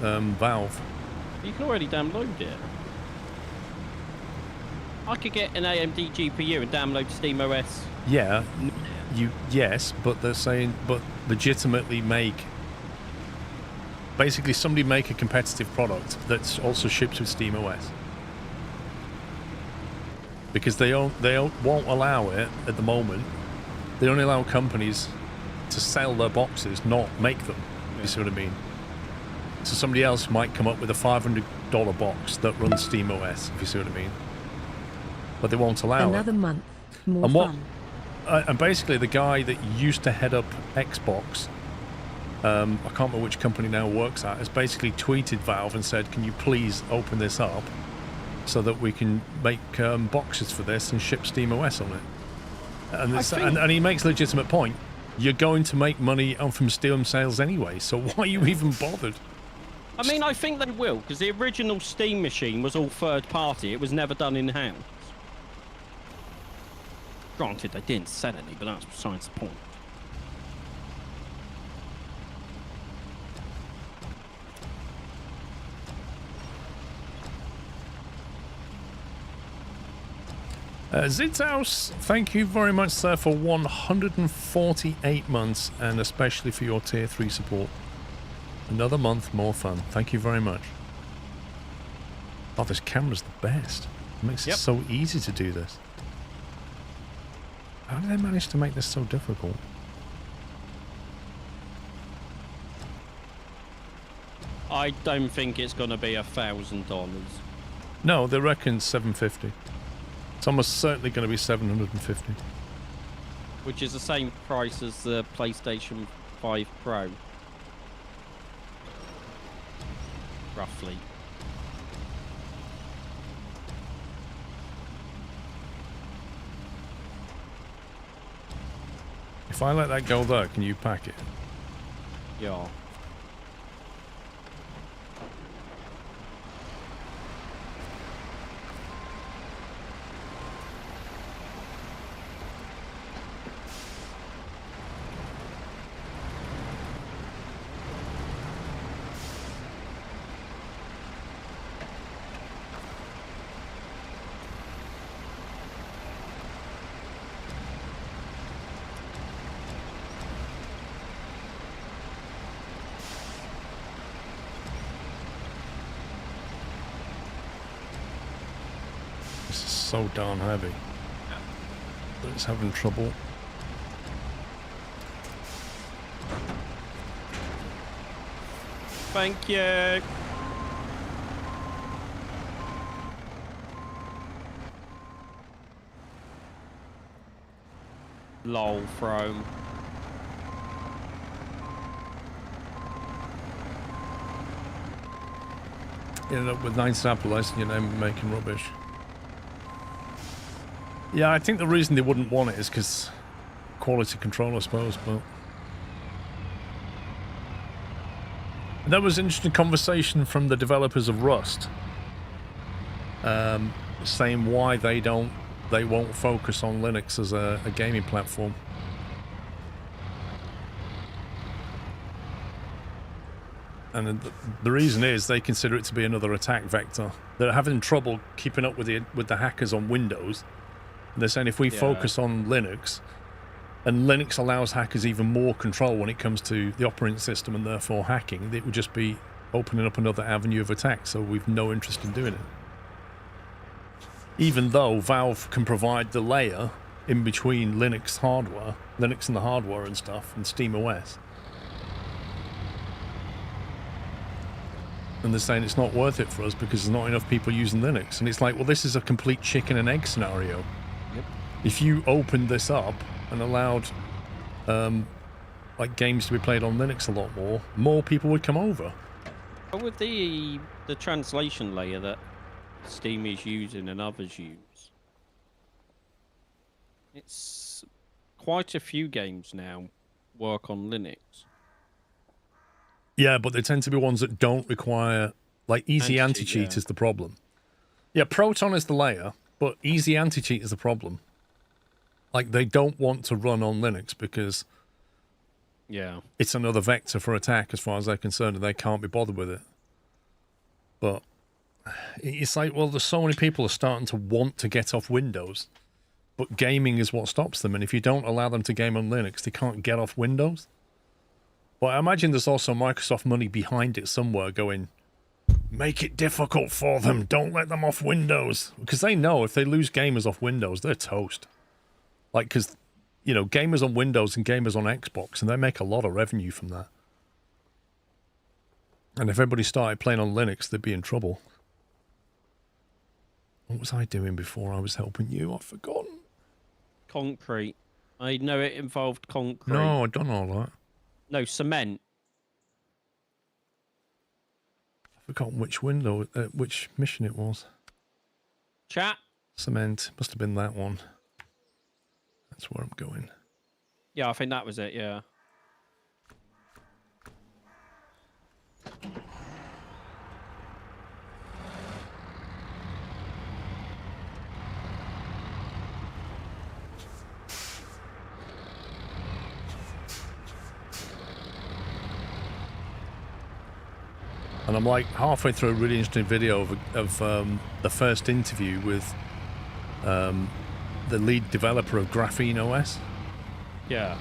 Valve. You can already download it. I could get an AMD GPU and download Steam OS. Yeah, yes, but they're saying legitimately basically somebody make a competitive product that also ships with Steam OS. Because they won't allow it at the moment. They only allow companies to sell their boxes, not make them. You see what I mean? So somebody else might come up with a $500 box that runs Steam OS, if you see what I mean. But they won't allow it. Another month, more And fun. And basically the guy that used to head up Xbox, I can't remember which company now works at, has basically tweeted Valve and said, can you please open this up so that we can make boxes for this and ship Steam OS on it. And he makes a legitimate point. You're going to make money from Steam sales anyway, so why are you even bothered? I mean, I think they will, because the original Steam machine was all third party. It was never done in-house. Granted, they didn't sell any, but that's besides the point. Zid's thank you very much, sir, for 148 months, and especially for your tier 3 support. Another month, more fun. Thank you very much. Oh, this camera's the best. It makes it so easy to do this. How did they manage to make this so difficult? I don't think it's going to be $1,000. No, they reckon 750. It's almost certainly going to be 750. Which is the same price as the PlayStation 5 Pro. Roughly. If I let that go there, can you pack it? Yeah. So darn heavy. It's having trouble. Thank you. Lol, Throme. You end up with 9 satellites and your name making rubbish. Yeah, I think the reason they wouldn't want it is because quality control, I suppose, but... That was an interesting conversation from the developers of Rust. Saying why they won't focus on Linux as a gaming platform. And the reason is they consider it to be another attack vector. They're having trouble keeping up with the hackers on Windows. They're saying if we focus on Linux, and Linux allows hackers even more control when it comes to the operating system and therefore hacking, it would just be opening up another avenue of attack, so we've no interest in doing it. Even though Valve can provide the layer in between Linux and the hardware and stuff, and SteamOS. And they're saying it's not worth it for us because there's not enough people using Linux. And it's like, well, this is a complete chicken and egg scenario. Yep. If you opened this up and allowed like games to be played on Linux a lot more people would come over. But with the translation layer that Steam is using and others use, it's quite a few games now work on Linux. Yeah, but they tend to be ones that don't require, like, easy anti-cheat is the problem. Yeah, Proton is the layer, but easy anti-cheat is the problem. Like, they don't want to run on Linux because it's another vector for attack as far as they're concerned, and they can't be bothered with it. But it's like, well, there's so many people are starting to want to get off Windows, but gaming is what stops them, and if you don't allow them to game on Linux, they can't get off Windows. But I imagine there's also Microsoft money behind it somewhere going, make it difficult for them, don't let them off Windows. Because they know if they lose gamers off Windows, they're toast. Like, because, you know, gamers on Windows and gamers on Xbox, and they make a lot of revenue from that. And if everybody started playing on Linux, they'd be in trouble. What was I doing before I was helping you? I've forgotten. Concrete. I know it involved concrete. No, I've done all that. No, cement. I've forgotten which window, which mission it was. Chat. Cement. Must have been that one. That's where I'm going. Yeah, I think that was it, yeah. And I'm like halfway through a really interesting video of the first interview with the lead developer of Graphene OS. Yeah.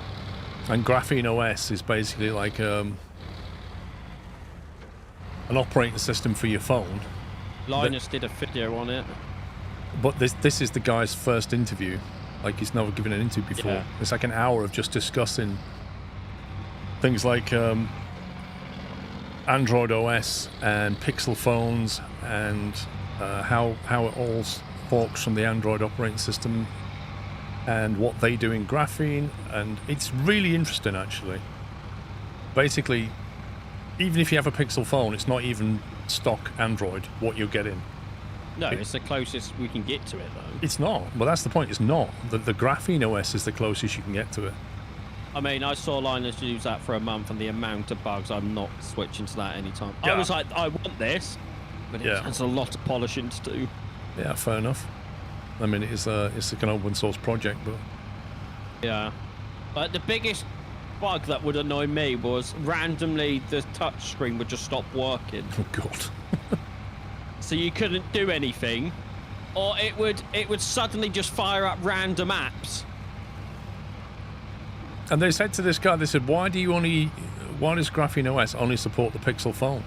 And Graphene OS is basically like an operating system for your phone. Linus did a video on it. But this is the guy's first interview. Like, he's never given an interview before. Yeah. It's like an hour of just discussing things like Android OS and Pixel phones and how it all forks from the Android operating system and what they do in Graphene. And it's really interesting, actually. Basically, even if you have a Pixel phone, it's not even stock Android what you're getting. No, it's the closest we can get to it, though. It's not. Well, that's the point. It's not. The Graphene OS is the closest you can get to it. I mean, I saw Linus use that for a month, and the amount of bugs, I'm not switching to that anytime. Yeah. I was like, I want this, but it's a lot of polishing to do. Yeah, fair enough. I mean, it's like an open source project, but Yeah. But the biggest bug that would annoy me was randomly the touch screen would just stop working. oh god. So you couldn't do anything, or it would suddenly just fire up random apps. And they said to this guy, they said, why does Graphene OS only support the Pixel phone?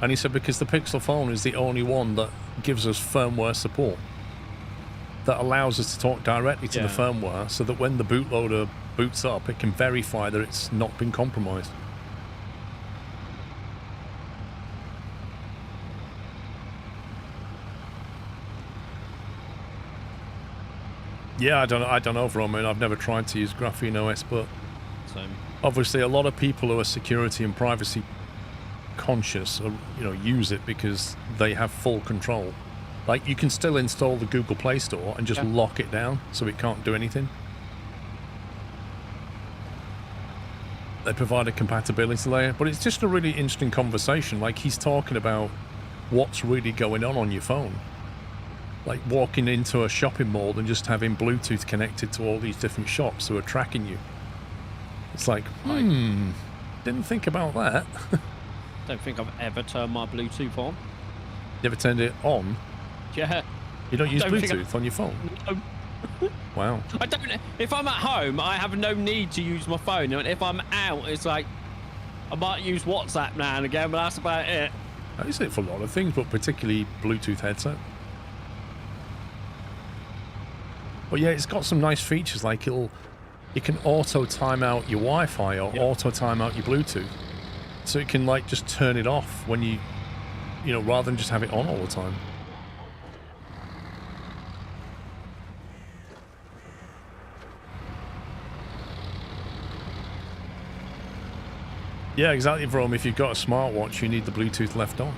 And he said, because the Pixel phone is the only one that gives us firmware support. That allows us to talk directly to the firmware so that when the bootloader boots up, it can verify that it's not been compromised. Yeah, I don't know, Roman. I've never tried to use Graphene OS, but Same. obviously a lot of people who are security and privacy conscious, use it because they have full control. Like, you can still install the Google Play Store and just lock it down so it can't do anything. They provide a compatibility layer, but it's just a really interesting conversation. Like, he's talking about what's really going on your phone. Like walking into a shopping mall and just having Bluetooth connected to all these different shops who are tracking you. It's like, didn't think about that. Don't think I've ever turned my Bluetooth on. You ever turned it on? Yeah. You don't use don't think Bluetooth on your phone? No. Wow. I don't. If I'm at home, I have no need to use my phone. And if I'm out, it's like I might use WhatsApp now and again, but that's about it. I use it for a lot of things, but particularly Bluetooth headset. But yeah, it's got some nice features, like you can auto time out your Wi-Fi or auto time out your Bluetooth. So it can like just turn it off when you rather than just have it on all the time. Yeah, exactly, Vroom. If you've got a smartwatch, you need the Bluetooth left on.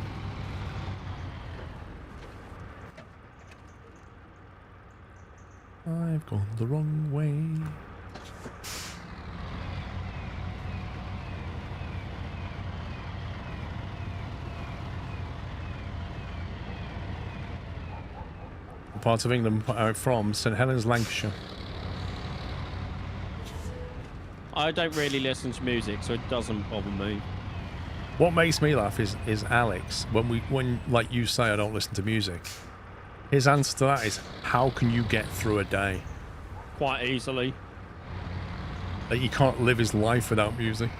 I've gone the wrong way. The part of England I'm from, St Helens, Lancashire. I don't really listen to music, so it doesn't bother me. What makes me laugh is Alex, when like you say I don't listen to music. His answer to that is, how can you get through a day? Quite easily. Like, he can't live his life without music.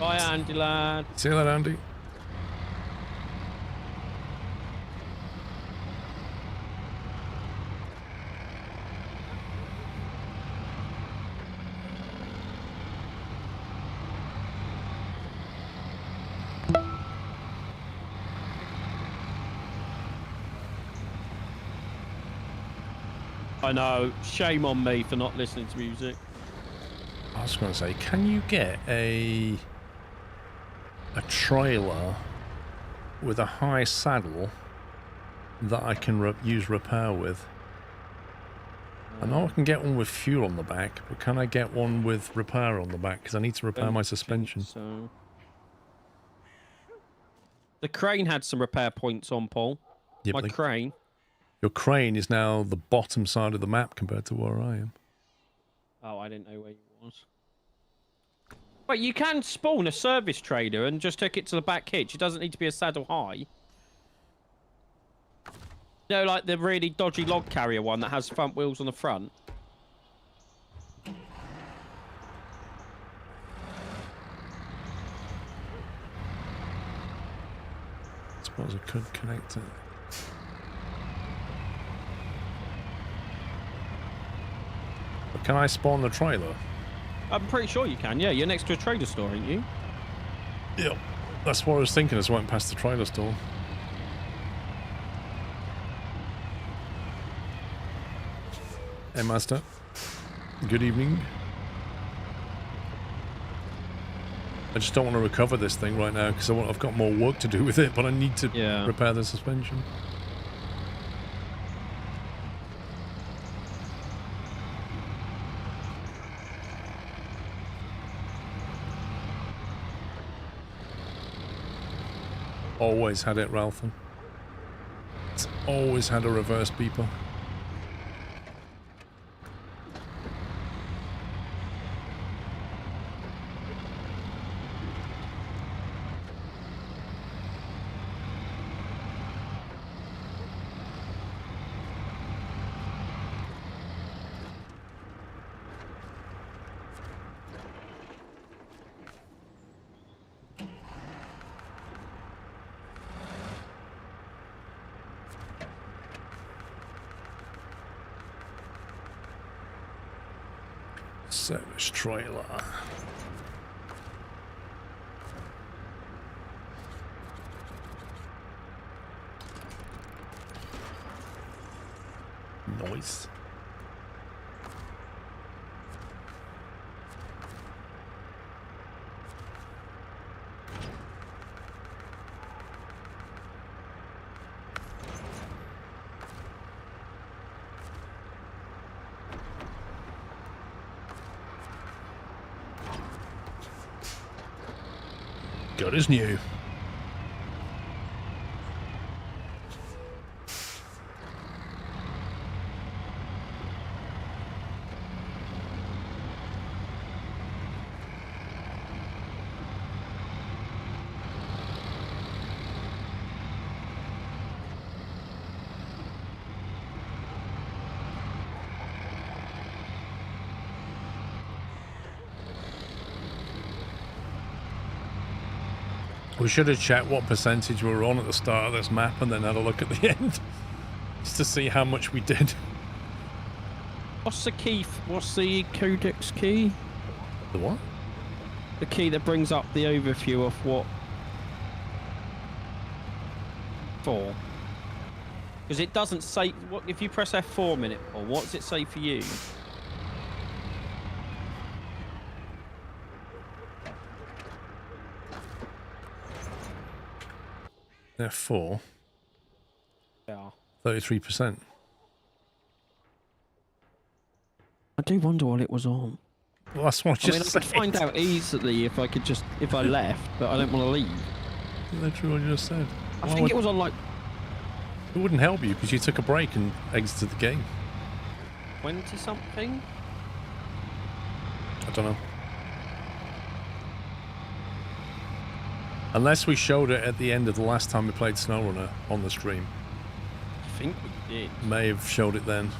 Bye, Andy lad. See you later, Andy. I know. Shame on me for not listening to music. I was going to say, can you get a trailer with a high saddle that I can use repair with? I know I can get one with fuel on the back, but can I get one with repair on the back? Because I need to repair my suspension. So the crane had some repair points on, Paul. Yeah, My crane. Your crane is now the bottom side of the map compared to where I am. Oh, I didn't know where you was. But you can spawn a service trailer and just hook it to the back hitch. It doesn't need to be a saddle high. You know, like the really dodgy log carrier one that has front wheels on the front. I suppose I could connect it. But can I spawn the trailer? I'm pretty sure you can, yeah. You're next to a trader store, aren't you? Yep. That's what I was thinking as I went past the trailer store. Hey, Master. Good evening. I just don't want to recover this thing right now because I've got more work to do with it, but I need to repair the suspension. Always had it, Ralphie. It's always had a reverse beeper. Service trailer. Nice. Good as new. We should have checked what percentage we were on at the start of this map and then had a look at the end. Just to see how much we did. What's the key? What's the codex key? The what? The key that brings up the overview of what for. Because it doesn't say... What if you press F4 a minute, Paul, what does it say for you? F4. Yeah. 33%. I do wonder what it was on. Well, that's what I just I could find out easily if I left, but I don't want to leave. Literally what you just said. I think it was on like... It wouldn't help you because you took a break and exited the game. 20 something? I don't know. Unless we showed it at the end of the last time we played Snowrunner on the stream. I think we did. May have showed it then.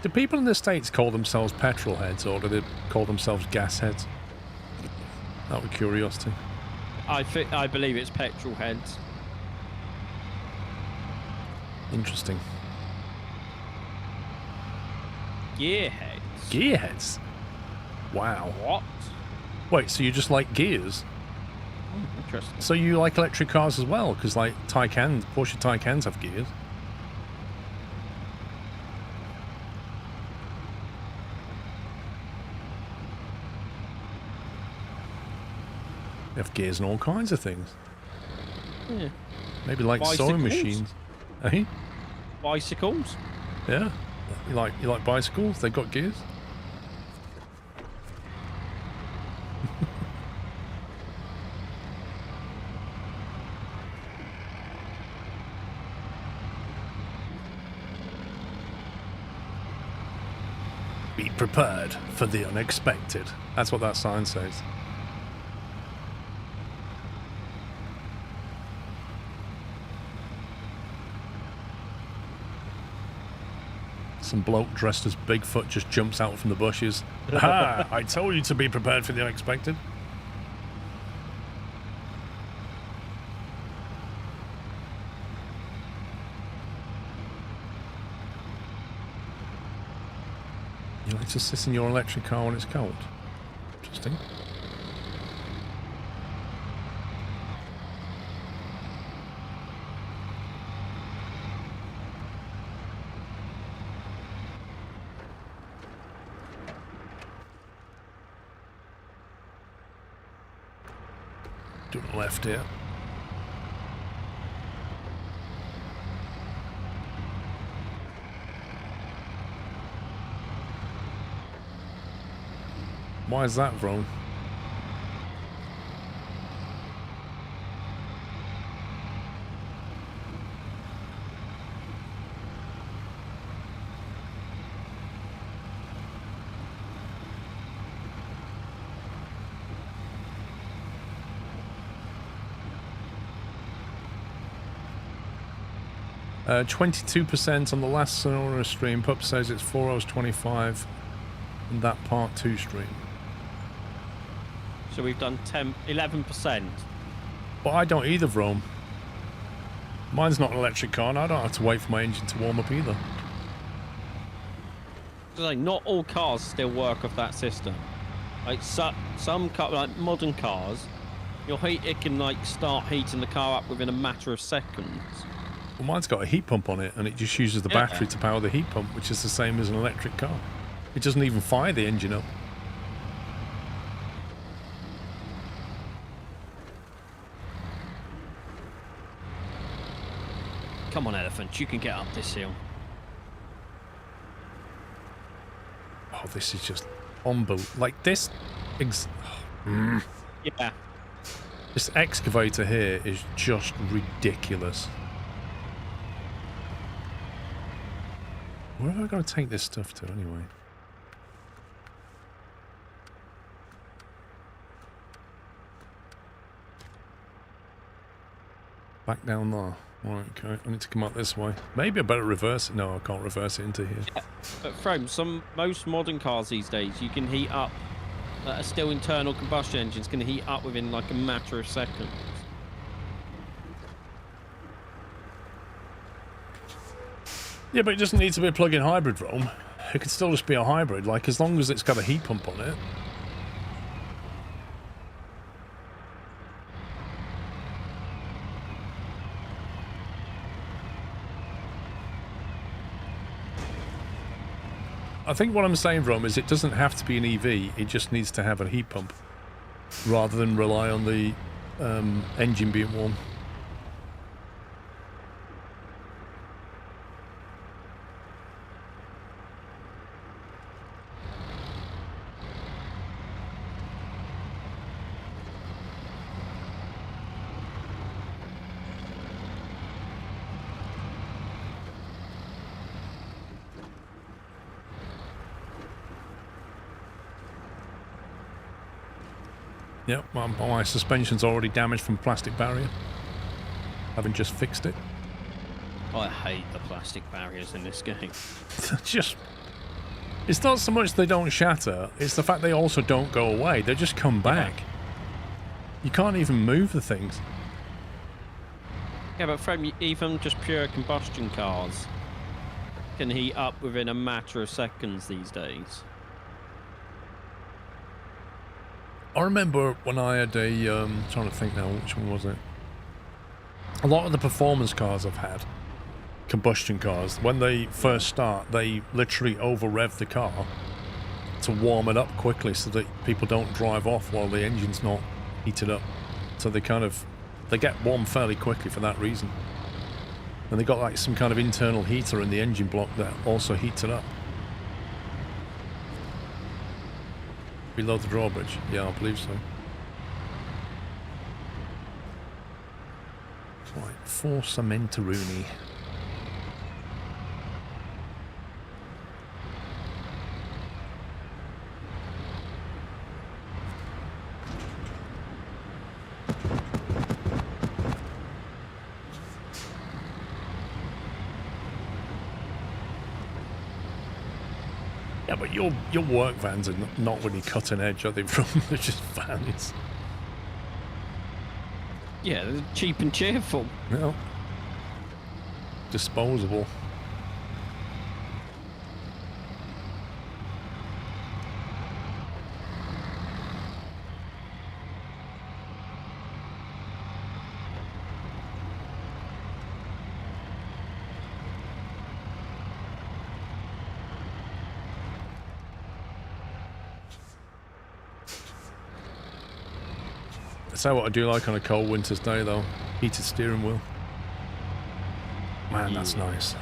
Do people in the States call themselves petrol heads or do they call themselves gas heads? Out of curiosity. I believe it's petrol heads. Interesting. Gearheads. Gearheads? Wow. What? Wait, so you just like gears? Oh, interesting. So you like electric cars as well? Because like Taycans, Porsche Taycans have gears. They have gears and all kinds of things. Yeah. Maybe like Bicycles? sewing machines. Eh? Bicycles? Yeah. You like bicycles? They've got gears. Be prepared for the unexpected. That's what that sign says. Some bloke dressed as Bigfoot just jumps out from the bushes. Ha! I told you to be prepared for the unexpected. You like to sit in your electric car when it's cold? Interesting. Doing left here. Why is that wrong? Uh, 22% on the last Snowrunner stream. Pup says it's 4 hours 25 in that part 2 stream. So we've done 11%. But I don't either, Rome. Mine's not an electric car and I don't have to wait for my engine to warm up either. So like, not all cars still work off that system. Like some like modern cars, it can like start heating the car up within a matter of seconds. Well, mine's got a heat pump on it and it just uses the battery to power the heat pump, which is the same as an electric car. It doesn't even fire the engine up. Come on, elephant, you can get up this hill. Oh, this is just unbelievable. Like this... Yeah. This excavator here is just ridiculous. Where am I going to take this stuff to anyway? Back down there. Right, okay. I need to come up this way. Maybe I better reverse it. No, I can't reverse it into here. Yeah. But Frome, most modern cars these days, you can heat up. A still internal combustion engine's going to heat up within like a matter of seconds. Yeah, but it doesn't need to be a plug-in hybrid, Rome. It could still just be a hybrid, like as long as it's got a heat pump on it. I think what I'm saying, Rome, is it doesn't have to be an EV, it just needs to have a heat pump, rather than rely on the engine being warm. Yep, my suspension's already damaged from plastic barrier. Haven't just fixed it. I hate the plastic barriers in this game. It's not so much they don't shatter, it's the fact they also don't go away. They just come back. Yeah. You can't even move the things. Yeah, but from even just pure combustion cars can heat up within a matter of seconds these days. I remember when I had a, trying to think now, which one was it? A lot of the performance cars I've had, combustion cars, when they first start, they literally over-rev the car to warm it up quickly so that people don't drive off while the engine's not heated up. So they get warm fairly quickly for that reason. And they got like some kind of internal heater in the engine block that also heats it up. Below the drawbridge? Yeah, I believe so. Right, for Cementaruni. Yeah, but your work vans are not really cutting edge, are they? They're just vans. Yeah, they're cheap and cheerful. No. Disposable. That's what I do like on a cold winter's day, though. Heated steering wheel. Man, that's nice.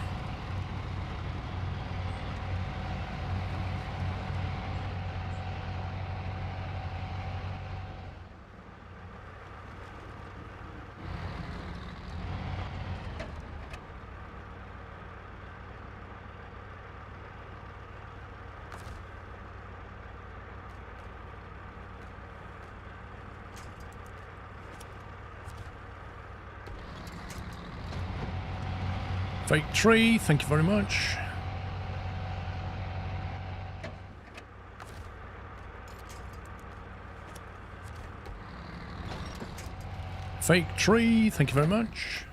Fake tree, thank you very much. Fake tree, thank you very much.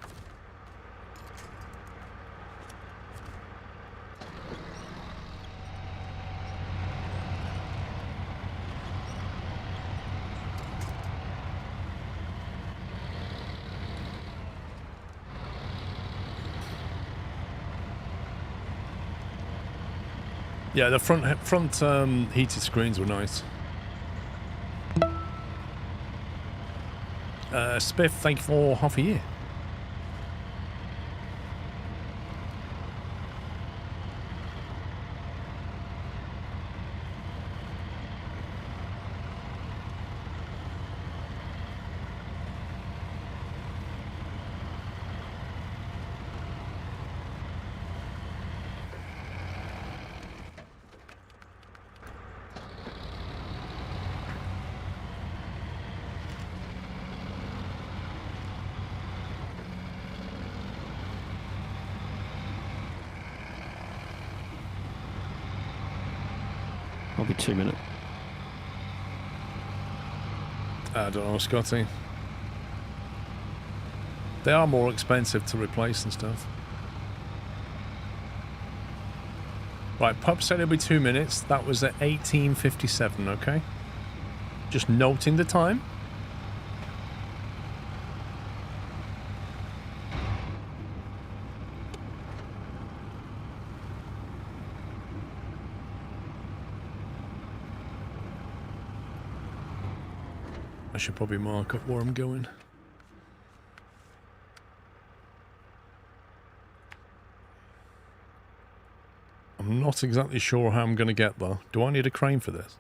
Yeah, the front heated screens were nice. Spiff, thank you for half a year. Probably 2 minutes. I don't know, Scotty. They are more expensive to replace and stuff. Right, Pup said it'll be 2 minutes. That was at 18:57, okay? Just noting the time. I should probably mark up where I'm going. I'm not exactly sure how I'm going to get there. Do I need a crane for this?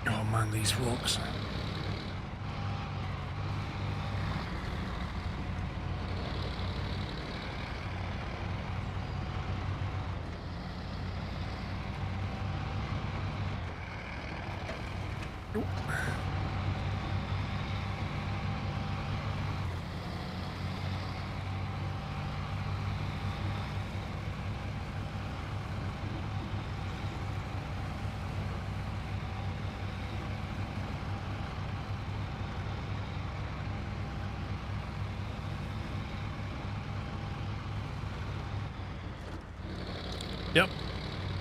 Oh man, these rocks.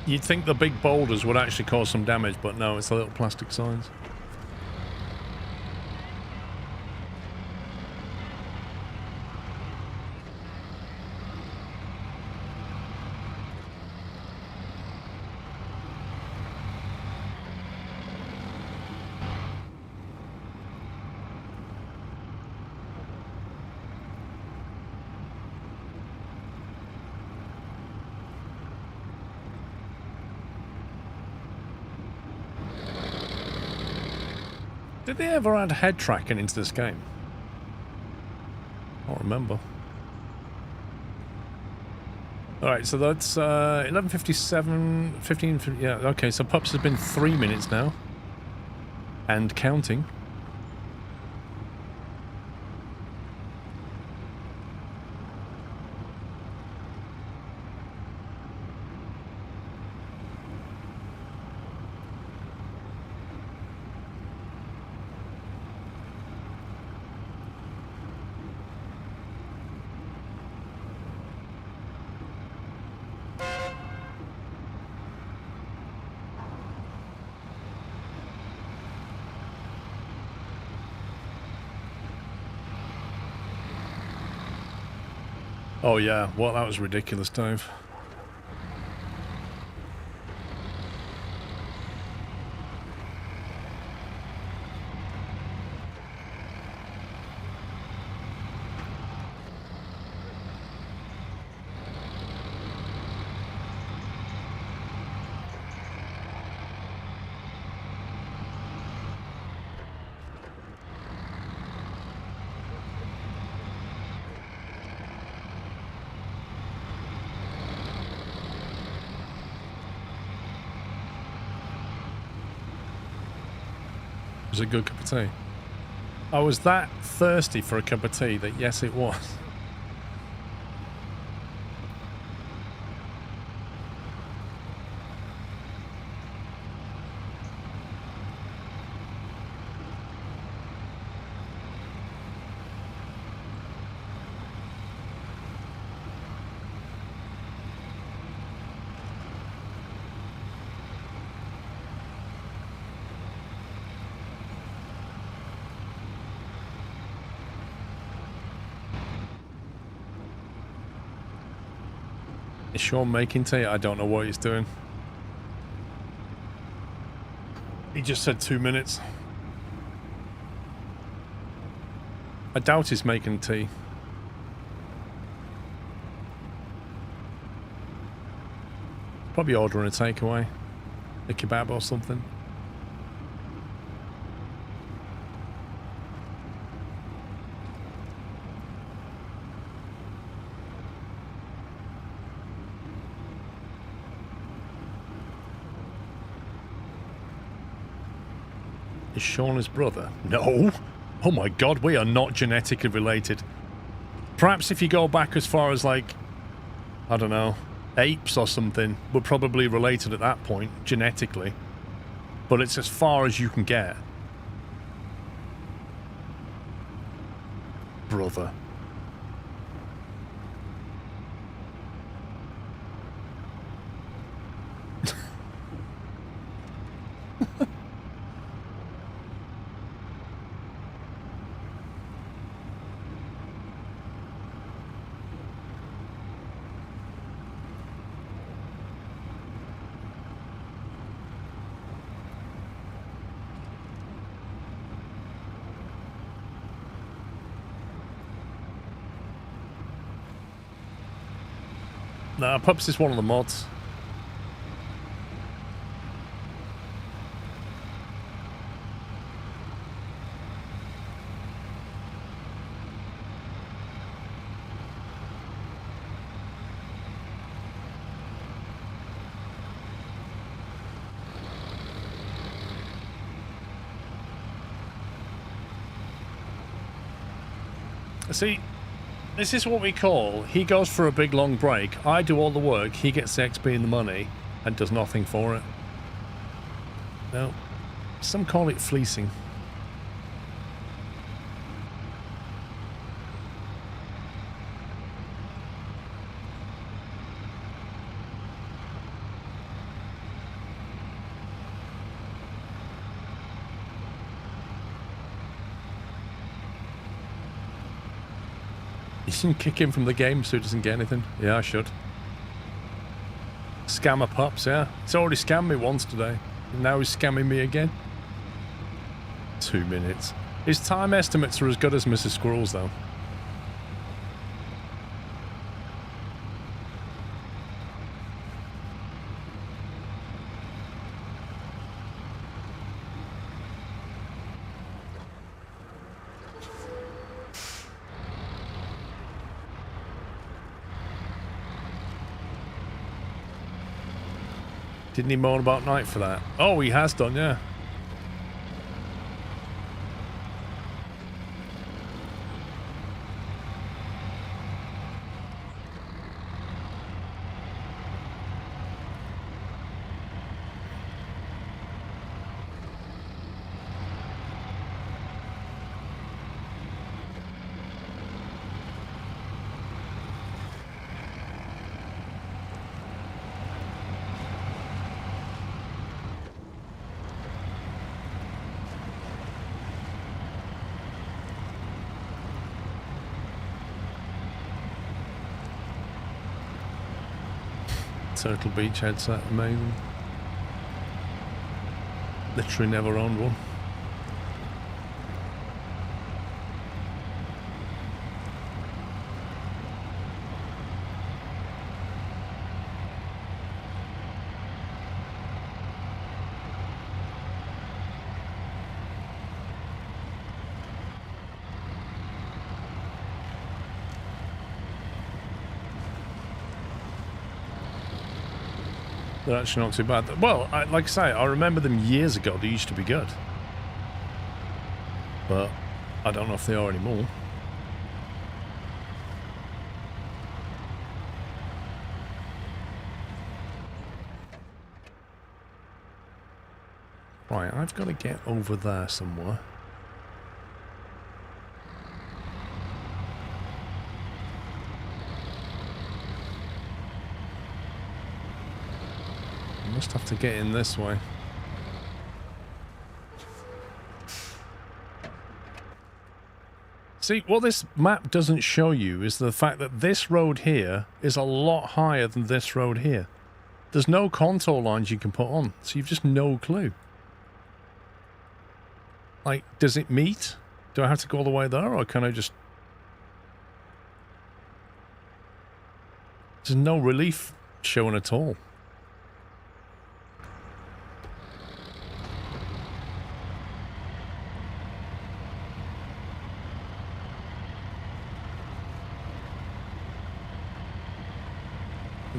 You'd think the big boulders would actually cause some damage, but no, it's the little plastic signs. Did they ever add head tracking into this game? I don't remember. Alright, so that's 11:57, 15, yeah, okay, so Pups has been 3 minutes now. And counting. Oh yeah, well that was ridiculous, Dave. Was a good cup of tea. I was that thirsty for a cup of tea that yes it was. Is Sean making tea? I don't know what he's doing. He just said 2 minutes. I doubt he's making tea. Probably ordering a takeaway. A kebab or something. Is Sean his brother? No. Oh my god, we are not genetically related. Perhaps if you go back as far as like, I don't know, apes or something, we're probably related at that point, genetically. But it's as far as you can get. Brother. Nah, Pups is one of the mods. See, this is what we call, he goes for a big long break, I do all the work, he gets the XP and the money, and does nothing for it. No, some call it fleecing. You shouldn't kick him from the game so he doesn't get anything. Yeah, I should. Scammer pups, yeah. He's already scammed me once today. And now he's scamming me again. 2 minutes. His time estimates are as good as Mrs. Squirrel's, though. Didn't he moan about night for that? Oh, he has done, yeah. Turtle Beach headset, amazing. Literally never owned one. They're actually not too bad. Well, like I say, I remember them years ago. They used to be good. But I don't know if they are anymore. Right, I've got to get over there somewhere. Must have to get in this way. See, what this map doesn't show you is the fact that this road here is a lot higher than this road here. There's no contour lines you can put on, so you've just no clue. Like, does it meet? Do I have to go all the way there, or can I just... There's no relief showing at all.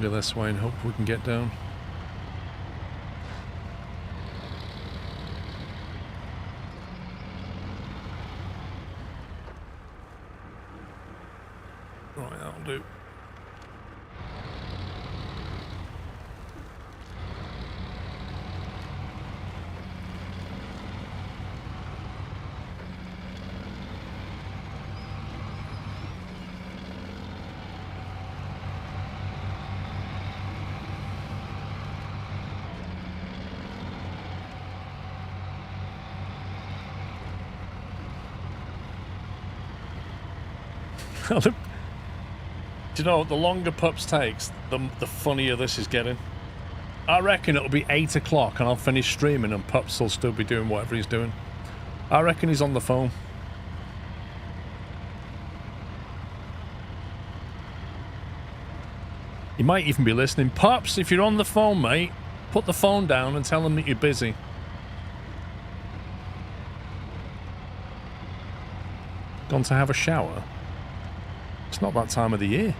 Go this way and hope we can get down. Right, that'll do. Do you know, the longer Pups takes, the funnier this is getting. I reckon it'll be 8 o'clock and I'll finish streaming and Pups will still be doing whatever he's doing. I reckon he's on the phone. He might even be listening. Pups, if you're on the phone, mate, put the phone down and tell him that you're busy. Gone to have a shower? It's not that time of the year.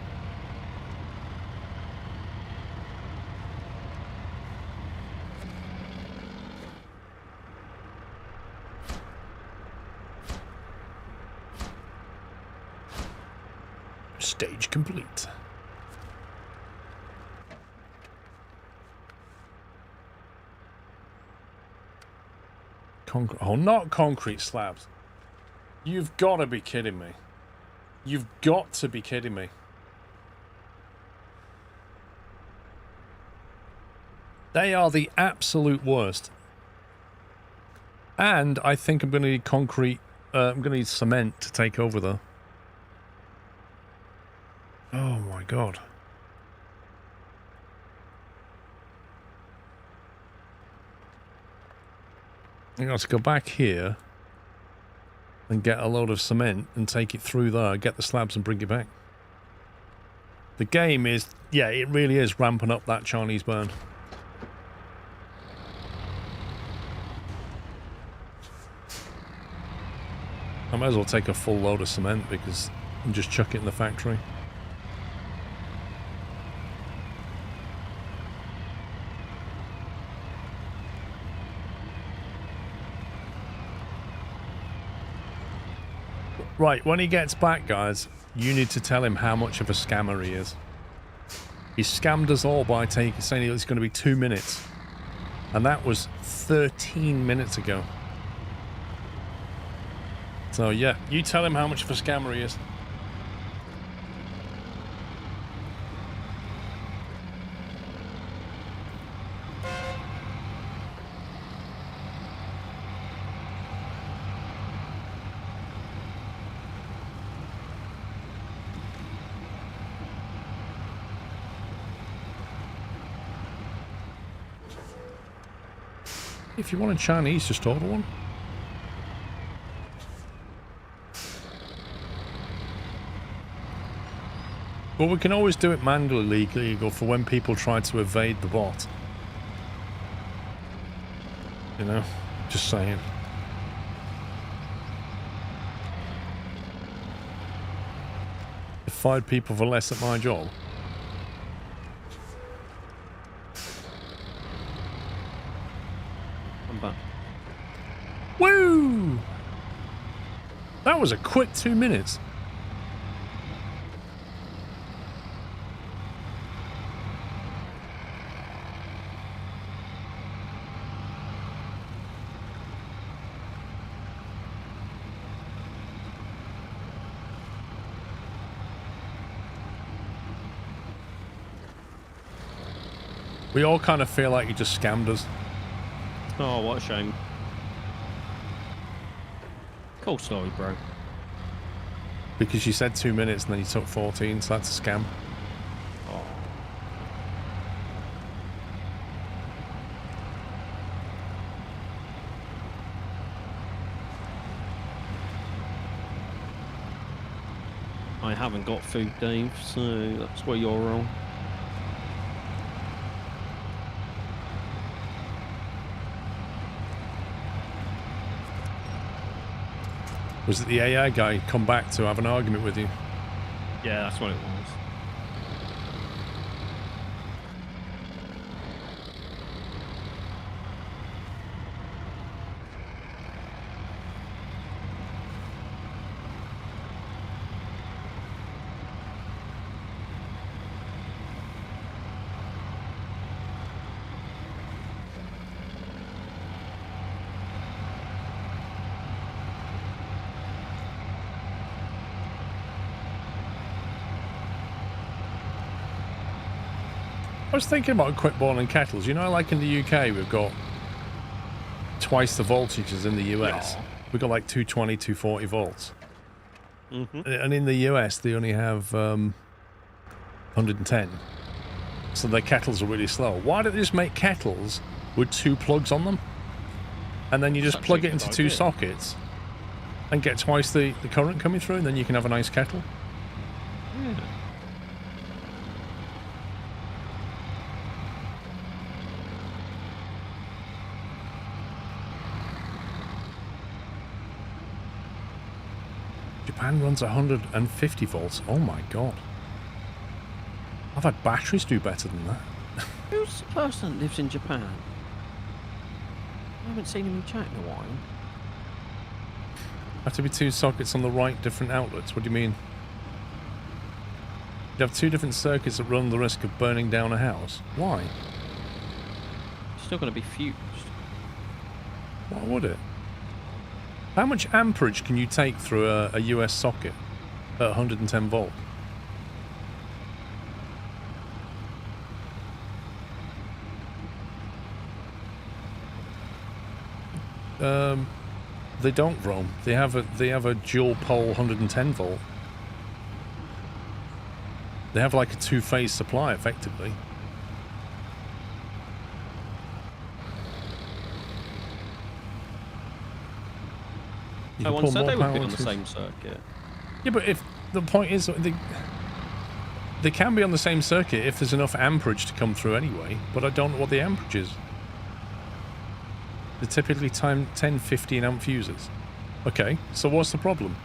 Stage complete. Oh, not concrete slabs. You've got to be kidding me. You've got to be kidding me. They are the absolute worst. And I think I'm going to need concrete. I'm going to need cement to take over though. Oh my god. I got to go back here and get a load of cement and take it through there, get the slabs and bring it back. The game is, yeah, it really is ramping up that Chinese burn. I might as well take a full load of cement because and just chuck it in the factory. Right, when he gets back, guys, you need to tell him how much of a scammer he is. He scammed us all by saying it was going to be 2 minutes. And that was 13 minutes ago. So, yeah, you tell him how much of a scammer he is. If you want a Chinese, just order one. But we can always do it manually legal for when people try to evade the bot. You know, just saying. If 5 people for less at my job. Woo! That was a quick 2 minutes. We all kind of feel like you just scammed us. Oh, what a shame. Cool story, bro. Because you said 2 minutes and then you took 14, so that's a scam. Oh. I haven't got food, Dave, so that's where you're wrong. Was it the AI guy come back to have an argument with you? Yeah, that's what it was. I was thinking about quick boiling kettles. You know, like in the UK, we've got twice the voltages in the US. Yeah. We've got like 220, 240 volts. Mm-hmm. And in the US, they only have 110. So their kettles are really slow. Why don't they just make kettles with 2 plugs on them? And then you just plug it into 2 sockets and get twice the current coming through, and then you can have a nice kettle. Yeah. Japan runs 150 volts. Oh my god. I've had batteries do better than that. Who's the person that lives in Japan? I haven't seen him in chat in a while. Have to be 2 sockets on the right different outlets. What do you mean? You have 2 different circuits that run the risk of burning down a house. Why? It's still going to be fused. Why would it? How much amperage can you take through a US socket at 110 volt? They don't, Rome. They have a dual pole 110 volt. They have like a two-phase supply, effectively. You I can once pull said more they would power be on the into- same circuit. Yeah, but if the point is, they can be on the same circuit if there's enough amperage to come through anyway, but I don't know what the amperage is. They're typically 10, 15 amp fuses. Okay, so what's the problem?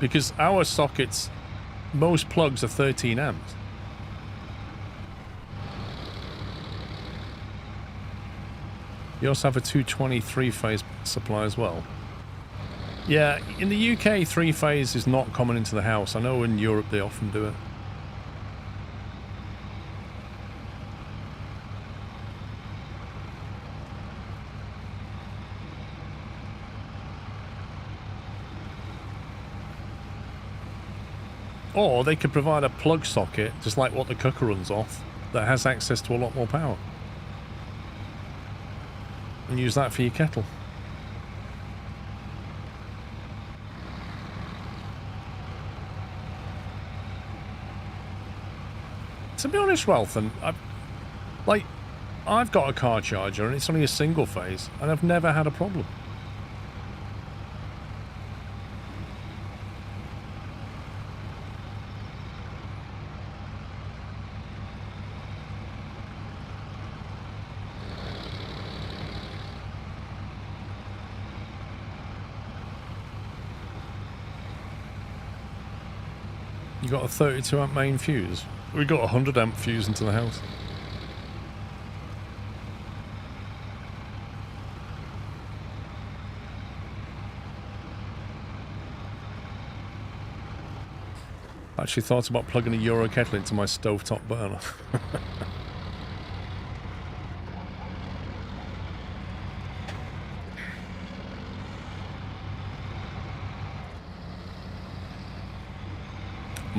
Because our sockets, most plugs are 13 amps. You also have a 223 phase supply as well. Yeah, in the UK, 3-phase is not common into the house. I know in Europe they often do it. Or they could provide a plug socket, just like what the cooker runs off, that has access to a lot more power. And use that for your kettle. To be honest, Ralph, I've got a car charger and it's only a single phase, and I've never had a problem. You got a 32 amp main fuse. We got a 100 amp fuse into the house. I actually thought about plugging a Euro kettle into my stovetop burner.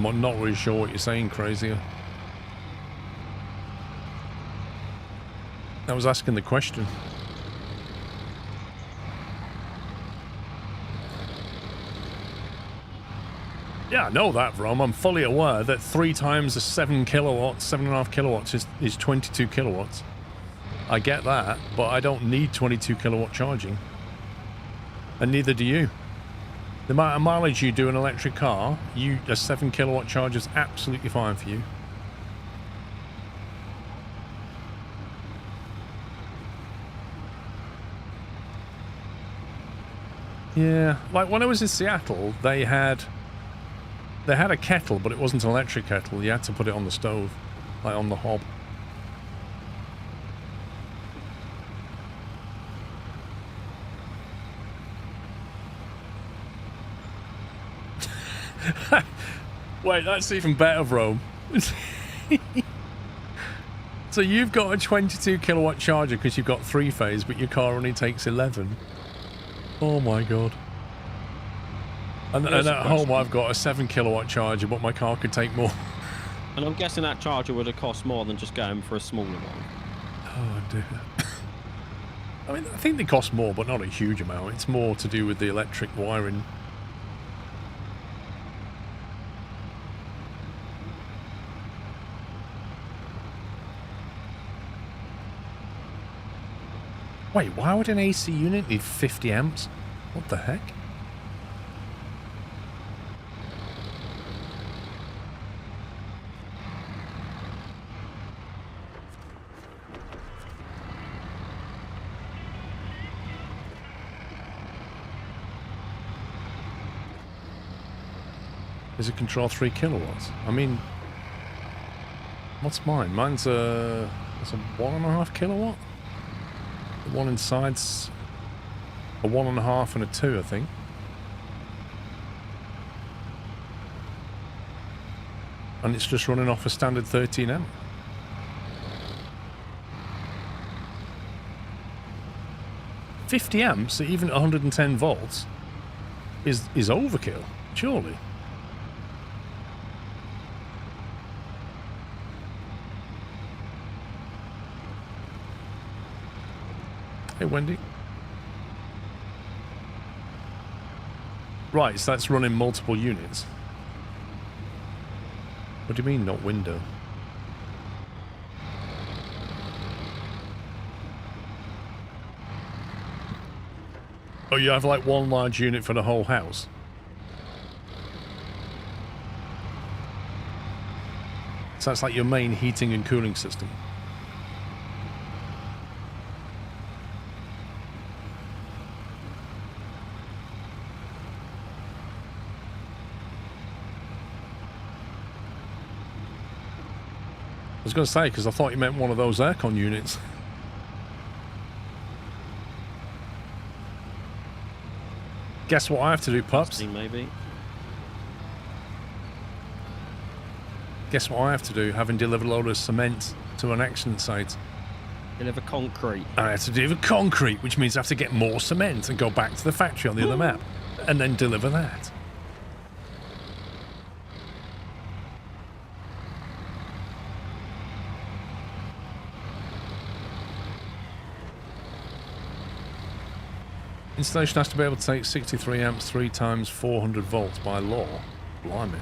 I'm not really sure what you're saying, Crazier. I was asking the question. Yeah, I know that, Rom. I'm fully aware that 3 times the 7 kilowatts, 7.5 kilowatts is 22 kilowatts. I get that, but I don't need 22 kilowatt charging. And neither do you. The amount of mileage you do in an electric car, a 7 kilowatt charger is absolutely fine for you. Yeah, like when I was in Seattle, they had a kettle, but it wasn't an electric kettle. You had to put it on the stove, like on the hob. Wait, that's even better, Rome. So you've got a 22 kilowatt charger because you've got 3-phase, but your car only takes 11. Oh my god. And at home I've got a 7 kilowatt charger, but my car could take more. And I'm guessing that charger would have cost more than just going for a smaller one. Oh dear. I mean, I think they cost more, but not a huge amount. It's more to do with the electric wiring. Wait, why would an AC unit need 50 amps? What the heck? Does it control 3 kilowatts? I mean, what's mine? Mine's it's a 1.5 kilowatt? The one inside's a 1.5 and a 2, I think. And it's just running off a standard 13 amp. $50 amps at even 110 volts is overkill, surely. Hey, Wendy. Right, so that's running multiple units. What do you mean, not window? Oh, you have like one large unit for the whole house? So that's like your main heating and cooling system. I was going to say, because I thought you meant one of those aircon units. Guess what I have to do, pups? Maybe. Guess what I have to do, having delivered a load of cement to an accident site? Deliver concrete. I have to deliver concrete, which means I have to get more cement and go back to the factory on the other map, and then deliver that. Installation has to be able to take 63 amps 3 times 400 volts by law. Blimey.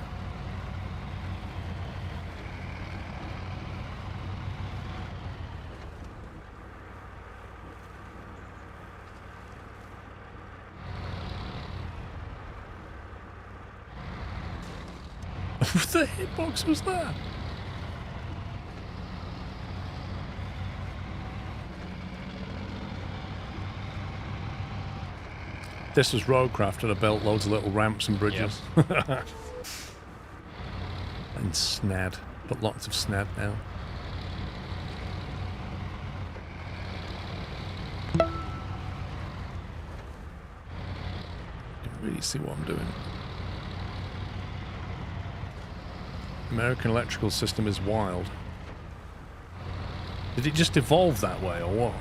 What the hitbox was that? This was roadcraft and I built loads of little ramps and bridges. Yep. And snad. But lots of snad now. Can't really see what I'm doing. American electrical system is wild. Did it just evolve that way or what?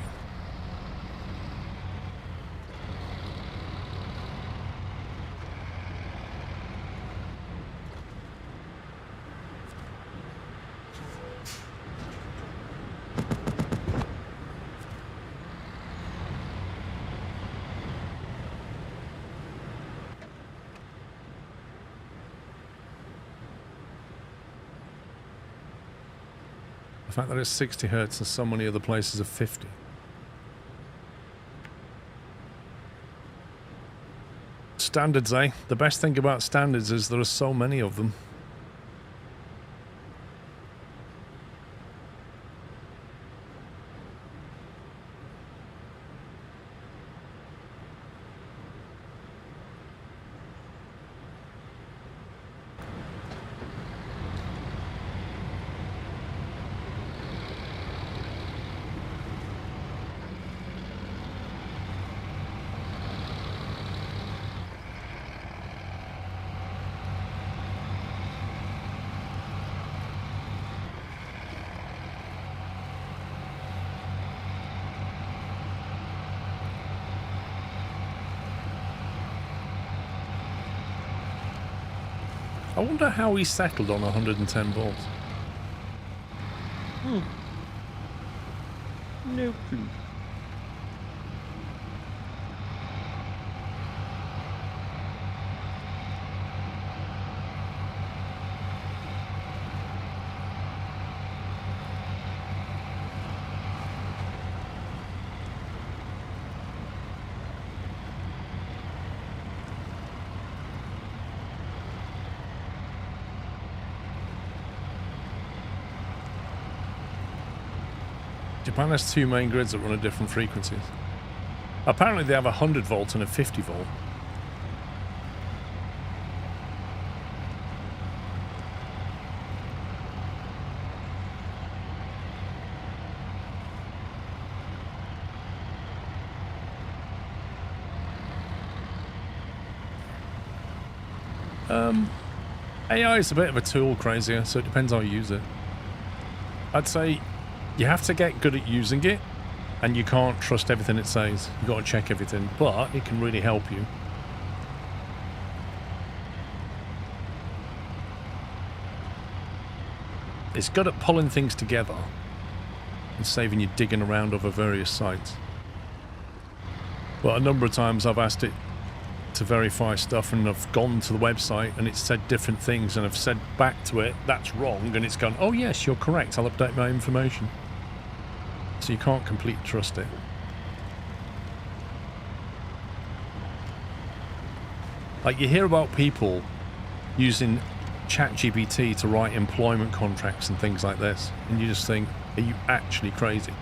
The fact that it's 60 hertz and so many other places are 50. Standards, eh? The best thing about standards is there are so many of them. I wonder how he settled on 110 volts. No clue. Japan has two main grids that run at different frequencies. Apparently they have a 100 volt and a 50 volt. AI is a bit of a tool, crazier, so it depends how you use it. I'd say you have to get good at using it, and you can't trust everything it says. You've got to check everything, but it can really help you. It's good at pulling things together and saving you digging around over various sites. But a number of times I've asked it to verify stuff, and I've gone to the website and it's said different things, and I've said back to it, that's wrong, and it's gone, oh yes, you're correct, I'll update my information. So you can't completely trust it. Like, you hear about people using ChatGPT to write employment contracts and things like this, and you just think, are you actually crazy?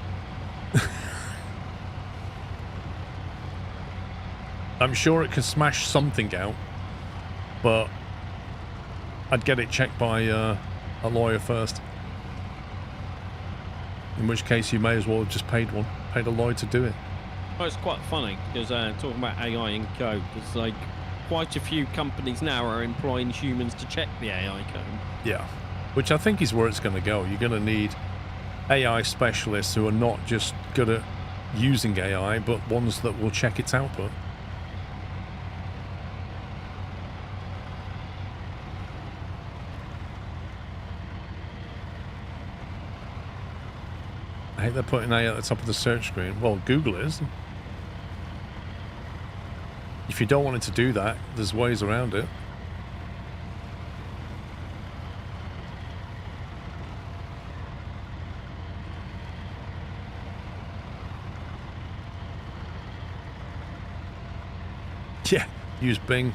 I'm sure it can smash something out, but I'd get it checked by a lawyer first. In which case you may as well have just paid a lawyer to do it. Well, it's quite funny because talking about AI in code, there's like quite a few companies now are employing humans to check the AI code. Yeah, which I think is where it's going to go. You're going to need AI specialists who are not just good at using AI, but ones that will check its output. I hate they're putting AI at the top of the search screen. Well, Google is. If you don't want it to do that, there's ways around it. Yeah, use Bing.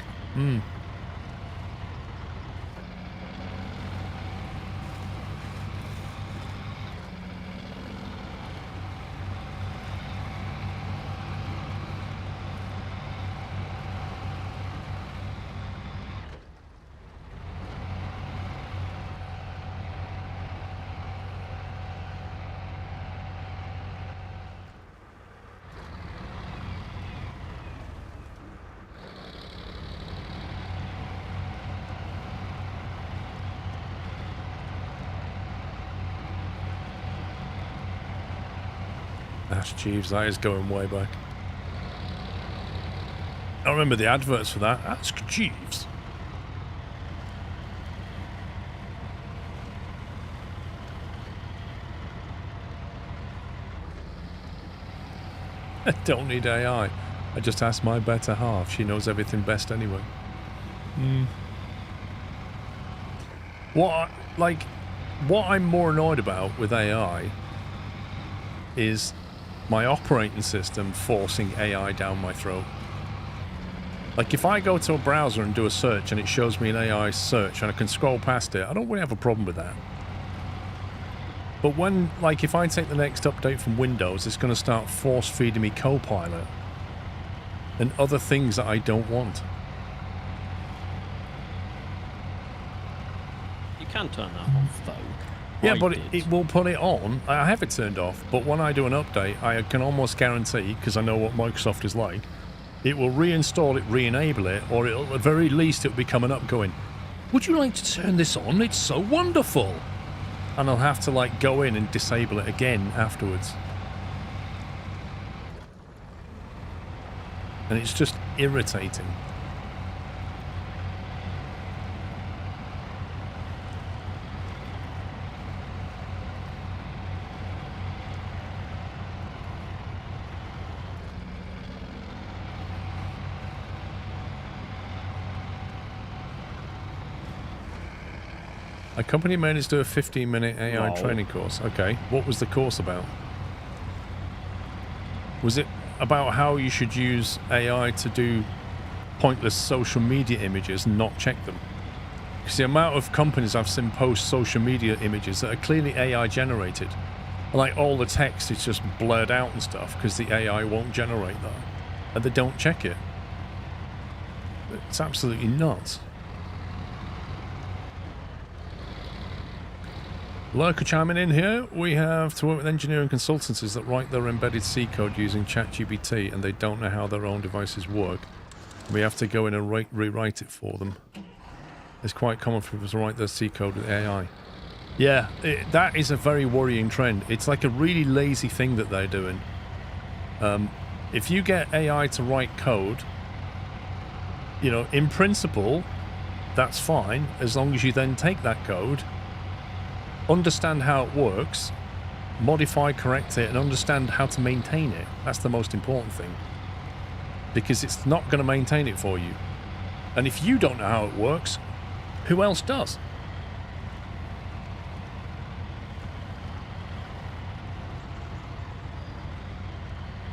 Ash Jeeves, that is going way back. I remember the adverts for that. Ask Jeeves. I don't need AI. I just ask my better half. She knows everything best anyway. What I'm more annoyed about with AI is my operating system forcing AI down my throat. Like, if I go to a browser and do a search and it shows me an AI search and I can scroll past it, I don't really have a problem with that. But when, like, if I take the next update from Windows, it's going to start force feeding me Copilot and other things that I don't want. You can turn that off, though. Yeah, but it will put it on. I have it turned off, but when I do an update, I can almost guarantee, because I know what Microsoft is like, it will reinstall it, re-enable it, or it'll, at the very least it'll be coming up going, would you like to turn this on? It's so wonderful. And I'll have to, like, go in and disable it again afterwards. And it's just irritating. A company managed to do a 15-minute AI training course. Okay, what was the course about? Was it about how you should use AI to do pointless social media images and not check them? Because the amount of companies I've seen post social media images that are clearly AI generated, like all the text is just blurred out and stuff because the AI won't generate that, and they don't check it. It's absolutely nuts. Lurker chiming in here. We have to work with engineering consultancies that write their embedded C code using ChatGPT, and they don't know how their own devices work. We have to go in and rewrite it for them. It's quite common for people to write their C code with AI. Yeah, that is a very worrying trend. It's like a really lazy thing that they're doing. If you get AI to write code, you know, in principle, that's fine, as long as you then take that code, understand how it works, modify, correct it, and understand how to maintain it. That's the most important thing. because it's not going to maintain it for you. And if you don't know how it works, who else does?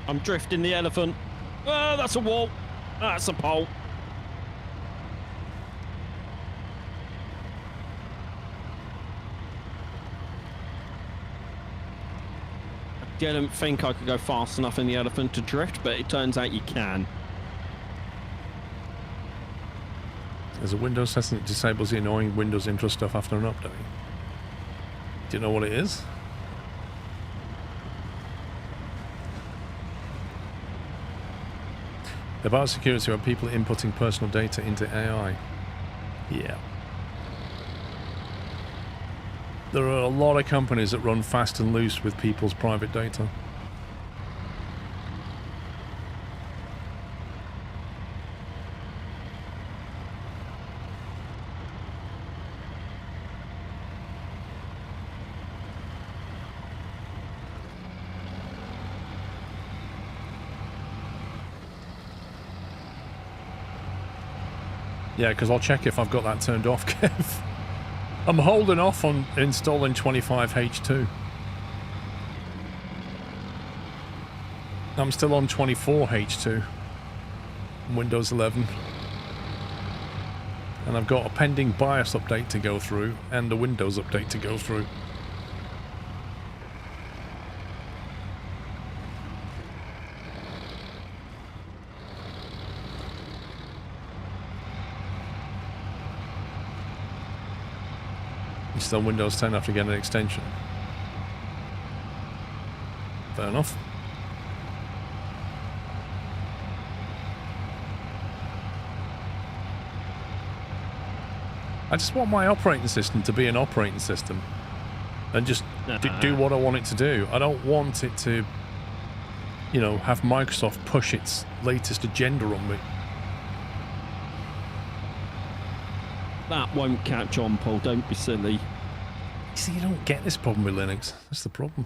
I'm drifting the elephant. Oh, that's a wall. That's a pole. I didn't think I could go fast enough in the elephant to drift, but it turns out you can. There's a Windows setting that disables the annoying Windows intro stuff after an update. Do you know what it is? About security, are people inputting personal data into AI? Yeah. There are a lot of companies that run fast and loose with people's private data. Yeah, because I'll check if I've got that turned off, Kev. I'm holding off on installing 25H2. I'm still on 24H2 on Windows 11. And I've got a pending BIOS update to go through and a Windows update to go through. Still Windows 10 after getting an extension. Fair enough. I just want my operating system to be an operating system and just do what I want it to do. I don't want it to, you know, have Microsoft push its latest agenda on me. That won't catch on, Paul. Don't be silly. See, you don't get this problem with Linux. That's the problem.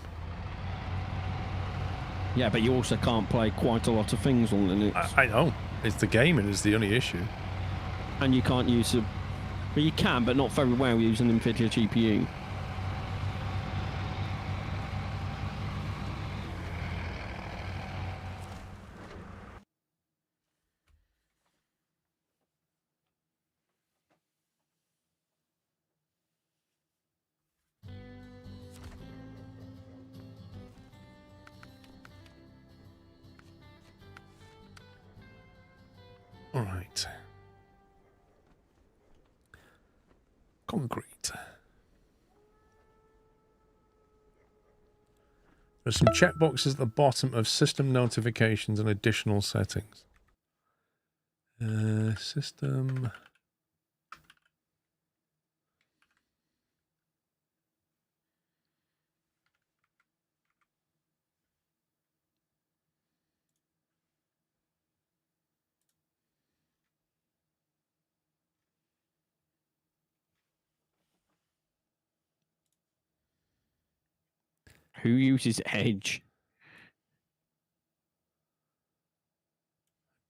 Yeah, but you also can't play quite a lot of things on Linux. I know. It's the gaming is the only issue. And you can't use a... Well, you can, but not very well using NVIDIA GPU. All right. Concrete. There's some checkboxes at the bottom of system notifications and additional settings. System. Who uses Edge?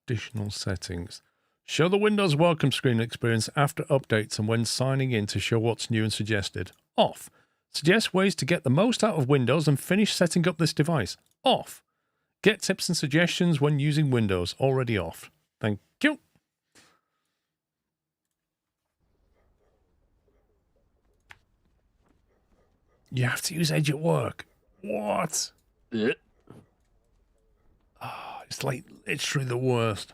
Additional settings. Show the Windows welcome screen experience after updates and when signing in to show what's new and suggested. Off. Suggest ways to get the most out of Windows and finish setting up this device. Off. Get tips and suggestions when using Windows. Already off. Thank you. You have to use Edge at work. What? Yeah. Oh, it's like literally the worst.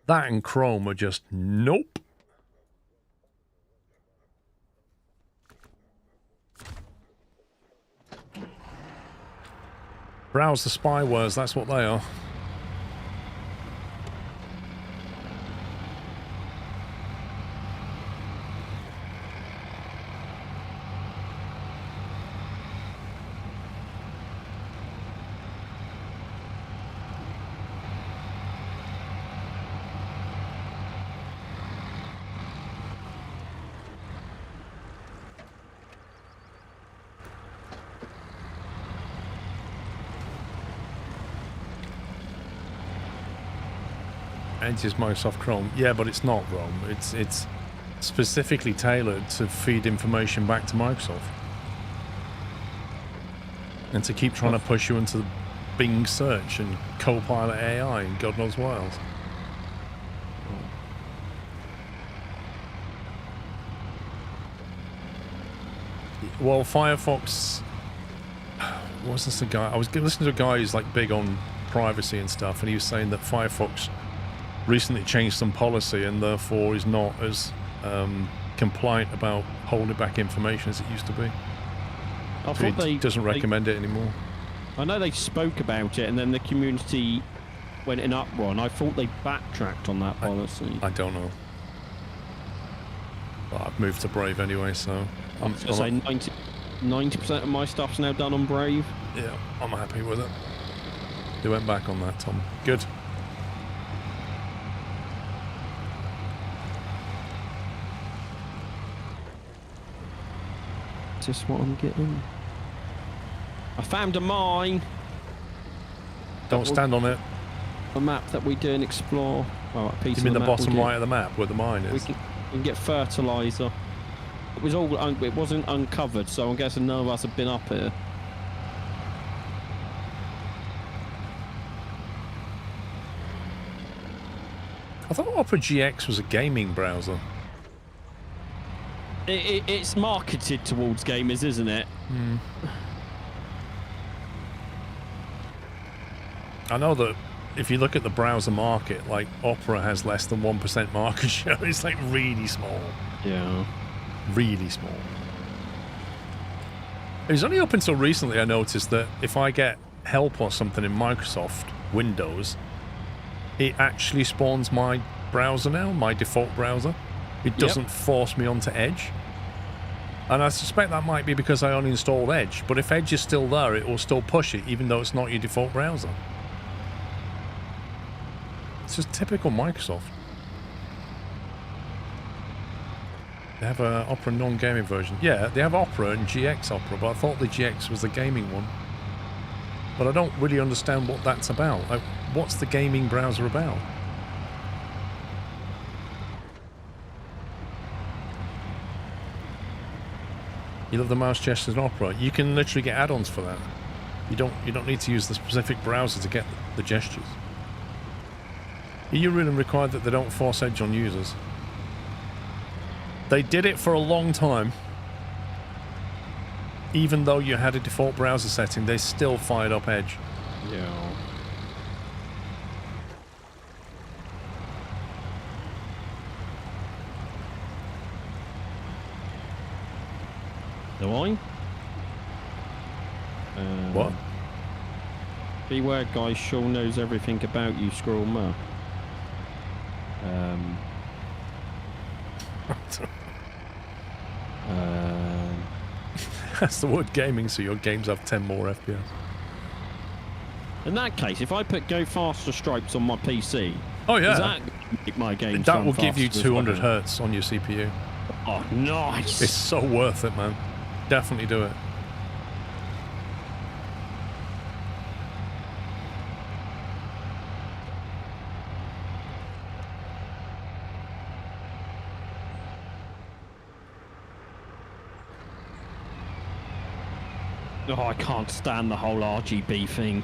That and Chrome are just nope. Browse the spywares, that's what they are. Edge is Microsoft Chrome. Yeah, but it's not Chrome. It's specifically tailored to feed information back to Microsoft. And to keep trying to push you into the Bing search and Copilot AI and God knows what else. Well, Firefox... What's this the guy? I was listening to a guy who's like big on privacy and stuff, and he was saying that Firefox recently changed some policy and therefore is not as compliant about holding back information as it used to be. I So thought he doesn't recommend it anymore. I know they spoke about it, and then the community went in uproar, and I thought they backtracked on that policy. I don't know. But I've moved to Brave anyway, so... I'm going to say 90% of my stuff's now done on Brave. Yeah, I'm happy with it. They went back on that, Tom. Good. Is this what I'm getting? I found a mine! Don't stand on it. A map that we do and explore. Well, a piece You mean the of the map bottom we right of the map where the mine we is? can get fertilizer. It was all. It wasn't uncovered, so I'm guessing none of us have been up here. I thought Opera GX was a gaming browser. It's marketed towards gamers, isn't it? I know that if you look at the browser market, like Opera has less than 1% market share. It's like really small. Yeah. Really small. It was only up until recently I noticed that if I get help or something in Microsoft Windows, it actually spawns my browser now, my default browser. It doesn't force me onto Edge. And I suspect that might be because I uninstalled Edge. But if Edge is still there, it will still push it, even though it's not your default browser. It's just typical Microsoft. They have an Opera non-gaming version. Yeah, they have Opera and GX Opera, but I thought the GX was the gaming one. But I don't really understand what that's about. Like, what's the gaming browser about? You love the mouse gestures in Opera. You can literally get add-ons for that. You don't need to use the specific browser to get the gestures. You really required that they don't force Edge on users. They did it for a long time. Even though you had a default browser setting, they still fired up Edge. Yeah. Do I? What? Beware, guys. Shaw knows everything about you, Squirrel Ma. That's the word gaming, so your games have 10 more FPS. In that case, if I put Go Faster Stripes on my PC, Oh yeah, does that make my game that run will give you faster as 200 well? hertz on your CPU. Oh, nice! It's so worth it, man. Definitely do it. Oh, I can't stand the whole RGB thing.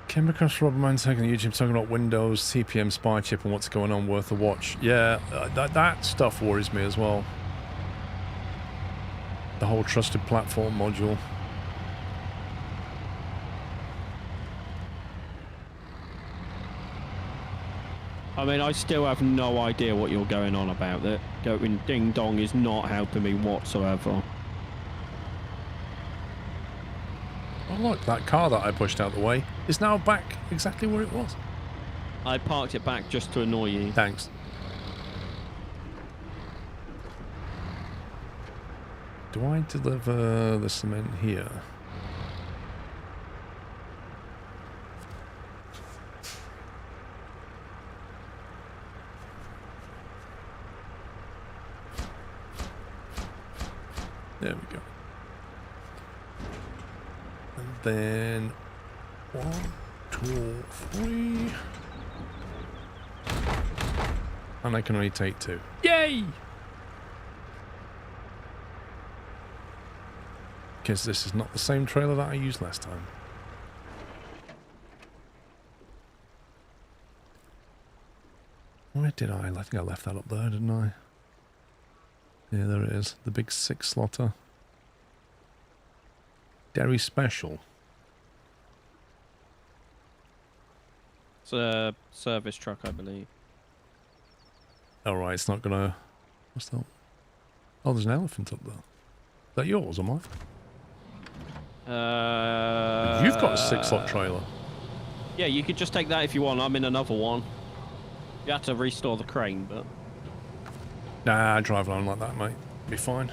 Came across Robberman taking on YouTube talking about Windows, TPM spy chip and what's going on, worth a watch. Yeah, that stuff worries me as well. The whole trusted platform module. I mean, I still have no idea what you're going on about. That going ding dong is not helping me whatsoever. Oh look, that car that I pushed out the way is now back exactly where it was. I parked it back just to annoy you. Thanks. Do I deliver the cement here? There we go. And then 1, 2, 3. And I can only take 2. Yay! Because this is not the same trailer that I used last time. Where did I? I think I left that up there, didn't I? Yeah, there it is. The big 6 slotter. Dairy Special. It's a service truck, I believe. Alright, it's not gonna... What's that? Oh, there's an elephant up there. Is that yours or mine? You've got a 6-slot trailer. Yeah, you could just take that if you want. I'm in another one. You have to restore the crane, but... Nah, I drive along like that, mate. Be fine.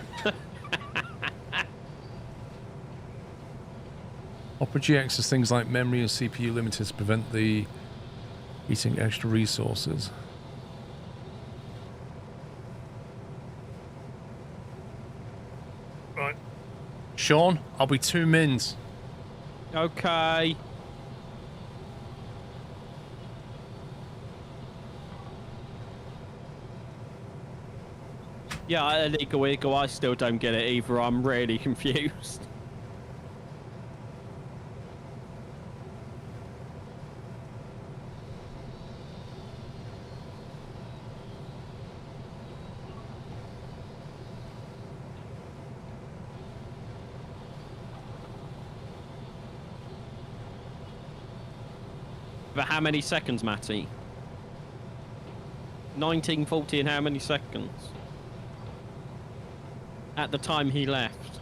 Opera GX has things like memory and CPU limiters to prevent the eating extra resources. Right. Sean, I'll be 2 mins. Okay. Yeah, illegal eagle, I still don't get it either. I'm really confused. But how many seconds, Matty? 1940 and how many seconds? At the time he left.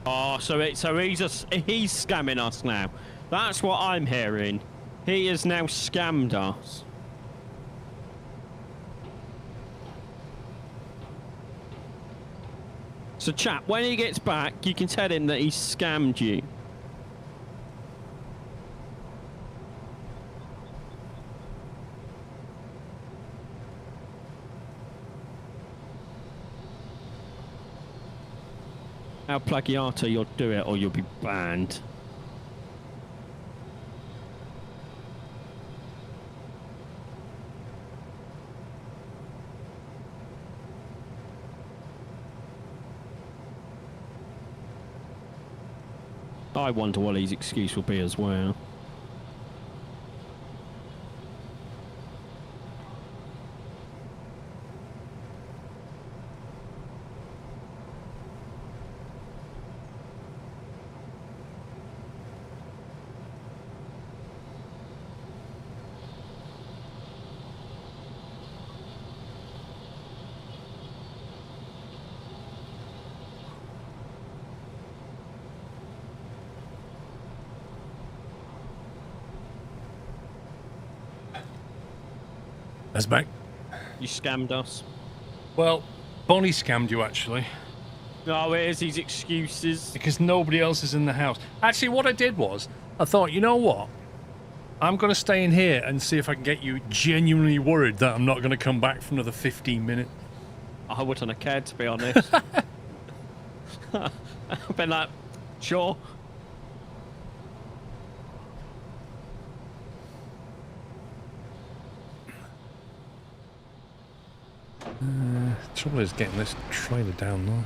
Oh, so he's scamming us now. That's what I'm hearing. He has now scammed us. So chap, when he gets back, you can tell him that he scammed you. Al Plagiato, you'll do it or you'll be banned. I wonder what his excuse will be as well. That's back. You scammed us. Well, Bonnie scammed you, actually. No, it is his excuses. Because nobody else is in the house. Actually, what I did was, I thought, you know what? I'm going to stay in here and see if I can get you genuinely worried that I'm not going to come back for another 15 minutes. I wouldn't have cared, to be honest. I've been like, sure. Trouble is getting this trailer down though.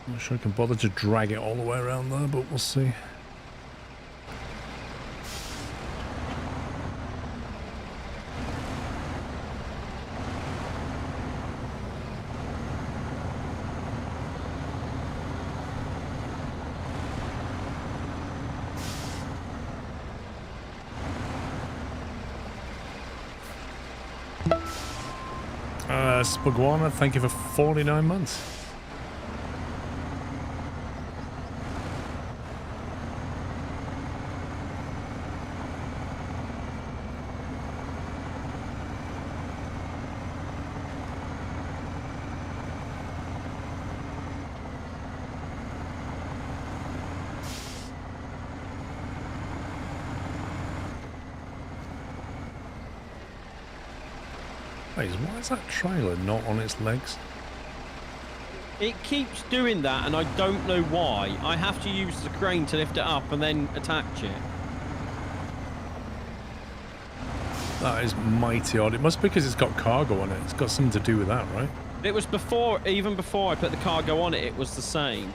I'm not sure I can bother to drag it all the way around there, but we'll see. Spaguana, thank you for 49 months. Wait, why is that trailer not on its legs? It keeps doing that, and I don't know why. I have to use the crane to lift it up and then attach it. That is mighty odd. It must be because it's got cargo on it. It's got something to do with that, right? It was before, even before I put the cargo on it, it was the same.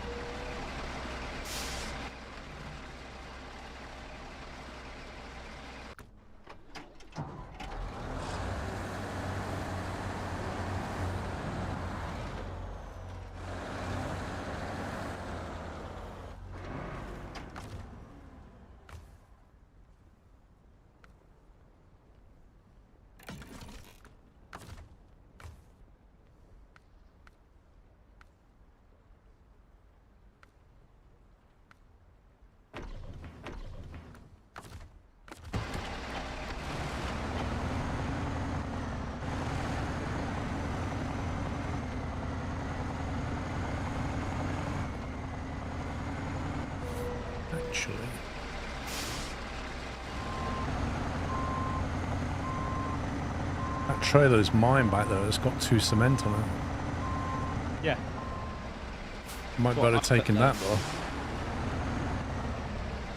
Actually. That trailer is mine back there. It's got 2 cement on it. Yeah. Might Well, better I've taken put that that. though.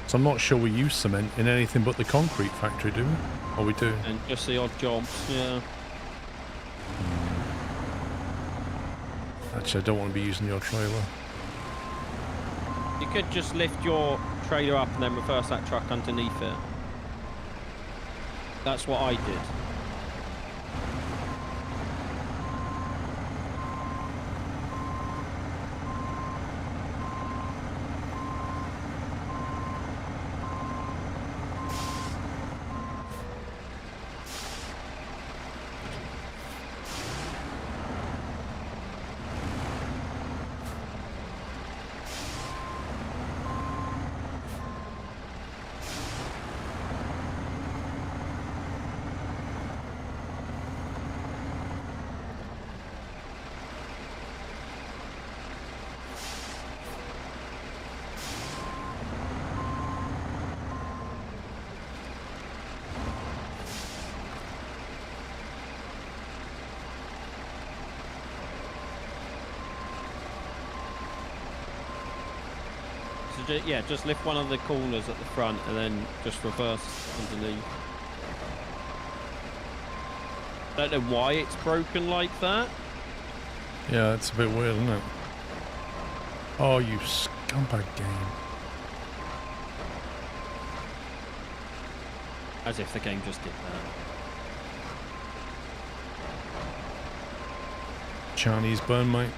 So I'm not sure we use cement in anything but the concrete factory, do we? Or we do? And just the odd jobs, yeah. Actually, I don't want to be using your trailer. You could just lift your trailer up and then reverse that truck underneath it. That's what I did. So yeah, just lift one of the corners at the front and then just reverse underneath. Don't know why it's broken like that. Yeah, it's a bit weird, isn't it? Oh, you scumbag game. As if the game just did that. Chinese burn, mate.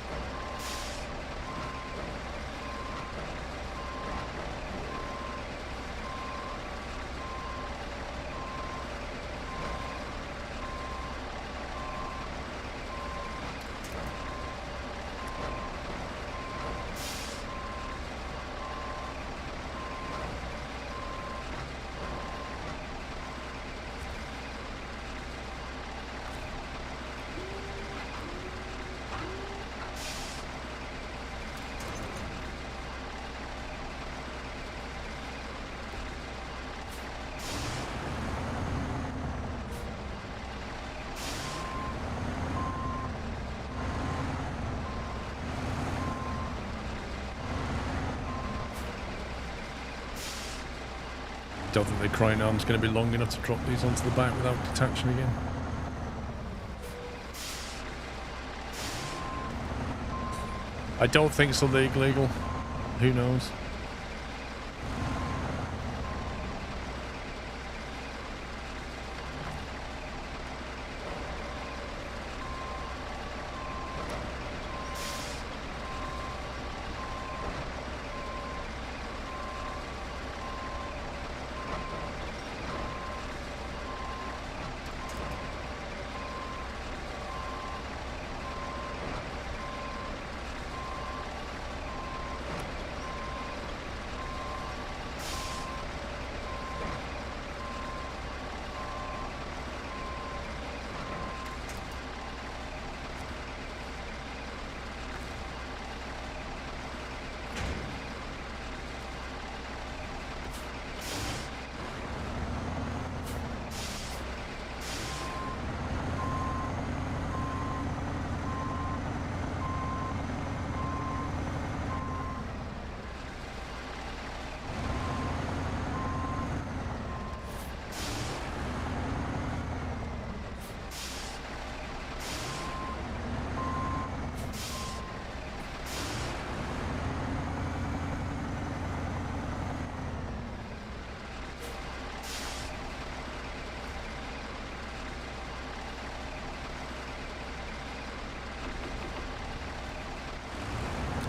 Don't think the crying arm's going to be long enough to drop these onto the back without detaching again. I don't think so, legal. Who knows?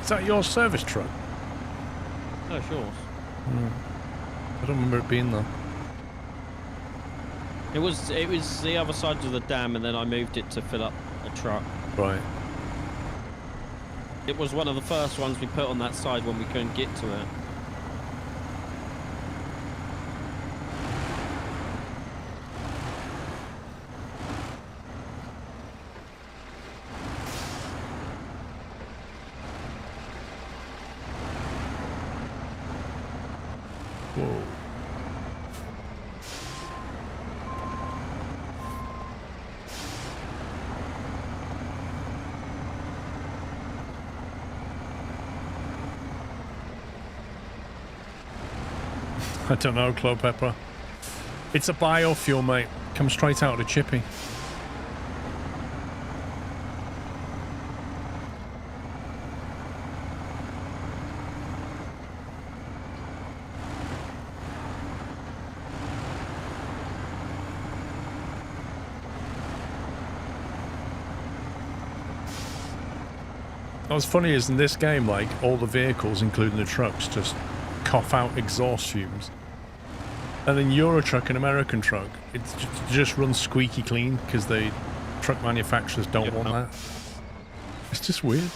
Is that your service truck? Oh, it's yours. I don't remember it being there. It was the other side of the dam, and then I moved it to fill up a truck. Right. It was one of the first ones we put on that side when we couldn't get to it. Whoa. I don't know, Clopepper. It's a biofuel, mate. Comes straight out of the chippy. What's funny is in this game, like, all the vehicles, including the trucks, just cough out exhaust fumes. And then Euro truck and American truck, it just runs squeaky clean because the truck manufacturers don't want that. It's just weird.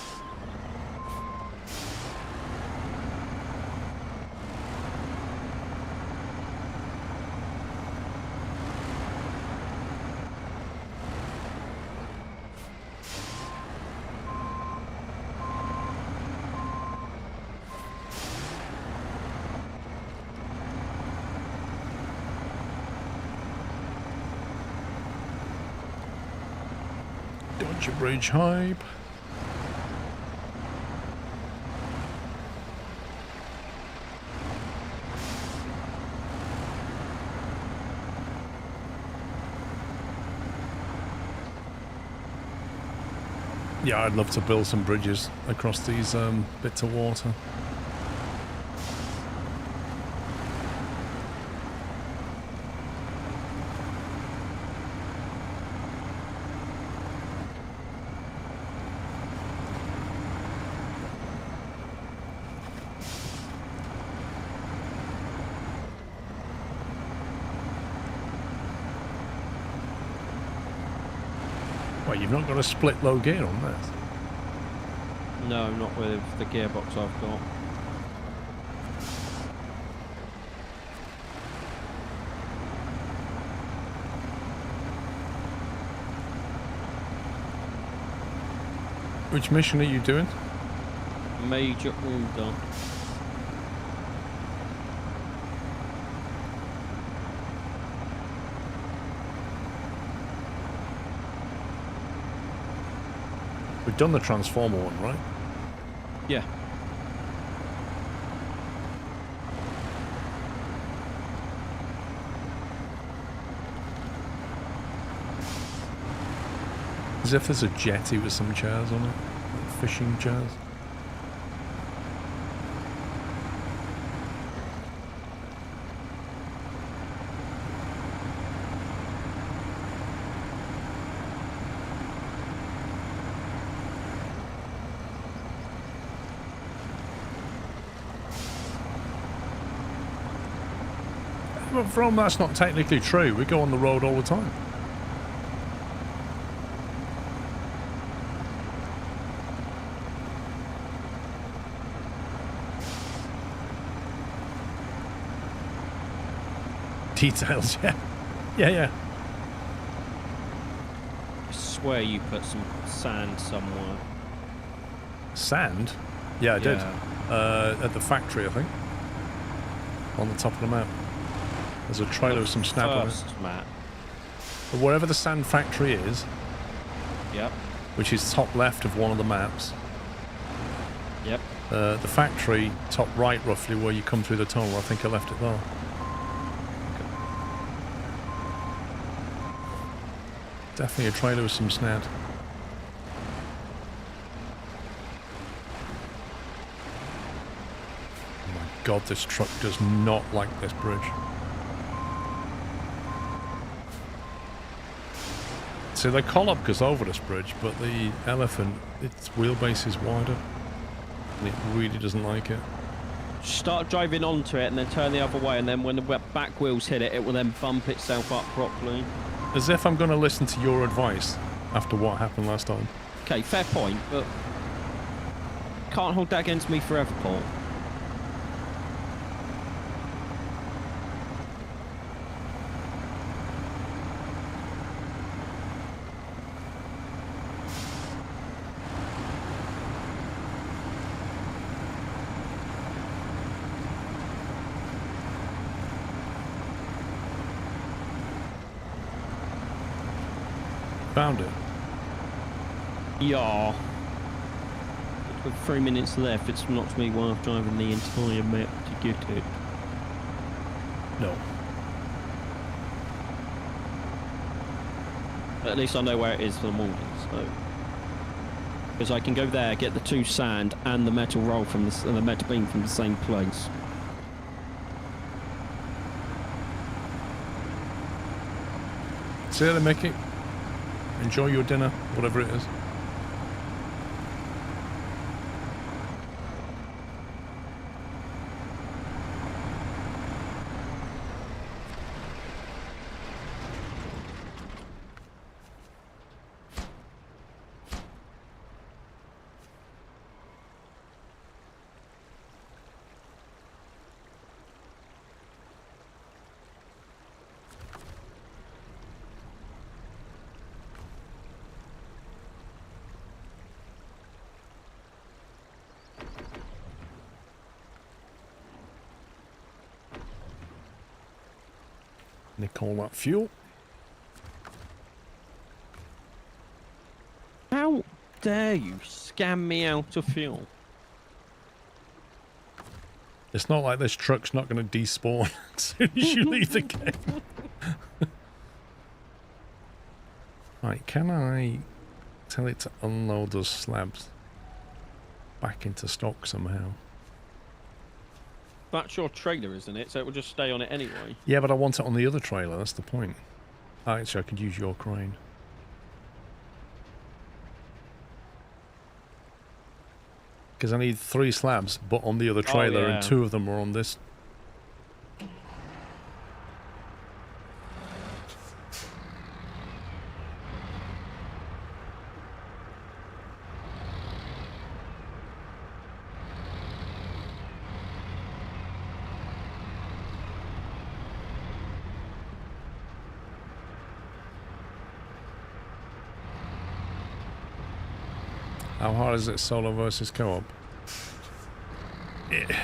Dodge bridge hype. Yeah, I'd love to build some bridges across these bits of water. Well, you've not got a split low gear on this. No, not with the gearbox I've got. Which mission are you doing? Major order. We've done the Transformer one, right? as if there's a jetty with some chairs on it. Like fishing chairs. But from that's not technically true. We go on the road all the time. Details, yeah. Yeah. I swear you put some sand somewhere. Sand? Yeah, I did. At the factory, I think. On the top of the map. There's a trailer with some snap on it. Map. But wherever the sand factory is, Yep. which is top left of one of the maps, Yep. the factory, top right roughly, where you come through the tunnel, I think I left it there. Definitely a trailer with some snad. Oh my god, this truck does not like this bridge. So the Collop goes over this bridge, but the Elephant, its wheelbase is wider. And it really doesn't like it. Start driving onto it and then turn the other way, and then when the back wheels hit it, it will then bump itself up properly. As if I'm going to listen to your advice after what happened last time. Okay, fair point, but can't hold that against me forever, Paul. Found it. Yeah. With 3 minutes left, it's not me while I'm driving the entire map to get it. No. But at least I know where it is for the morning, so. Because I can go there, get the 2 sand and the metal roll from the metal beam from the same place. See you later, Mickey. Enjoy your dinner, whatever it is. Nick all that fuel. How dare you scam me out of fuel? It's not like this truck's not going to despawn as soon as you leave the game. Right, can I tell it to unload those slabs back into stock somehow? That's your trailer, isn't it? So it will just stay on it anyway. Yeah, but I want it on the other trailer, that's the point. Actually, I could use your crane. Because I need 3 slabs, but on the other trailer, and 2 of them are on this. How hard is it solo versus co-op?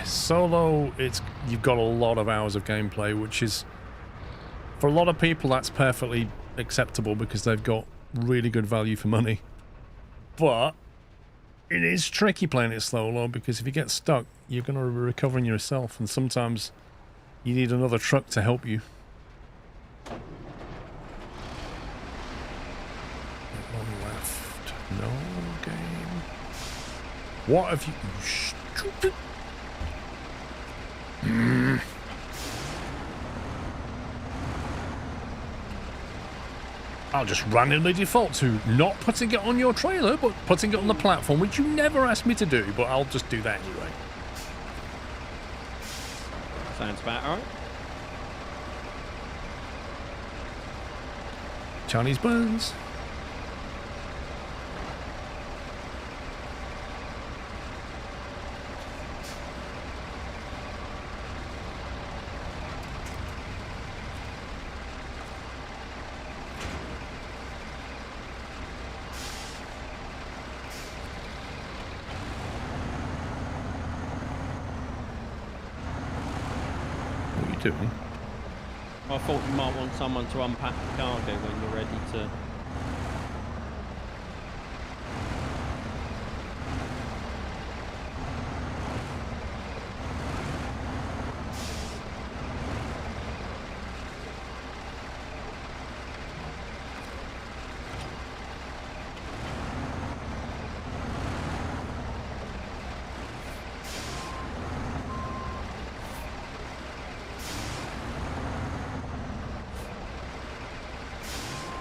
Solo, you've got a lot of hours of gameplay, which is, for a lot of people, that's perfectly acceptable because they've got really good value for money. But it is tricky playing it solo because if you get stuck, you're going to be recovering yourself, and sometimes you need another truck to help you. Long left. What have you stupid? I'll just randomly default to not putting it on your trailer, but putting it on the platform, which you never asked me to do, but I'll just do that anyway. Sounds about right. Chinese buns. Doing? I thought you might want someone to unpack the cargo when you're ready to.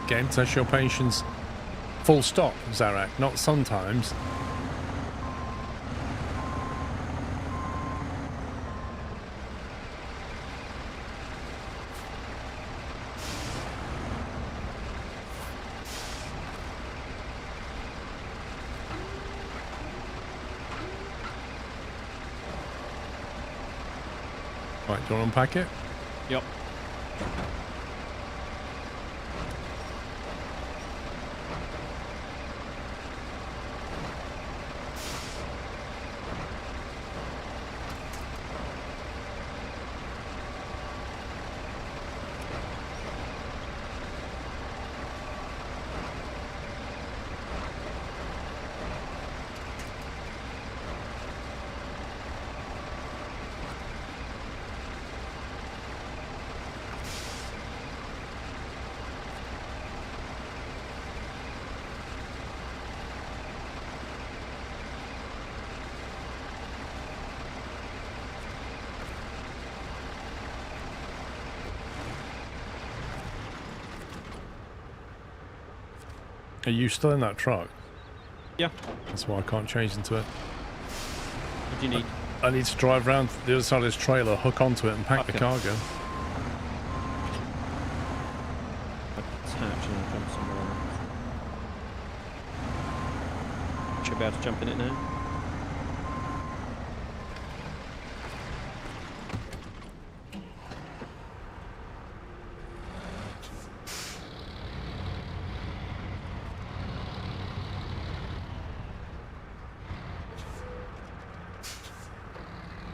Game, test your patience. Full stop, Zarak, not sometimes. Right, do you want to unpack it? Yep. Are you still in that truck? Yeah. That's why I can't change into it. What do you need? I need to drive around the other side of this trailer, hook onto it, and pack the cargo. Attach and jump somewhere else. Should be able to jump in it now.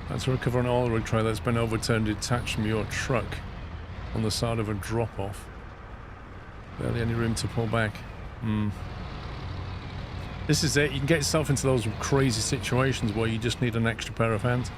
That's to recover an oil rig trailer that's been overturned detached from your truck on the side of a drop-off. Barely any room to pull back. This is it. You can get yourself into those crazy situations where you just need an extra pair of hands.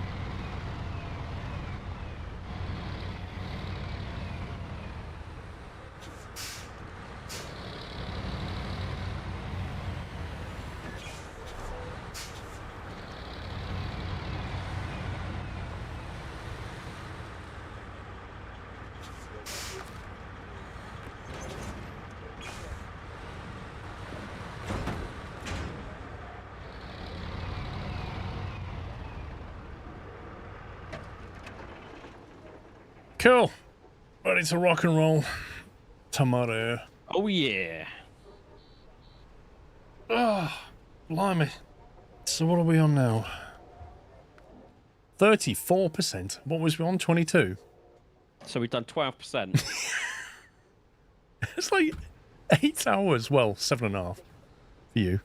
Cool. Ready to rock and roll. Tomorrow. Oh yeah. Oh, blimey. So what are we on now? 34%. What was we on? 22? So we've done 12%. It's like 8 hours. Well, 7.5 for you.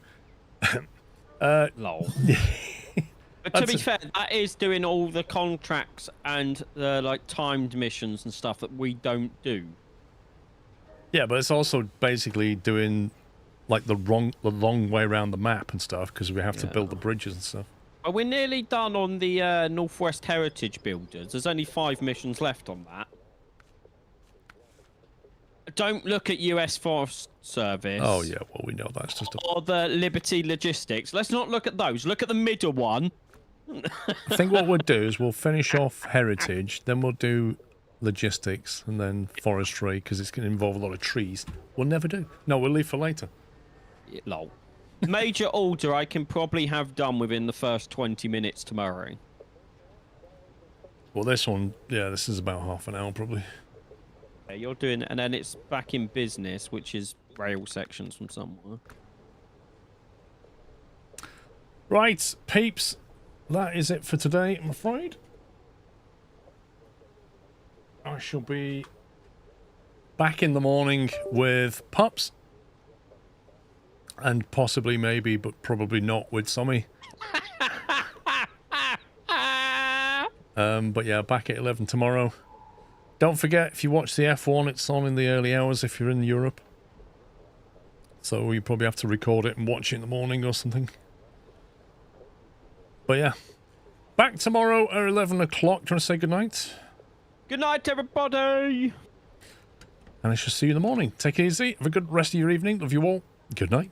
Lol. But to be fair, that is doing all the contracts and the like timed missions and stuff that we don't do. Yeah, but it's also basically doing like the long way around the map and stuff because we have to build the bridges and stuff. Well, we're nearly done on the Northwest Heritage Builders. There's only 5 missions left on that. Don't look at US Forest Service. Oh, yeah, well, we know that's just a... Or the Liberty Logistics. Let's not look at those. Look at the middle one. I think what we'll do is we'll finish off heritage, then we'll do logistics, and then forestry, because it's going to involve a lot of trees. We'll never do. No, we'll leave for later. Lol. Major order I can probably have done within the first 20 minutes tomorrow. Well, this one, yeah, this is about half an hour, probably. Yeah, you're doing, and then it's back in business, which is rail sections from somewhere. Right, peeps. That is it for today, I'm afraid. I shall be back in the morning with pups. And possibly, maybe, but probably not with Sommy. But yeah, back at 11 tomorrow. Don't forget, if you watch the F1, it's on in the early hours if you're in Europe. So you probably have to record it and watch it in the morning or something. But yeah, back tomorrow at 11 o'clock. Do you want to say goodnight? Good night, everybody. And I shall see you in the morning. Take it easy. Have a good rest of your evening. Love you all. Good night.